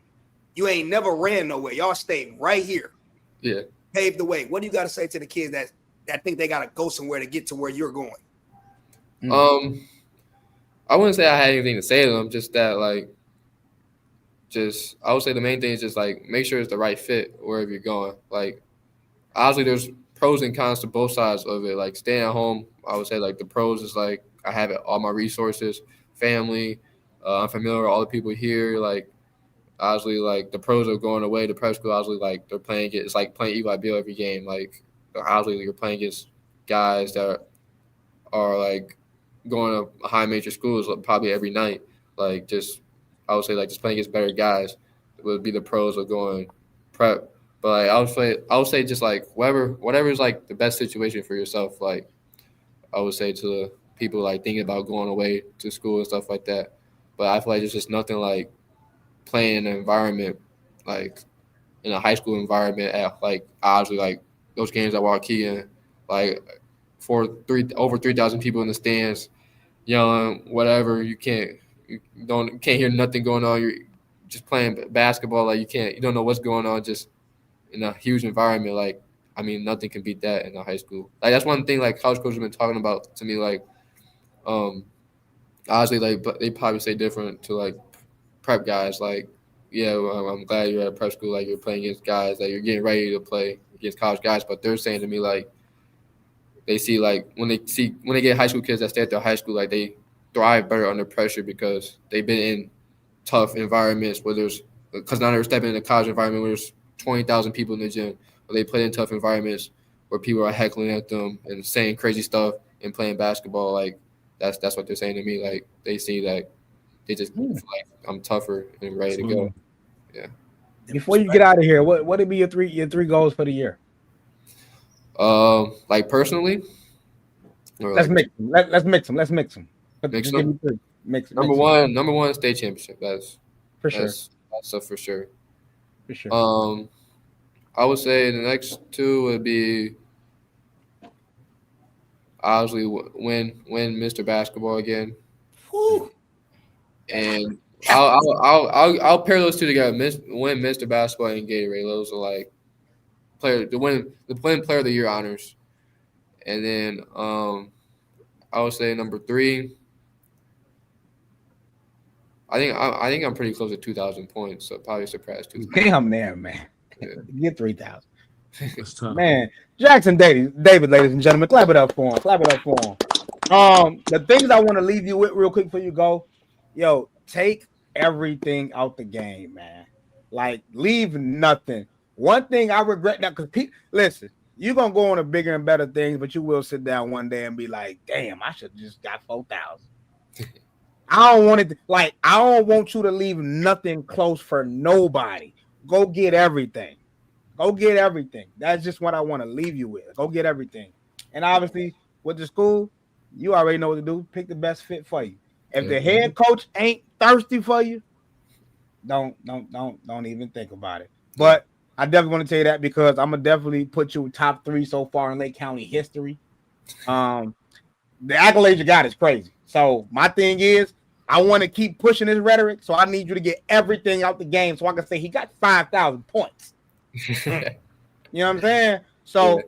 You ain't never ran nowhere. Y'all stayed right here. Yeah. Paved the way. What do you got to say to the kids that think they got to go somewhere to get to where you're going? I wouldn't say I had anything to say to them, just that, like, I would say the main thing is just, like, make sure it's the right fit wherever you're going. Like, obviously there's pros and cons to both sides of it. Like, staying at home, I would say, like, the pros is, like, I have all my resources, family, I'm familiar with all the people here. Like, obviously, like, the pros of going away to prep school, obviously, like, they're playing – it's like playing Eli Bill every game. Like, obviously, you're playing against guys that are like, going to high major schools probably every night. Like I would say like just playing against better guys would be the pros of going prep. But like I would say just like whatever is like the best situation for yourself. Like I would say to the people like thinking about going away to school and stuff like that. But I feel like there's just nothing like playing in an environment like in a high school environment at like obviously like those games at Waukegan, like over 3,000 people in the stands, yelling whatever. You can't hear nothing going on. You're just playing basketball. Like you don't know what's going on. Just in a huge environment. Like I mean, nothing can beat that in a high school. Like that's one thing like college coaches have been talking about to me. Like, honestly, like but they probably say different to like prep guys. Like, yeah, well, I'm glad you're at prep school. Like you're playing against guys. Like you're getting ready to play against college guys. But they're saying to me like. They see like when they get high school kids that stay at their high school, like they thrive better under pressure because they've been in tough environments because now they're stepping in a college environment where there's 20,000 people in the gym. Or they play in tough environments where people are heckling at them and saying crazy stuff and playing basketball. Like that's what they're saying to me. Like they see that they just feel like I'm tougher and ready to go. Yeah. Before you get out of here, what would be your three goals for the year? Like personally, let's mix them. Let's mix them. Mix them. Number one, state championship. That's for sure. That's for sure. For sure. I would say the next two would be obviously win Mr. Basketball again. Woo. And I'll pair those two together. Win Mr. Basketball and Gatorade. Those are like. The win player of the year honors, and then I would say number 3. I think I'm pretty close to 2,000 points, so probably surpassed 2,000. Damn there, man. Get 3,000. That's tough. Man, Jaxson Davis, ladies and gentlemen, clap it up for him. Clap it up for him. The things I want to leave you with real quick before you go, yo, take everything out the game, man. Like, leave nothing. One thing I regret now, because listen, you're gonna go on to bigger and better things, but you will sit down one day and be like, damn, I should have just got 4,000. I don't want it I don't want you to leave nothing close for nobody. Go get everything. Go get everything. That's just what I want to leave you with. Go get everything. And obviously, with the school, you already know what to do. Pick the best fit for you. If the head coach ain't thirsty for you, don't even think about it. But I definitely want to tell you that because I'm gonna definitely put you top 3 so far in Lake County history. The accolades you got is crazy. So my thing is, I want to keep pushing this rhetoric. So I need you to get everything out the game so I can say he got 5,000 points. You know what I'm saying? So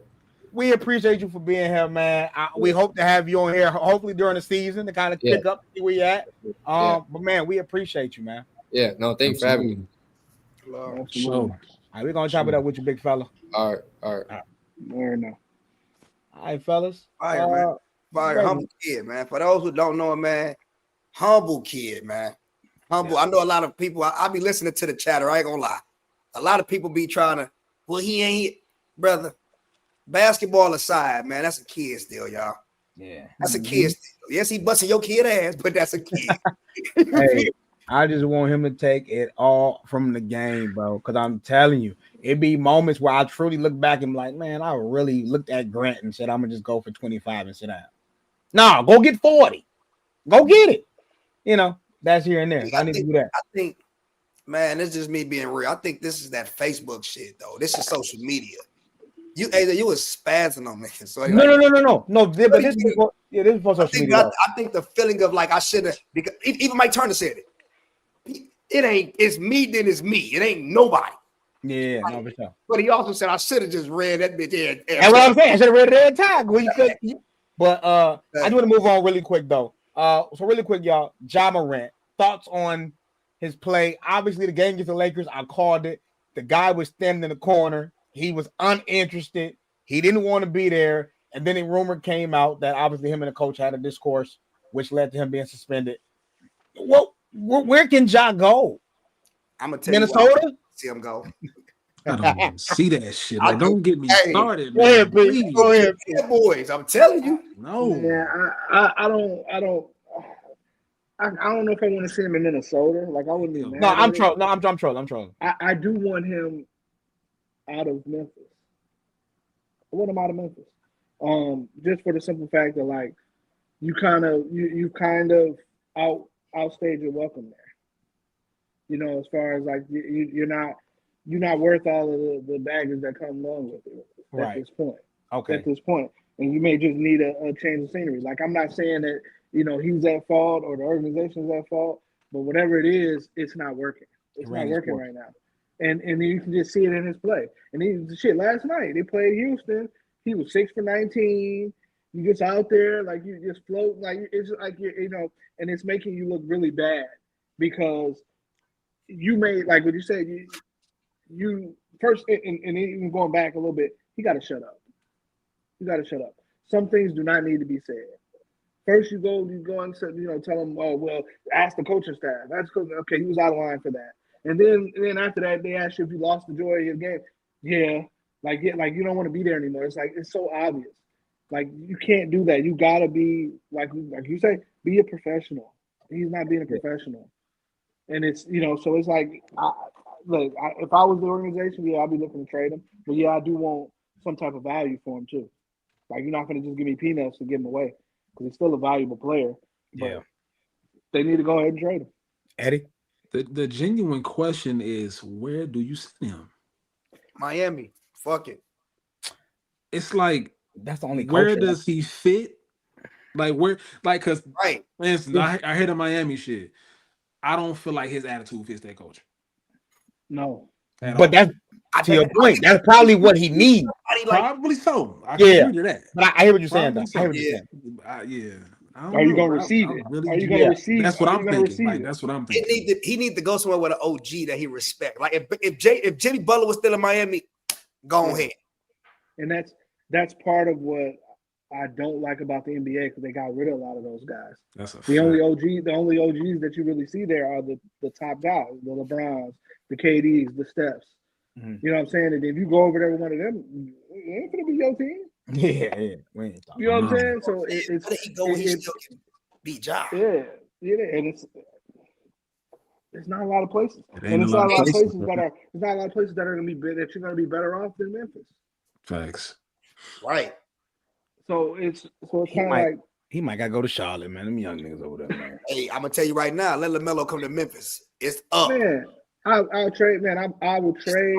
we appreciate you for being here, man. We hope to have you on here, hopefully during the season to kind of pick up where we at. But man, we appreciate you, man. Yeah, no, thanks for having me. Sure. All right, we're gonna chop it up with you, big fella. All right. No. All right, fellas. Fire, man. Fire, humble kid, man. For those who don't know him, man, humble kid, man. Humble. Yeah. I know a lot of people. I be listening to the chatter. I ain't gonna lie. A lot of people be trying to. Well, he ain't, brother. Basketball aside, man, that's a kid still, y'all. Yeah, that's a kid still. Yes, he busting your kid ass, but that's a kid. Hey, I just want him to take it all from the game, bro. Because I'm telling you, it be moments where I truly look back and be like, man, I really looked at Grant and said, I'm gonna just go for 25 and sit down. No, go get 40. Go get it. You know, that's here and there. So I need to do that. I think, man, it's just me being real. I think this is that Facebook shit, though. This is social media. You was spazzing on me. So No. But this is for social media. I think the feeling of like I should have, because even Mike Turner said it. It ain't, it's me, then it's me. It ain't nobody. Yeah, no, for sure. But he also said I should have just read that bitch. That's what I'm saying. I should have read it every time. But I just want to move on really quick though. So really quick, y'all. Ja Morant, thoughts on his play? Obviously, the game against the Lakers, I called it. The guy was standing in the corner. He was uninterested. He didn't want to be there. And then a rumor came out that obviously him and the coach had a discourse, which led to him being suspended. Well, where can Ja go? I'm gonna tell Minnesota? You see him go. I don't even see that shit. Like, don't get me started. Go ahead, please. Go ahead, boys. I'm telling you. No. Yeah, I don't know if I want to see him in Minnesota. Like I wouldn't be mad. No, I'm trolling. No, I'm trolling. I do want him out of Memphis. I want him out of Memphis. Just for the simple fact that like you kind of outstayed your welcome there. You know, as far as like you're not worth all of the baggage that come along with it at this point. Okay. At this point. And you may just need a change of scenery. Like I'm not saying that, you know, he's at fault or the organization's at fault, but whatever it is, it's not working. It's not working right now. And you can just see it in his play. And last night they played Houston. He was 6 for 19. You just out there, like you just float, like it's like you know, and it's making you look really bad because you made, like what you said, you first, and even going back a little bit, you got to shut up. You got to shut up. Some things do not need to be said. First, you go and say, you know, tell them, oh well, ask the coaching staff. That's okay. He was out of line for that. And then after that, they ask you if you lost the joy of your game. Yeah, like you don't want to be there anymore. It's like it's so obvious. Like you can't do that. You gotta be like you say, be a professional. He's not being a professional, and it's, you know, so it's like, if I was the organization, yeah, I'd be looking to trade him. But yeah, I do want some type of value for him too. Like you're not gonna just give me peanuts to give him away because he's still a valuable player. But they need to go ahead and trade him. Eddie, the genuine question is, where do you send him? Miami. Fuck it. It's like, that's the only. Where does he fit? Like where? Like, cause right. For instance, I hear the Miami shit. I don't feel like his attitude fits that culture. No, but that's to your point. That's probably what he needs. Probably so. I agree to that. But I hear what you're saying. Though. I hear what you're saying. Yeah. Are you gonna receive it? Really Are you gonna receive? That's what I'm thinking. Like, it? that's what I'm thinking. He need to go somewhere with an OG that he respect. Like if Jimmy Butler was still in Miami, go ahead. And that's part of what I don't like about the NBA because they got rid of a lot of those guys. That's the only OGs that you really see there are the top guys, the LeBrons, the KDs, the Stephs. Mm-hmm. You know what I'm saying? And if you go over there with one of them, it ain't gonna be your team. Yeah. You know what I'm saying? So he still can beat Ja. Yeah, and it's not a lot of places, and it's not a lot of places that are. There's not a lot of places that are gonna be that you're gonna be better off than Memphis. Facts. Right. So it's kind of like he might gotta go to Charlotte, man. Them young niggas over there, man. Hey, I'm gonna tell you right now. Let LaMelo come to Memphis. It's up. Man, I'll trade. Man, I will trade.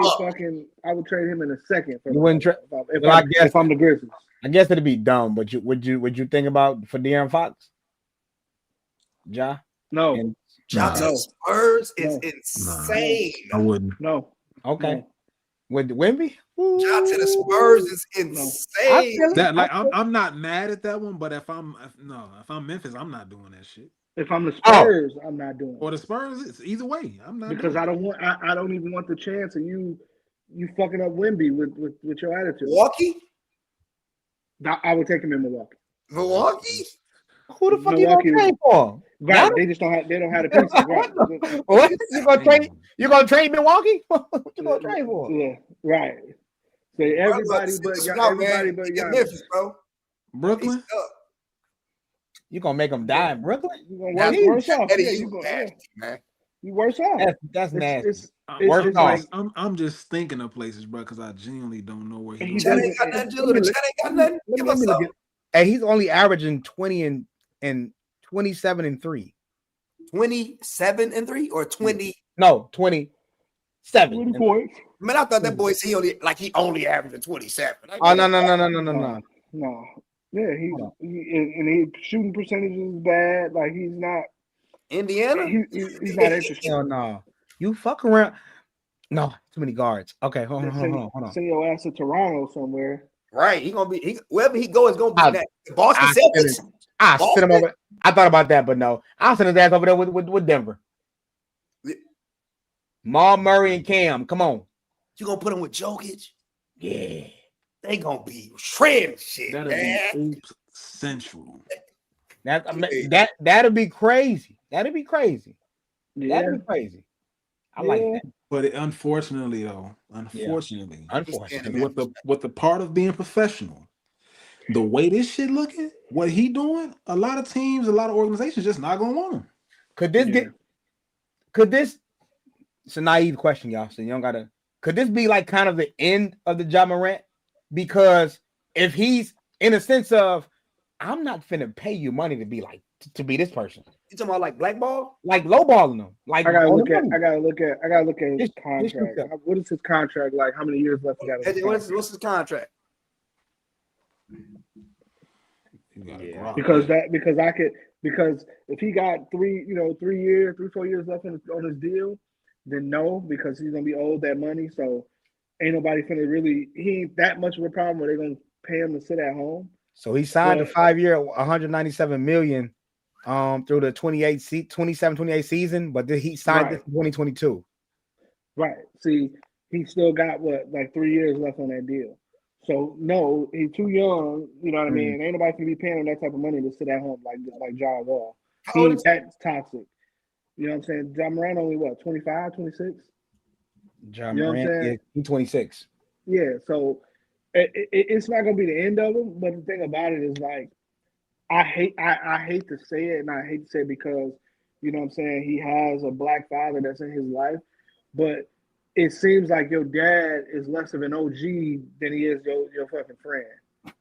I would trade him in a second. You wouldn't trade if I'm the Grizzlies. I guess it'd be dumb, but would you think about for De'Aaron Fox? Ja? No. Ja to the Spurs is insane. I wouldn't. No. Okay. No. With Wemby? Ja to the Spurs is insane. I'm not mad at that one, but if I'm Memphis, I'm not doing that shit. If I'm the Spurs, I'm not doing it. Or the Spurs, it's either way. I'm not because I don't even want the chance of you fucking up Wemby with your attitude. Milwaukee? I would take him in Milwaukee. Milwaukee? Who the fuck you gonna trade for? Right, they don't have the pieces. Right. What? You gonna trade Milwaukee? What you gonna trade for? Yeah, right. So everybody but Memphis, bro. Brooklyn. You gonna make them die in Brooklyn? You gonna worse off. Man. You worse off. That's nasty. Worse off. I'm just thinking of places, bro, because I genuinely don't know where he's going. Chad ain't got nothing. Give us up. Hey, he's only averaging 20 and 27 and 3. 27 and 3 or 20? No, 27. 20 points. Man, I thought that boy he only averaging 27. Oh no. No. Yeah, his shooting percentage is bad. Like he's not Indiana. He's not interested. Hell no. You fuck around. No, too many guards. Okay, hold on. Send your ass to Toronto somewhere. Right, wherever he goes, gonna be next. Boston Celtics. I send him over. I thought about that, but no, I'll send his ass over there with Denver. Maul Murray and Cam, come on. You gonna put him with Jokic? Yeah, they gonna be shredding shit. That'll be Oops Central. That'll be crazy. That'll be crazy. Yeah. That'll be crazy. I like that. But unfortunately, with the part of being professional, the way this shit looking, what he doing, a lot of teams, a lot of organizations just not gonna want him. Could this? It's a naive question, y'all. So you don't gotta. Could this be like kind of the end of the Ja Morant? Because if he's in a sense of, I'm not finna pay you money to be this person. You talking about like blackball? Like lowballing them. Like I gotta look at his contract. What is his contract like? How many years left he got? What's his contract? Because if he got 4 years left on his deal, then no, because he's gonna be owed that money. So ain't nobody finna he ain't that much of a problem where they're gonna pay him to sit at home. So he signed a 5-year, $197 million through the 27-28 season, but then he signed this in 2022. Right. See, he still got 3 years left on that deal. So no, he's too young. You know what I mean? Ain't nobody can be paying him that type of money to sit at home like John Wall. That's toxic. You know what I'm saying? Ja Morant only 25, 26? Ja Morant, he's 26. Yeah, so it's not gonna be the end of him, but the thing about it is like I hate to say it, and I hate to say it because you know what I'm saying, he has a black father that's in his life, but it seems like your dad is less of an OG than he is your fucking friend.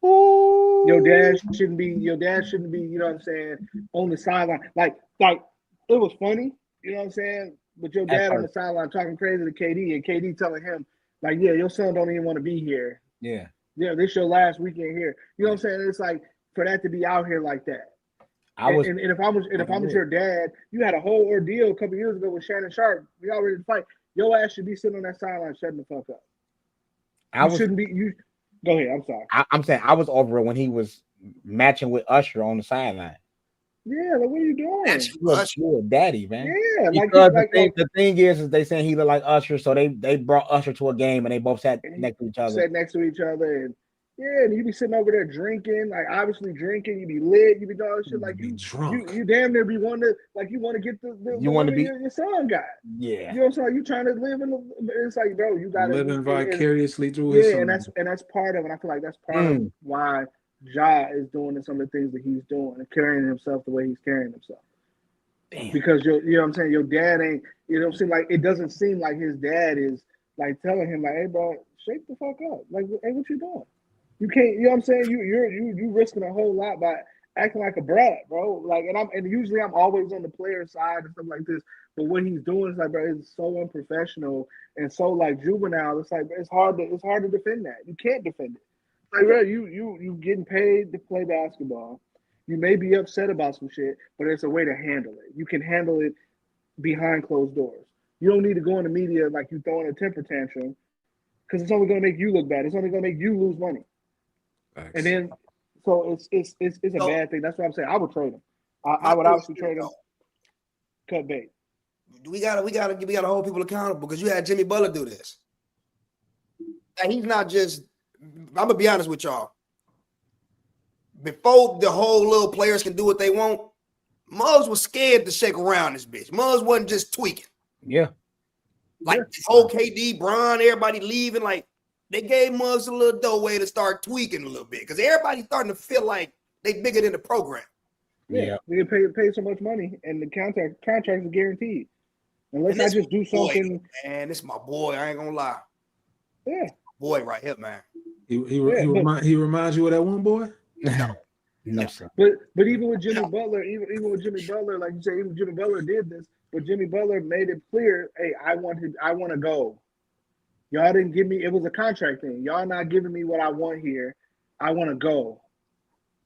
Ooh. Your dad shouldn't be, you know what I'm saying, on the sideline. Like it was funny, you know what I'm saying? But your dad on the sideline talking crazy to KD, and KD telling him, like, yeah, your son don't even want to be here. Yeah. Yeah, this your last weekend here. You know what I'm saying? It's like for that to be out here like that. And if I was your dad, you had a whole ordeal a couple years ago with Shannon Sharp. We all ready to fight. Your ass should be sitting on that sideline shutting the fuck up. Shouldn't be. You go ahead. I'm sorry. I'm saying I was over it when he was matching with Usher on the sideline. Yeah, like what are you doing? You're a daddy, man. Yeah, because the thing is they saying he looked like Usher, so they brought Usher to a game and they both sat next to each other. And and you be sitting over there drinking, like obviously drinking. You be lit, you be doing shit like you drunk. You damn near be wanting to like you want to get the you want to be your son got. Yeah, you know what I'm saying. You trying to live in the. It's like bro, you got to living vicariously through his son. and that's part of it. I feel like that's part of why Ja is doing some of the things that he's doing and carrying himself the way he's carrying himself. Damn. Because you know what I'm saying, your dad ain't. It doesn't seem like his dad is like telling him like, hey bro, shake the fuck up. Like, hey, what you doing? You can't, you know what I'm saying? You risking a whole lot by acting like a brat, bro. Like, and usually I'm always on the player side and stuff like this. But what he's doing is like, bro, it's so unprofessional and so like juvenile. It's like it's hard to defend that. You can't defend it. Like, bro, you getting paid to play basketball. You may be upset about some shit, but it's a way to handle it. You can handle it behind closed doors. You don't need to go in the media like you throwing a temper tantrum because it's only going to make you look bad. It's only going to make you lose money. Thanks. And then, so it's a bad thing. That's what I'm saying. I would trade him. I would obviously trade him. Cut bait. We gotta hold people accountable because you had Jimmy Butler do this. And he's not just. I'm gonna be honest with y'all. Before the whole little players can do what they want, Muggs was scared to shake around this bitch. Muggs wasn't just tweaking. Yeah. Like the whole KD, Bron, everybody leaving. Like they gave Muggs a little doorway to start tweaking a little bit because everybody's starting to feel like they bigger than the program. Yeah. They pay so much money and the contracts are guaranteed. Unless I just do something. Man, this is my boy. I ain't gonna lie. Yeah. Boy right here, man. He reminds you of that one boy? No, sir. But even with Jimmy Butler, even with Jimmy Butler, like you say, even Jimmy Butler did this, but Jimmy Butler made it clear, hey, I want to go. Y'all didn't give me, it was a contract thing. Y'all not giving me what I want here. I want to go.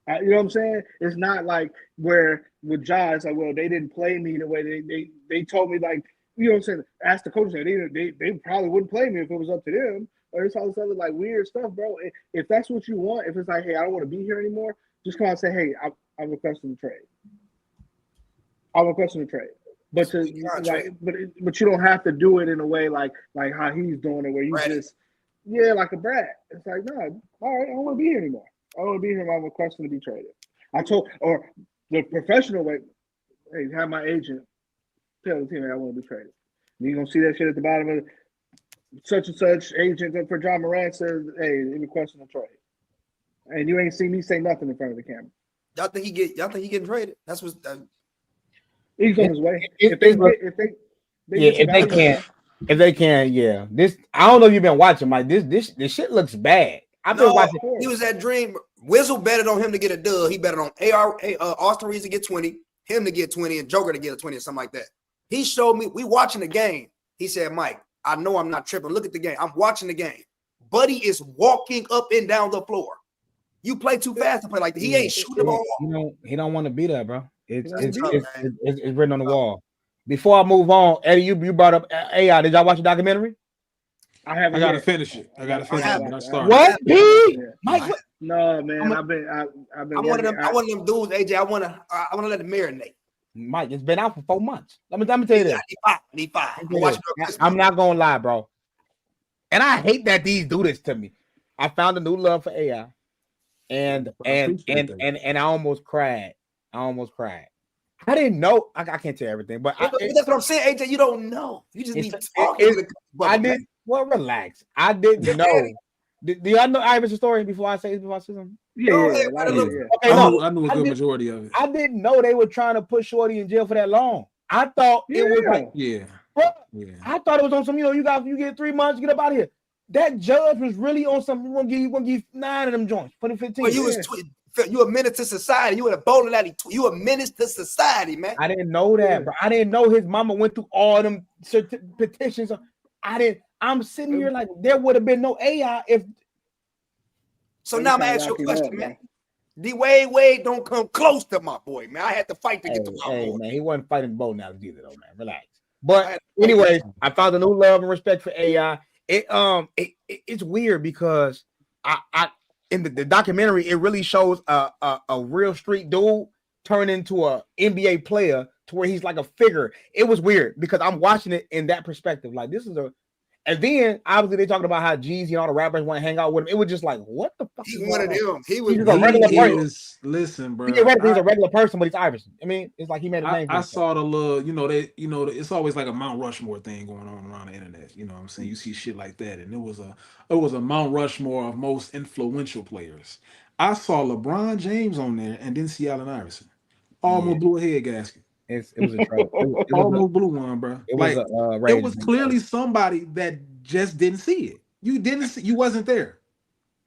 You know what I'm saying? It's not like where with Ja, it's like, well, they didn't play me the way they told me, like, you know what I'm saying? Ask the coach, they probably wouldn't play me if it was up to them. Or it's all this other like weird stuff, bro. If that's what you want, if it's like, hey, I don't want to be here anymore, just come out and say, hey, I'm requesting a trade. I'm requesting a trade. But but you don't have to do it in a way like how he's doing it, where you just like a brat. It's like, no, all right, I don't want to be here anymore. I don't want to be here. I'm requesting to be traded. Or the professional way, hey, have my agent tell the team I want to be traded. And you're gonna see that shit at the bottom of it. Such and such agent for John Morant says, hey, requesting a trade. And you ain't seen me say nothing in front of the camera. Y'all think he getting traded? That's what he's on his way. If they can, yeah. This I don't know if you've been watching, Mike. This shit looks bad. I've been watching. He was that dream. Wizzle betted on him to get a dub. He betted on Austin Reeves to get 20, him to get 20, and Joker to get a 20 or something like that. He showed me, we watching the game. He said, Mike, I know I'm not tripping. Look at the game. I'm watching the game. Buddy is walking up and down the floor. You play too fast to play like that. He ain't shooting the ball. He don't want to be there, bro. It's written on the wall. Before I move on, Eddie, you brought up AI. Did y'all watch the documentary? I haven't. I gotta finish it. When I start. What? Mike? No, man. I've been. I'm one of them dudes, AJ. I want to let it marinate. Mike, it's been out for 4 months. Let me tell you this. Need five. I'm not gonna lie, bro. And I hate that these do this to me. I found a new love for AI, and I almost cried. I didn't know. I can't tell everything, but that's what I'm saying, AJ. You don't know. You just need talking. I did. Well, relax. I didn't know. Do y'all know Iver's story before I say something? Yeah. Okay, I knew a good majority of it. I didn't know they were trying to put Shorty in jail for that long. I thought it was like, I thought it was on some, you get 3 months, get up out of here. That judge was really on some, we're gonna give 9 of them joints, put it 15. Well, you a menace to society. You in a bowling alley. You a menace to society, man. I didn't know that, bro. I didn't know his mama went through all them petitions. I'm sitting here like there would have been no AI if. So now I'm gonna ask you a question, man. D-Wade don't come close to my boy, man. I had to fight to get to my boy. Man, he wasn't fighting both now either, though, man. Relax. But anyways, I found a new love and respect for AI. It's weird because I in the documentary it really shows a real street dude turn into a NBA player to where he's like a figure. It was weird because I'm watching it in that perspective. Like this is a, and then obviously they talking about how Jay Z and all the rappers want to hang out with him. It was just like, what the fuck? He's one of them. He's a regular person. Listen, bro. He's a regular person, but he's Iverson. I mean, it's like he made a name. I saw the little, it's always like a Mount Rushmore thing going on around the internet. You know what I'm saying? You see shit like that, and it was a Mount Rushmore of most influential players. I saw LeBron James on there, and then see Allen Iverson. Almost blew a head gasket. It was a trouble. It almost blew one, bro. It was it was clearly somebody that just didn't see it. You didn't see. You wasn't there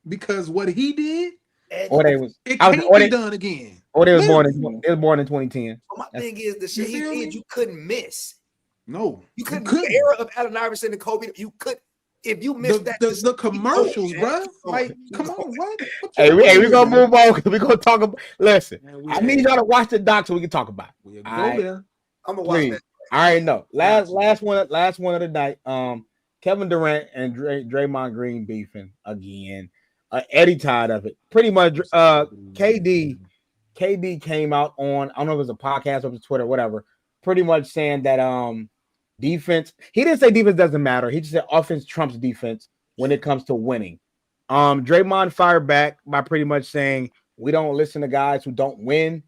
because what he did, it can't be done again. Or they was born in 2010. My thing is the shit he did, you couldn't miss. No, you couldn't. The era of Allen Iverson and Kobe, you could. If you missed the commercials, bro. Like, come on, what? Hey, we gonna move on because we gonna talk about. Listen, I need y'all to watch the doc so we can talk about it. I'm gonna watch that. I already know. Last one of the night. Kevin Durant and Draymond Green beefing again. Eddie tired of it. Pretty much. KD came out on, I don't know if it was a podcast or it was Twitter, whatever. Pretty much saying that defense. He didn't say defense doesn't matter. He just said offense trumps defense when it comes to winning. Draymond fired back by pretty much saying we don't listen to guys who don't win,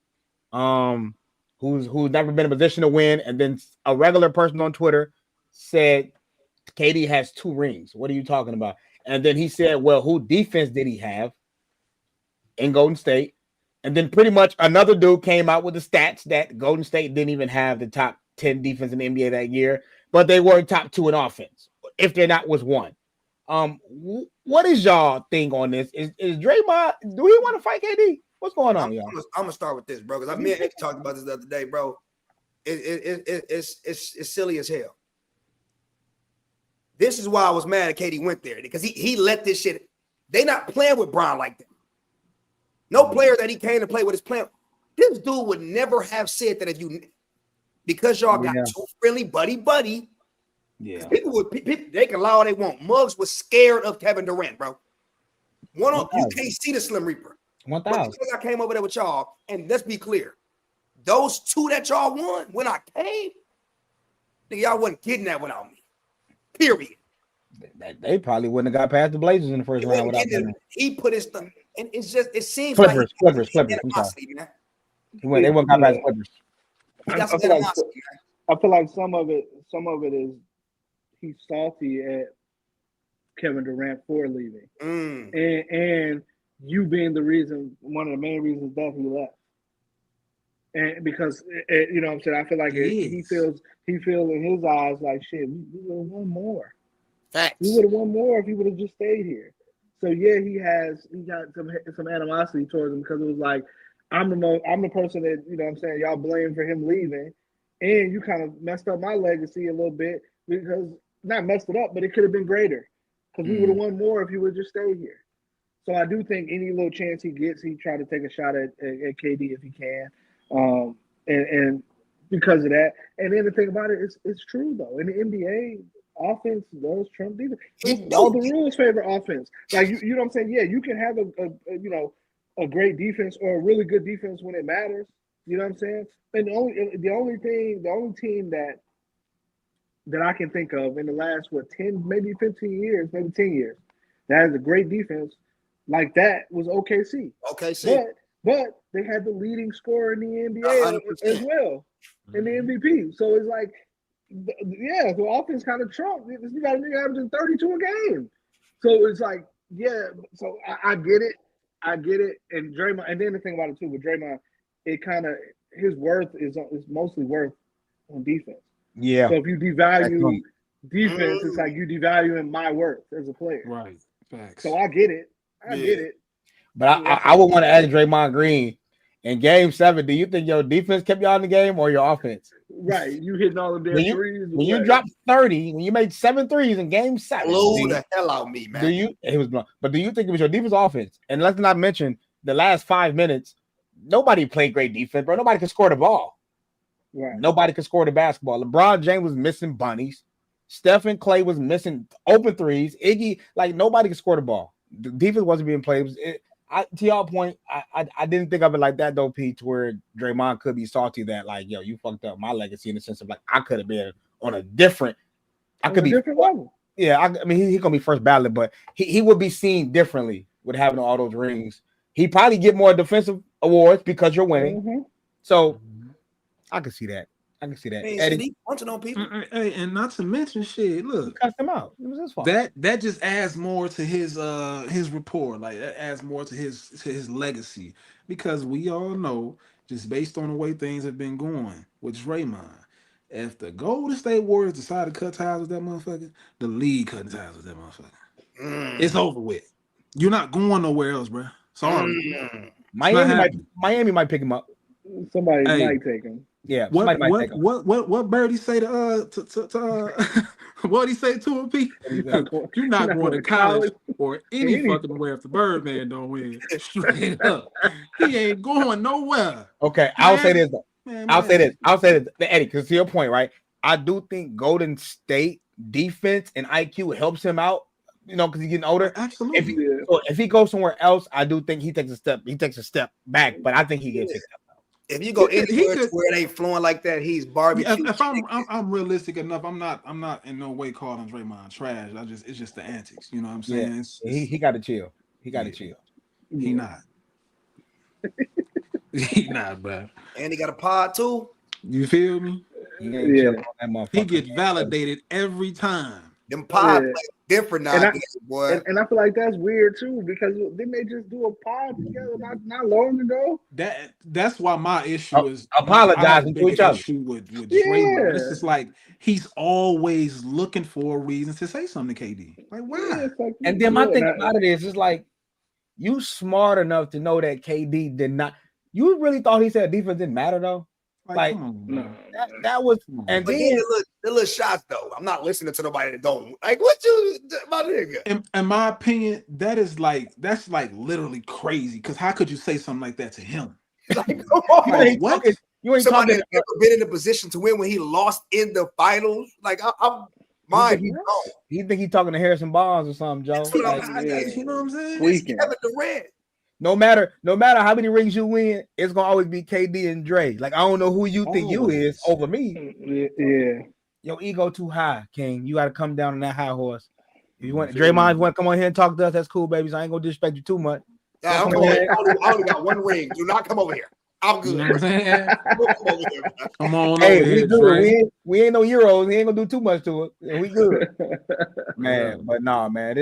who's never been in a position to win. And then a regular person on Twitter said KD has 2 rings. What are you talking about? And then he said, well, who defense did he have in Golden State? And then pretty much another dude came out with the stats that Golden State didn't even have the top 10 defense in the NBA that year, but they were top 2 in offense. If they're not, was 1. What is y'all thing on this? Is Draymond, do he want to fight KD? What's going on, y'all? I'm gonna start with this, bro, because me and Nick talked about this the other day, bro. It's silly as hell. This is why I was mad at KD went there, because he let this shit. They not playing with Bron like that. No player that he came to play with is playing. This dude would never have said that because y'all got 2 friendly buddy. Yeah, people they can lie all they want. Muggs was scared of Kevin Durant, bro. You can't see the Slim Reaper. 1,000. I came over there with y'all, and let's be clear, those 2 that y'all won when I came, y'all wasn't getting that without me. Period. They probably wouldn't have got past the Blazers in the first round without him. He put his thumb, and it seems Clippers. They wouldn't got past the Clippers. I feel like some of it is he's salty at Kevin Durant for leaving, and you being one of the main reasons that he left. And because you know what I'm saying, I feel like he feels in his eyes like shit. We would have won more. Facts. We would have won more if he would have just stayed here. So yeah, he got some animosity towards him because it was like I'm the person that, you know what I'm saying, y'all blame for him leaving, and you kind of messed up my legacy a little bit because not messed it up, but it could have been greater because we would have won more if he would just stayed here. So I do think any little chance he gets, he try to take a shot at KD if he can. And because of that, and then the thing about it is, it's true though. In the NBA, offense does trump defense. All the rules favor offense. Like you know what I'm saying? Yeah, you can have a great defense or a really good defense when it matters. You know what I'm saying? And the only team that I can think of in the last 10, maybe 15 years, maybe 10 years, that has a great defense like that was OKC. But they had the leading scorer in the NBA as well, in the MVP. So it's like, yeah, the offense kind of trumped. You got a nigga averaging 32 a game. So it's like, yeah. So I get it. And Draymond, and then the thing about it too with Draymond, it kind of, his worth is mostly worth on defense. Yeah. So if you devalue defense, it's like you devaluing my worth as a player. Right. Facts. So I get it. I get it. But I would want to ask Draymond Green in Game 7. Do you think your defense kept y'all in the game or your offense? Right, you hitting all of their threes. When you dropped 30, when you made 7 threes in Game 7, blew the hell out of me, man. It was blown. But do you think it was your defense or offense? And let's not mention the last 5 minutes. Nobody played great defense, bro. Nobody could score the ball. Right. Nobody could score the basketball. LeBron James was missing bunnies. Steph and Clay was missing open threes. Iggy, like nobody could score the ball. The defense wasn't being played. to y'all point, I didn't think of it like that though, Pete, to where Draymond could be salty that like, yo, you fucked up my legacy in the sense of like I could have been on a different, different level. Yeah, I mean he gonna be first ballot, but he would be seen differently with having all those rings. He probably get more defensive awards because you're winning. Mm-hmm. So I can see that. Hey, Eddie, punching on people. Hey, and not to mention, shit. Look, cut him out. It was his fault. That just adds more to his rapport. Like that adds more to his legacy, because we all know, just based on the way things have been going with Draymond, if the Golden State Warriors decide to cut ties with that motherfucker, the league cutting ties with that motherfucker. It's over with. You're not going nowhere else, bro. Sorry. Miami might pick him up. Somebody might take him. Yeah. What Birdie say to what he say to him, Pete? You're not going to college or any fucking where if the Birdman don't win. Straight up, he ain't going nowhere. Okay, I'll say this though. I'll say this, Eddie, because to your point, right? I do think Golden State defense and IQ helps him out. You know, because he's getting older. Absolutely. If he goes somewhere else, I do think he takes a step back. But I think he gets picked up. If you go anywhere where it ain't flowing like that, he's barbecue. If I'm realistic enough, I'm not in no way calling Draymond trash. It's just the antics. You know what I'm saying? Yeah. He got to chill. He not. He not, bro. And he got a pod too. You feel me? He gets validated every time. Them pod play different now, boy. And I feel like that's weird too, because didn't they just do a pod together not long ago? That's why my issue is apologizing to each other. With Draymond. It's just like he's always looking for a reason to say something to KD. Like, why? And then my thing about it is, it's like you smart enough to know that KD did not. You really thought he said defense didn't matter though? Like that was, and then the little shots though. I'm not listening to nobody that don't like what you, my nigga. In my opinion, that's literally crazy. Because how could you say something like that to him? Like, come on, what? You ain't somebody talking. that never been in a position to win when he lost in the finals. Like I'm mine. You think he talking to Harrison Barnes or something, Joe? You know what I'm saying? It's Kevin Durant. No matter how many rings you win, it's gonna always be KD and Dre. Like I don't know who you think you is over me. Yeah. Your ego too high, King. You got to come down on that high horse. If you want Draymond, want to come on here and talk to us, that's cool, babies. I ain't gonna disrespect you too much. I only got one ring. Do not come over here. I'm good. You know what I'm saying? Come on, hey, we ain't no Euros. We ain't gonna do too much to it. We good, man. But nah, man.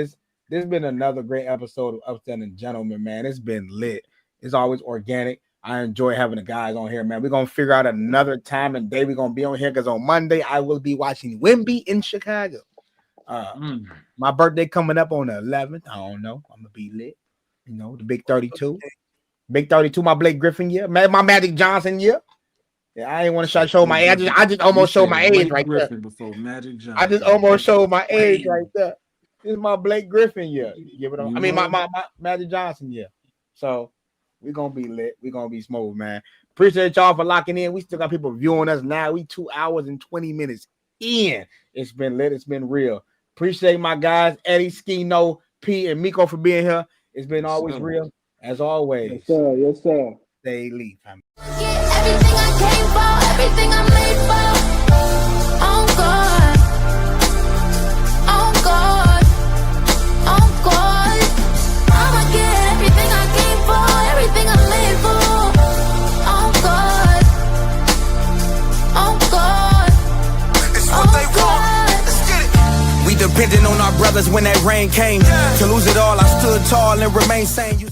This has been another great episode of Upstanding Gentlemen, man. It's been lit. It's always organic. I enjoy having the guys on here, man. We're going to figure out another time and day we're going to be on here because on Monday, I will be watching Wemby in Chicago. My birthday coming up on the 11th. I don't know. I'm going to be lit. You know, the big 32. Big 32, my Blake Griffin year. My Magic Johnson year. Yeah, I ain't want to show my age. I just almost showed my age right there. Before Magic Johnson. I just almost showed my age right there. This is my Blake Griffin year. Give it on. I mean, my Magic Johnson year. So we're gonna be lit. We're gonna be smooth, man. Appreciate y'all for locking in. We still got people viewing us now. We 2 hours and 20 minutes in. It's been lit. It's been real. Appreciate my guys, Eddie, Skino, P, and Miko for being here. It's been always real, as always. Yes, sir. Yes, sir. Stay elite. Everything I came for, everything I made for. Oh God. Oh God. Oh God. I'ma get everything I came for, everything I made for. Oh God. Oh God. It's what they want. Let's get it. We depended on our brothers when that rain came. To lose it all, I stood tall and remained sane.